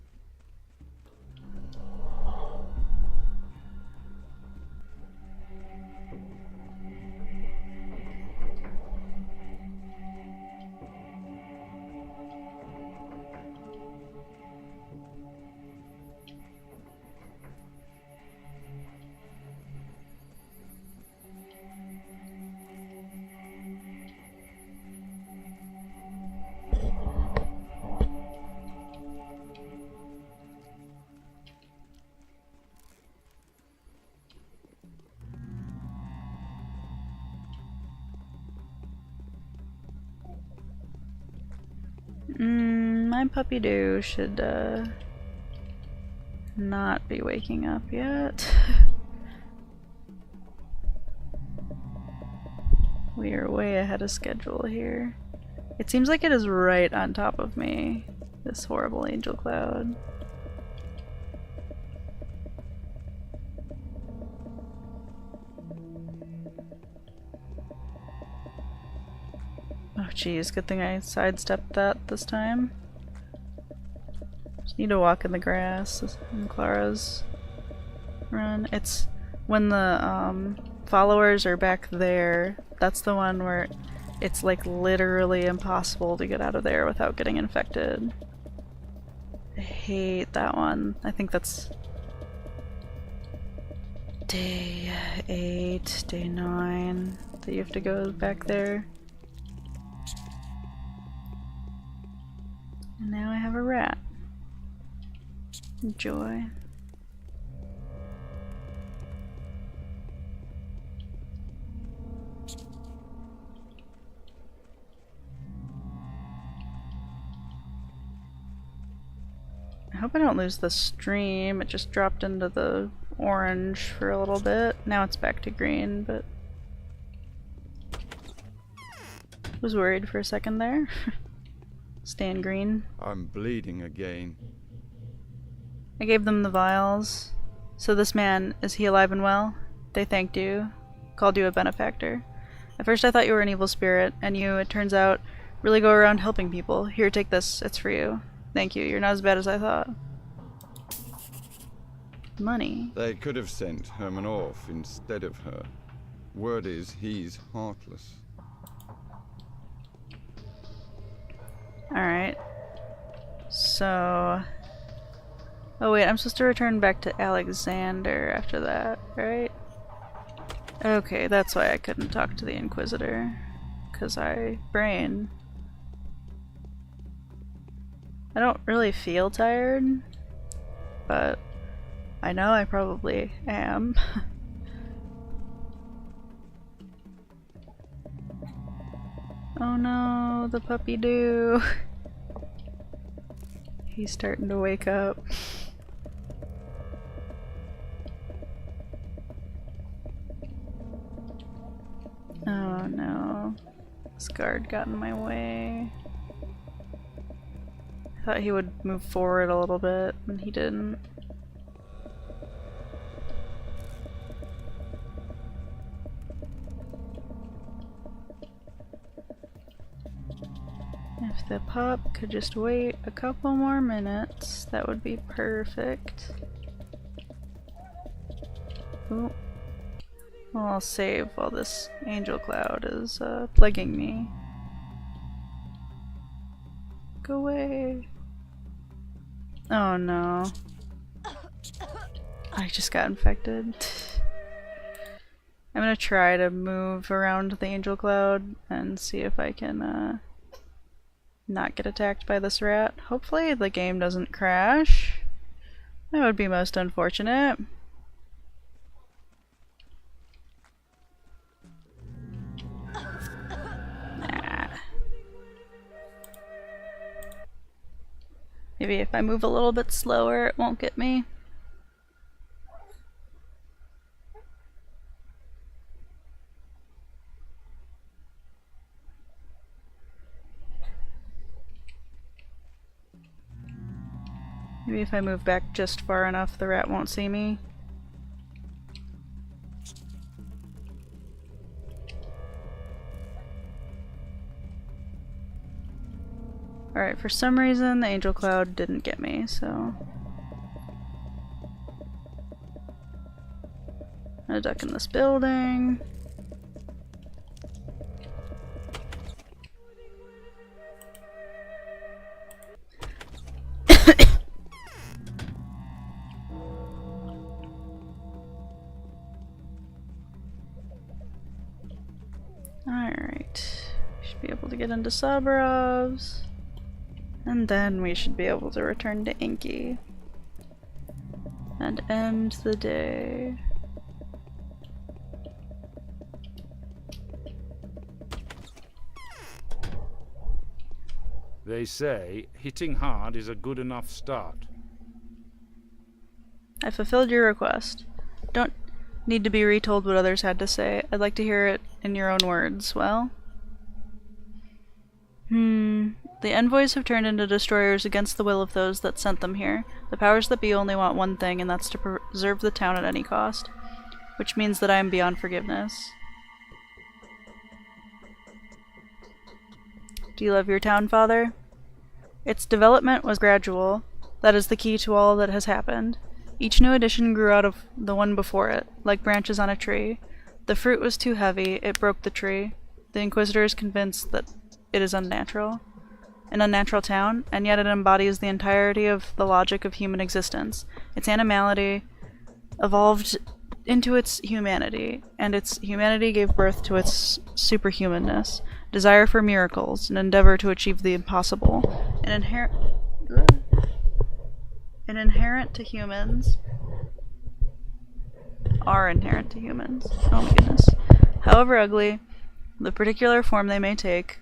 A: My puppy doo should not be waking up yet. We are way ahead of schedule here. It seems like it is right on top of me, this horrible angel cloud. Oh geez, good thing I sidestepped that this time. Just need to walk in the grass in Clara's run. It's when the followers are back there, that's the one where it's like literally impossible to get out of there without getting infected. I hate that one. I think that's day 8, day 9 that you have to go back there. And now I have a rat. Joy. I hope I don't lose the stream. It just dropped into the orange for a little bit. Now it's back to green, but was worried for a second there. Staying green.
F: I'm bleeding again.
A: I gave them the vials. So this man, is he alive and well? They thanked you, called you a benefactor. At first I thought you were an evil spirit, and you, it turns out, really go around helping people. Here, take this. It's for you. Thank you. You're not as bad as I thought. Money.
F: They could have sent Herman off instead of her. Word is, he's heartless.
A: Alright. So... Oh wait, I'm supposed to return back to Alexander after that, right? Okay, that's why I couldn't talk to the Inquisitor. 'Cause brain. I don't really feel tired, but I know I probably am. Oh no, the puppy do. He's starting to wake up. Oh no. This guard got in my way. I thought he would move forward a little bit, and he didn't. If the pup could just wait a couple more minutes, that would be perfect. Ooh. Well, I'll save while this angel cloud is plaguing me. Go away. Oh no. I just got infected. I'm gonna try to move around the angel cloud and see if I can not get attacked by this rat. Hopefully the game doesn't crash. That would be most unfortunate. Nah. Maybe if I move a little bit slower it won't get me. Maybe if I move back just far enough, the rat won't see me. Alright, for some reason the angel cloud didn't get me, so... I'm gonna duck in this building. Alright, we should be able to get into Sabrov's, and then we should be able to return to Inky and end the day.
H: They say hitting hard is a good enough start.
A: I fulfilled your request. Don't need to be retold what others had to say. I'd like to hear it in your own words. Well? The envoys have turned into destroyers against the will of those that sent them here. The powers that be only want one thing, and that's to preserve the town at any cost. Which means that I am beyond forgiveness. Do you love your town, Father? Its development was gradual. That is the key to all that has happened. Each new addition grew out of the one before it, like branches on a tree. The fruit was too heavy, it broke the tree. The Inquisitor is convinced that it is unnatural. An unnatural town, and yet it embodies the entirety of the logic of human existence. Its animality evolved into its humanity, and its humanity gave birth to its superhumanness, desire for miracles, an endeavor to achieve the impossible, an inherent to humans, are inherent to humans. Oh my goodness. However ugly, the particular form they may take,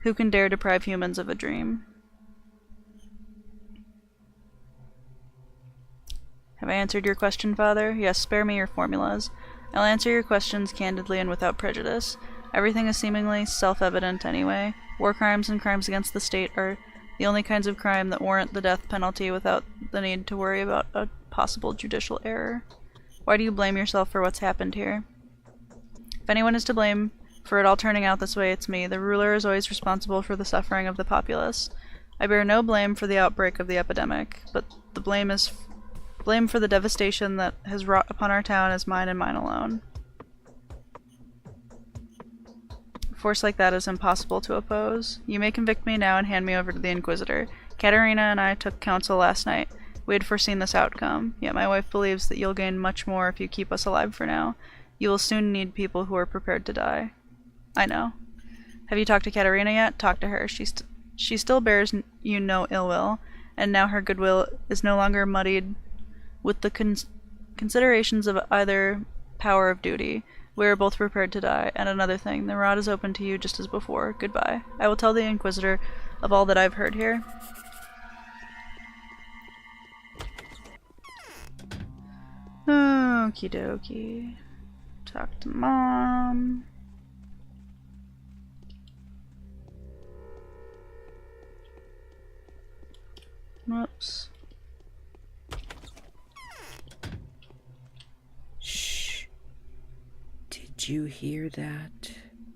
A: who can dare deprive humans of a dream? Have I answered your question, Father? Yes, spare me your formulas. I'll answer your questions candidly and without prejudice. Everything is seemingly self-evident anyway. War crimes and crimes against the state are The only kinds of crime that warrant the death penalty without the need to worry about a possible judicial error. Why do you blame yourself for what's happened here? If anyone is to blame for it all turning out this way, it's me. The ruler is always responsible for the suffering of the populace. I bear no blame for the outbreak of the epidemic, but the blame for the devastation that has wrought upon our town is mine and mine alone. A force like that is impossible to oppose. You may convict me now and hand me over to the Inquisitor. Katerina and I took counsel last night. We had foreseen this outcome, yet my wife believes that you'll gain much more if you keep us alive for now. You will soon need people who are prepared to die. I know. Have you talked to Katerina yet? Talk to her. She still bears you no ill will, and now her goodwill is no longer muddied with the considerations of either power of duty. We are both prepared to die. And another thing, the rod is open to you just as before. Goodbye. I will tell the Inquisitor of all that I've heard here. Okie dokie. Talk to Mom. Whoops.
G: Shh. Did you hear that?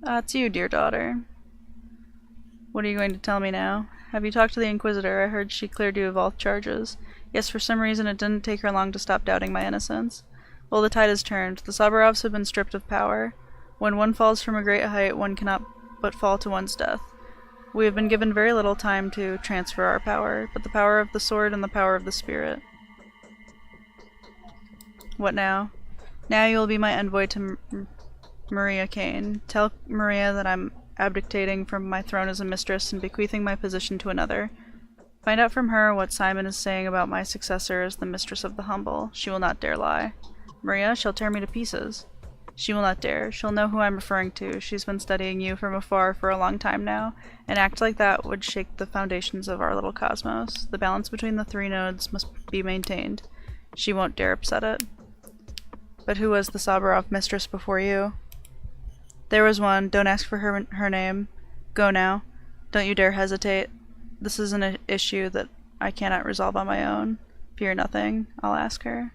A: It's you, dear daughter. What are you going to tell me now? Have you talked to the Inquisitor? I heard she cleared you of all charges. Yes, for some reason it didn't take her long to stop doubting my innocence. Well, the tide has turned. The Sabarovs have been stripped of power. When one falls from a great height, one cannot but fall to one's death. We have been given very little time to transfer our power, but the power of the sword and the power of the spirit. What now? Now you will be my envoy to Maria Kane. Tell Maria that I'm abdicating from my throne as a mistress and bequeathing my position to another. Find out from her what Simon is saying about my successor as the mistress of the humble. She will not dare lie. Maria, she'll tear me to pieces. She will not dare. She'll know who I'm referring to. She's been studying you from afar for a long time now. An act like that would shake the foundations of our little cosmos. The balance between the three nodes must be maintained. She won't dare upset it. But who was the Sabarov mistress before you? There was one. Don't ask for her name. Go now. Don't you dare hesitate. This is an issue that I cannot resolve on my own. Fear nothing. I'll ask her.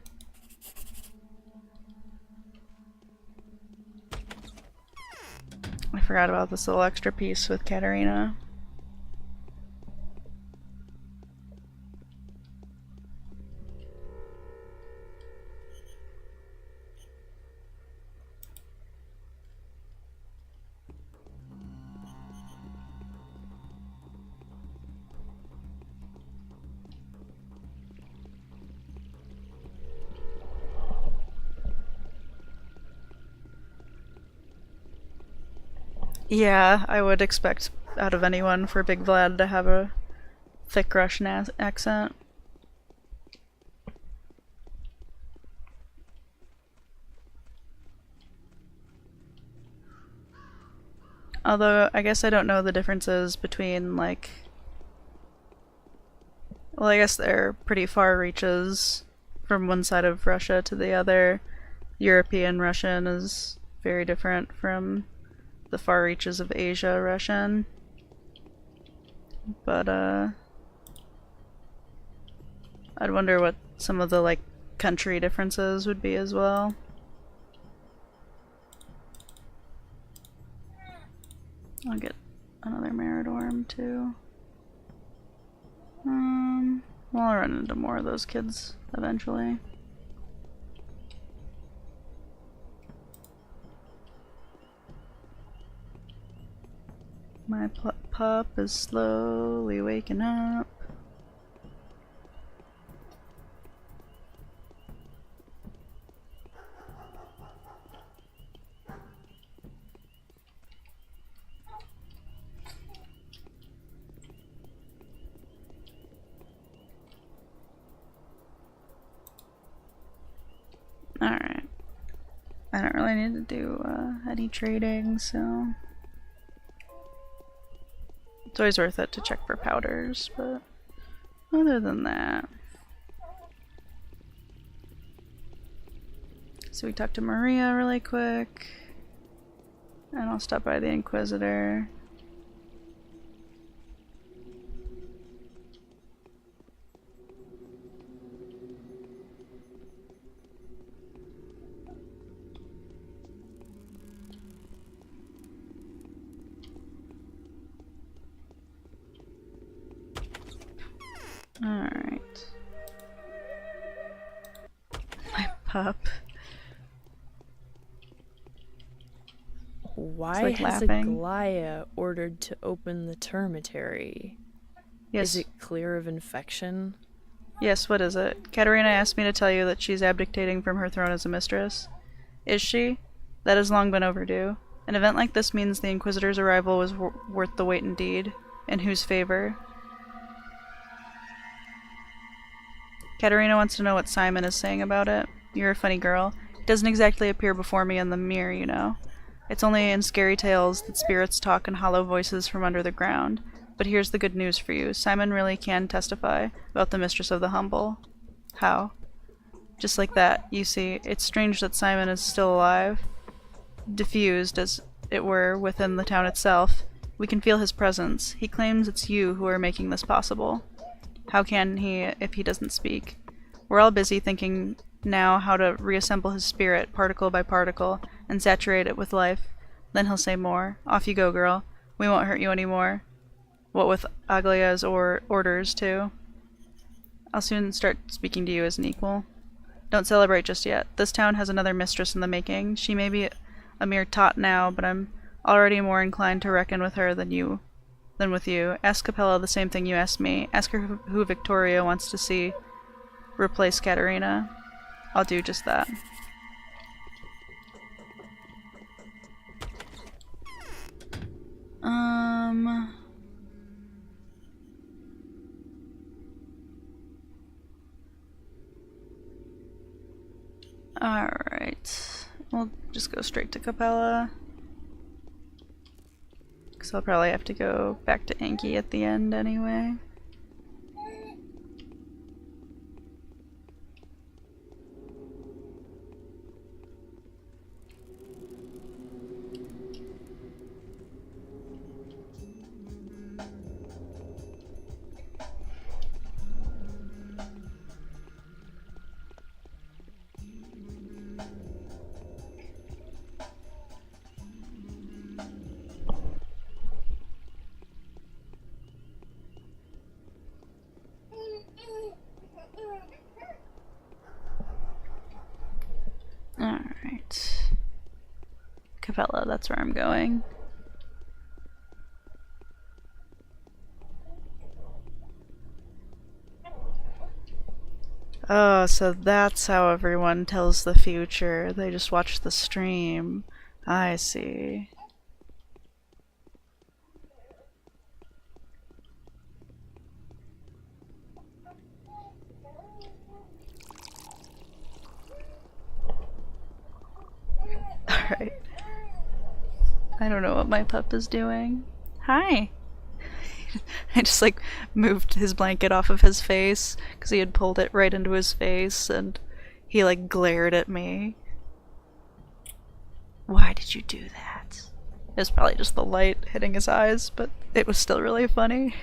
A: I forgot about this little extra piece with Katerina. Yeah, I would expect out of anyone for Big Vlad to have a thick Russian accent. Although, I guess I don't know the differences between, like... Well, I guess they're pretty far reaches from one side of Russia to the other. European Russian is very different from the far reaches of Asia Russian. But, I'd wonder what some of the, like, country differences would be as well. I'll get another Meridorm, too. Well, I'll run into more of those kids eventually. My pup is slowly waking up. Alright. I don't really need to do any trading, so... It's always worth it to check for powders, but other than that... So we talked to Maria really quick. And I'll stop by the Inquisitor. pup.
E: Why
A: like
E: has
A: laughing.
E: Aglaya ordered to open the termitary?
A: Yes.
E: Is it clear of infection?
A: Yes, what is it? Katerina asked me to tell you that she's abdicating from her throne as a mistress. Is she? That has long been overdue. An event like this means the Inquisitor's arrival was worth the wait indeed. In whose favor? Katerina wants to know what Simon is saying about it. You're a funny girl. It doesn't exactly appear before me in the mirror, you know. It's only in scary tales that spirits talk in hollow voices from under the ground. But here's the good news for you. Simon really can testify about the Mistress of the Humble. How? Just like that, you see. It's strange that Simon is still alive. Diffused, as it were, within the town itself. We can feel his presence. He claims it's you who are making this possible. How can he if he doesn't speak? We're all busy thinking now how to reassemble his spirit, particle by particle, and saturate it with life. Then he'll say more. Off you go, girl. We won't hurt you anymore. What with Aglia's orders, too. I'll soon start speaking to you as an equal. Don't celebrate just yet. This town has another mistress in the making. She may be a mere tot now, but I'm already more inclined to reckon with her than with you. Ask Capella the same thing you asked me. Ask her who Victoria wants to see replace Katerina. I'll do just that. Alright. We'll just go straight to Capella. Because I'll probably have to go back to Anki at the end anyway. Alright. Capella, that's where I'm going. Oh, so that's how everyone tells the future. They just watch the stream. I see. Alright. I don't know what my pup is doing. Hi! I just like moved his blanket off of his face because he had pulled it right into his face and he like glared at me. Why did you do that? It was probably just the light hitting his eyes, but it was still really funny.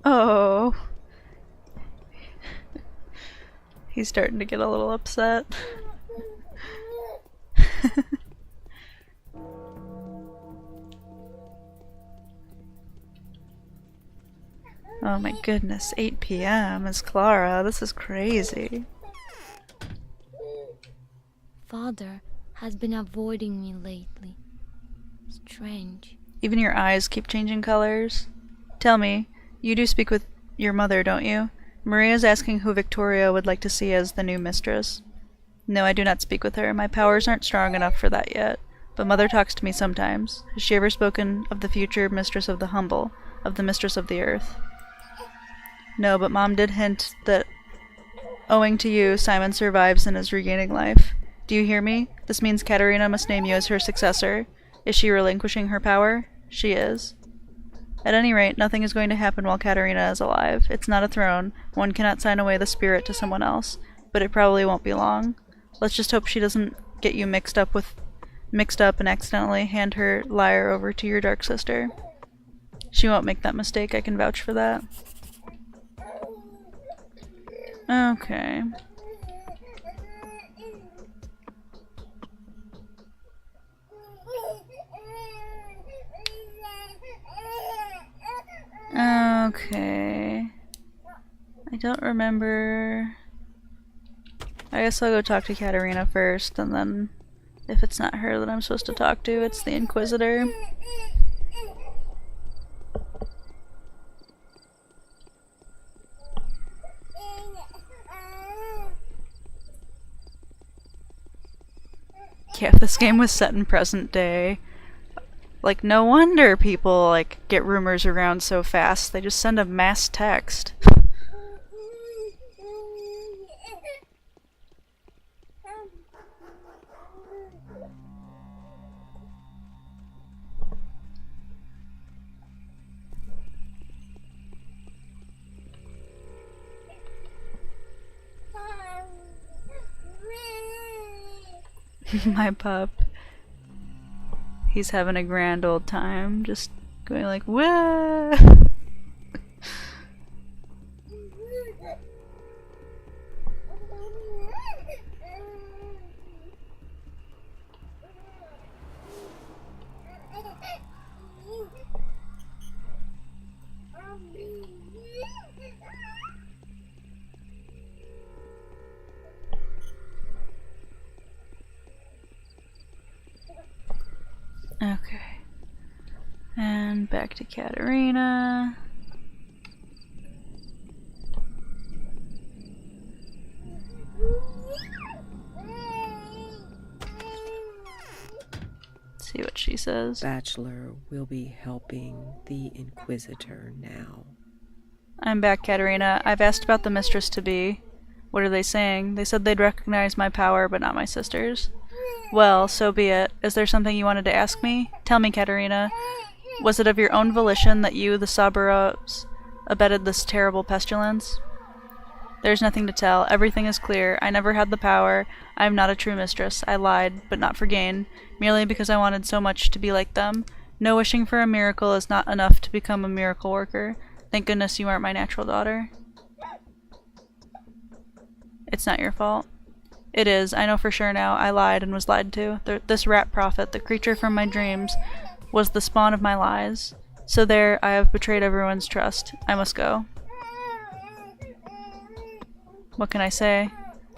A: Oh. He's starting to get a little upset. Oh my goodness, 8 p.m. is Clara. This is crazy.
B: Father has been avoiding me lately. Strange.
A: Even your eyes keep changing colors? Tell me, you do speak with your mother, don't you? Maria's asking who Victoria would like to see as the new mistress. No, I do not speak with her. My powers aren't strong enough for that yet. But Mother talks to me sometimes. Has she ever spoken of the future mistress of the humble, of the mistress of the earth? No, but Mom did hint that, owing to you, Simon survives and is regaining life. Do you hear me? This means Katerina must name you as her successor. Is she relinquishing her power? She is. At any rate, nothing is going to happen while Katerina is alive. It's not a throne. One cannot sign away the spirit to someone else. But it probably won't be long. Let's just hope she doesn't get you mixed up and accidentally hand her lyre over to your dark sister. She won't make that mistake, I can vouch for that. Okay. Okay. I don't remember. I guess I'll go talk to Katerina first, and then if it's not her that I'm supposed to talk to, it's the Inquisitor. Yeah, if this game was set in present day, like, no wonder people, like, get rumors around so fast. They just send a mass text. My pup. He's having a grand old time, just going like, whoa! Okay. And back to Katerina. See what she says.
G: Bachelor will be helping the Inquisitor now.
A: I'm back, Katerina. I've asked about the mistress-to-be. What are they saying? They said they'd recognize my power, but not my sister's. Well, so be it. Is there something you wanted to ask me? Tell me, Katerina. Was it of your own volition that you, the Saburos, abetted this terrible pestilence? There's nothing to tell. Everything is clear. I never had the power. I am not a true mistress. I lied, but not for gain, merely because I wanted so much to be like them. No wishing for a miracle is not enough to become a miracle worker. Thank goodness you aren't my natural daughter. It's not your fault. It is. I know for sure now. I lied and was lied to. This rat prophet, the creature from my dreams, was the spawn of my lies. So there, I have betrayed everyone's trust. I must go. What can I say?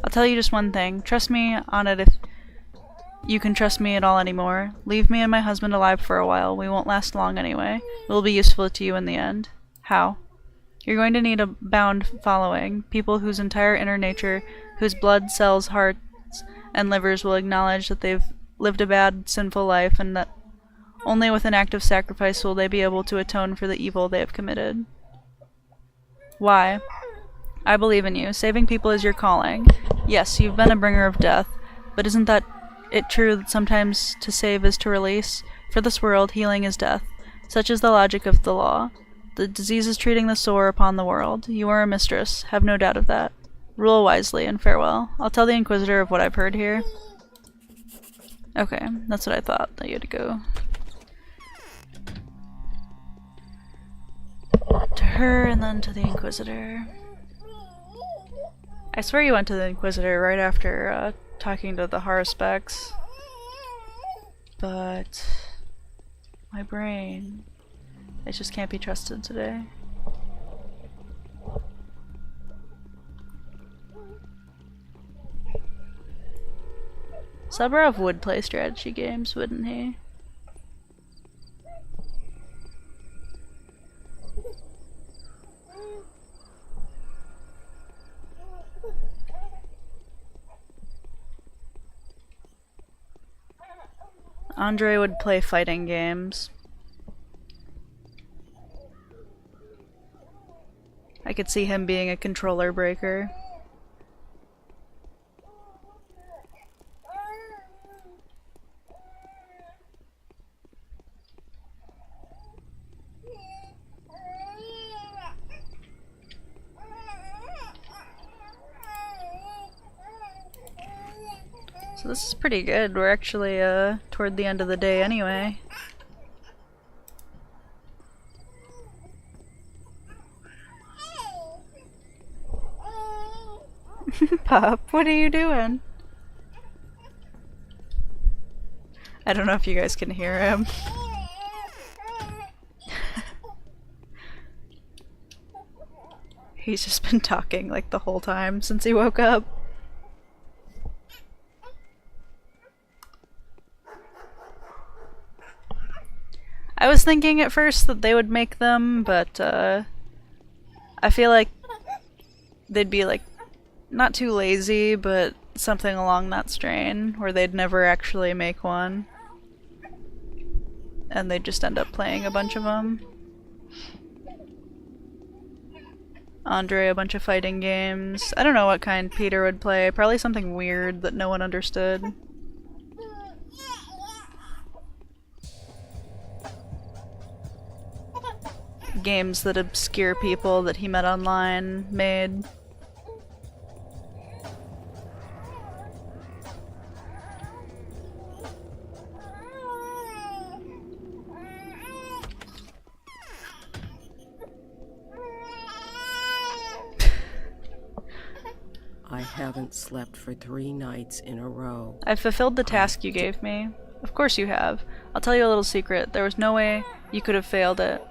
A: I'll tell you just one thing. Trust me on it if you can trust me at all anymore. Leave me and my husband alive for a while. We won't last long anyway. We'll be useful to you in the end. How? You're going to need a bound following. People whose entire inner nature, whose blood, cells, hearts, and livers will acknowledge that they've lived a bad, sinful life, and that only with an act of sacrifice will they be able to atone for the evil they have committed. Why? I believe in you. Saving people is your calling. Yes, you've been a bringer of death, but isn't that it true that sometimes to save is to release? For this world, healing is death. Such is the logic of the law. The disease is treating the sore upon the world. You are a mistress, have no doubt of that. Rule wisely, and farewell. I'll tell the Inquisitor of what I've heard here. Okay, that's what I thought, that you had to go to her and then to the Inquisitor. I swear you went to the Inquisitor right after talking to the Haruspecs. But my brain, it just can't be trusted today. Saburov would play strategy games, wouldn't he? Andre would play fighting games. I could see him being a controller breaker. So this is pretty good. We're actually toward the end of the day anyway. Pup, what are you doing? I don't know if you guys can hear him. He's just been talking like the whole time since he woke up. I was thinking at first that they would make them, but I feel like they'd be like not too lazy, but something along that strain, where they'd never actually make one. And they'd just end up playing a bunch of them. Andre, a bunch of fighting games. I don't know what kind Peter would play. Probably something weird that no one understood. Games that obscure people that he met online made.
G: I haven't slept for 3 nights in a row.
A: I fulfilled the task you gave me. Of course you have. I'll tell you a little secret. There was no way you could have failed it.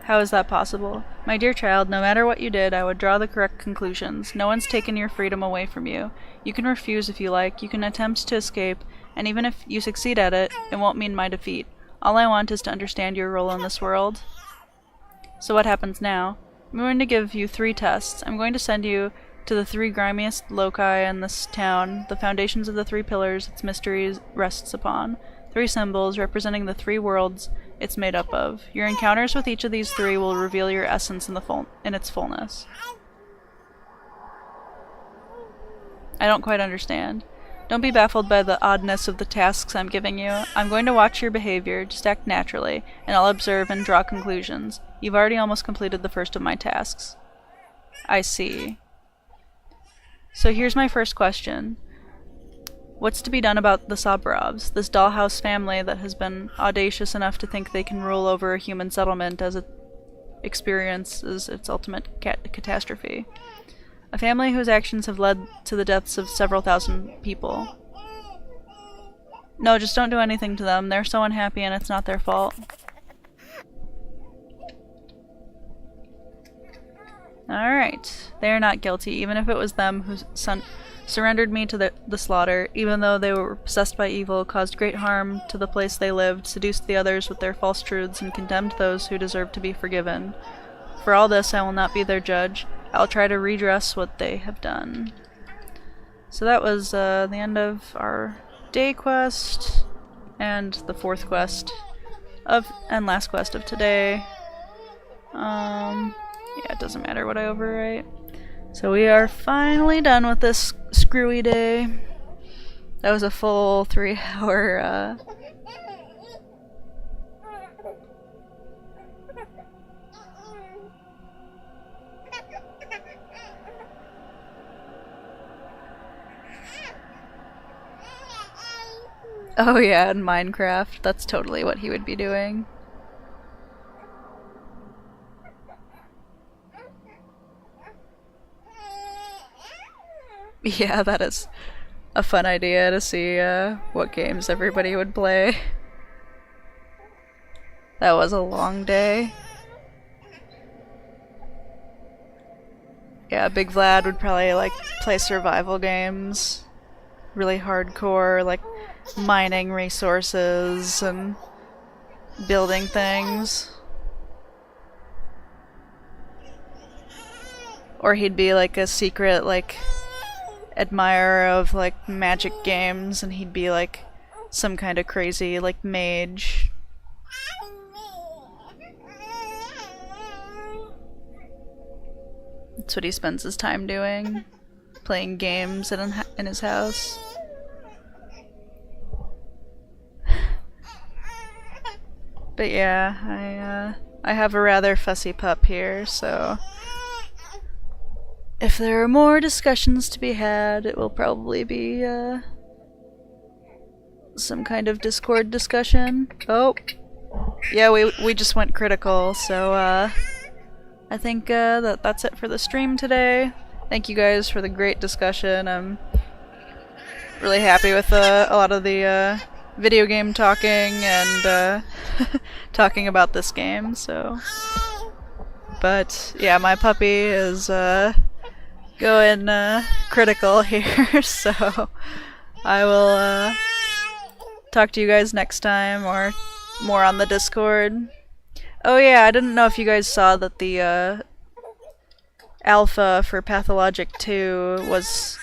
A: How is that possible? My dear child, no matter what you did, I would draw the correct conclusions. No one's taken your freedom away from you. You can refuse if you like, you can attempt to escape, and even if you succeed at it, it won't mean my defeat. All I want is to understand your role in this world. So what happens now? I'm going to give you 3 tests. I'm going to send you to the 3 grimiest loci in this town, the foundations of the 3 pillars its mystery rests upon. 3 symbols representing the 3 worlds it's made up of. Your encounters with each of these 3 will reveal your essence in its fullness. I don't quite understand. Don't be baffled by the oddness of the tasks I'm giving you. I'm going to watch your behavior, just act naturally, and I'll observe and draw conclusions. You've already almost completed the first of my tasks. I see. So here's my first question. What's to be done about the Sabrovs, this dollhouse family that has been audacious enough to think they can rule over a human settlement as it experiences its ultimate catastrophe? A family whose actions have led to the deaths of several thousand people. No, just don't do anything to them. They're so unhappy and it's not their fault. Alright. They are not guilty, even if it was them who surrendered me to the slaughter, even though they were possessed by evil, caused great harm to the place they lived, seduced the others with their false truths, and condemned those who deserved to be forgiven. For all this, I will not be their judge. I will try to redress what they have done. So that was the end of our day quest, and the 4th quest and last quest of today. Yeah, it doesn't matter what I overwrite. So we are finally done with this screwy day. That was a full 3-hour Oh yeah, in Minecraft. That's totally what he would be doing. Yeah, that is a fun idea to see what games everybody would play. That was a long day. Yeah, Big Vlad would probably like play survival games. Really hardcore, like mining resources and building things. Or he'd be like a secret like admirer of like magic games, and he'd be like some kind of crazy like mage. That's what he spends his time doing, playing games in his house. But yeah, I have a rather fussy pup here, so if there are more discussions to be had, it will probably be some kind of Discord discussion. Oh, yeah, we just went critical, so I think that's it for the stream today. Thank you guys for the great discussion. I'm really happy with a lot of the video game talking and talking about this game, so. But yeah, my puppy is going critical here, so I will talk to you guys next time or more on the Discord. Oh yeah, I didn't know if you guys saw that the alpha for Pathologic 2 was...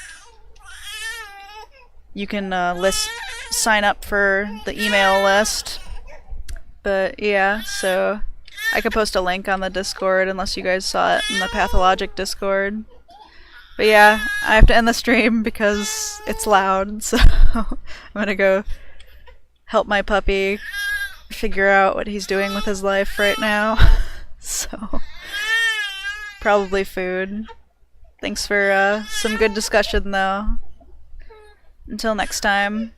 A: You can sign up for the email list. But yeah, so I could post a link on the Discord unless you guys saw it in the Pathologic Discord. But yeah, I have to end the stream because it's loud, so I'm gonna go help my puppy figure out what he's doing with his life right now. So, probably food. Thanks for some good discussion though. Until next time.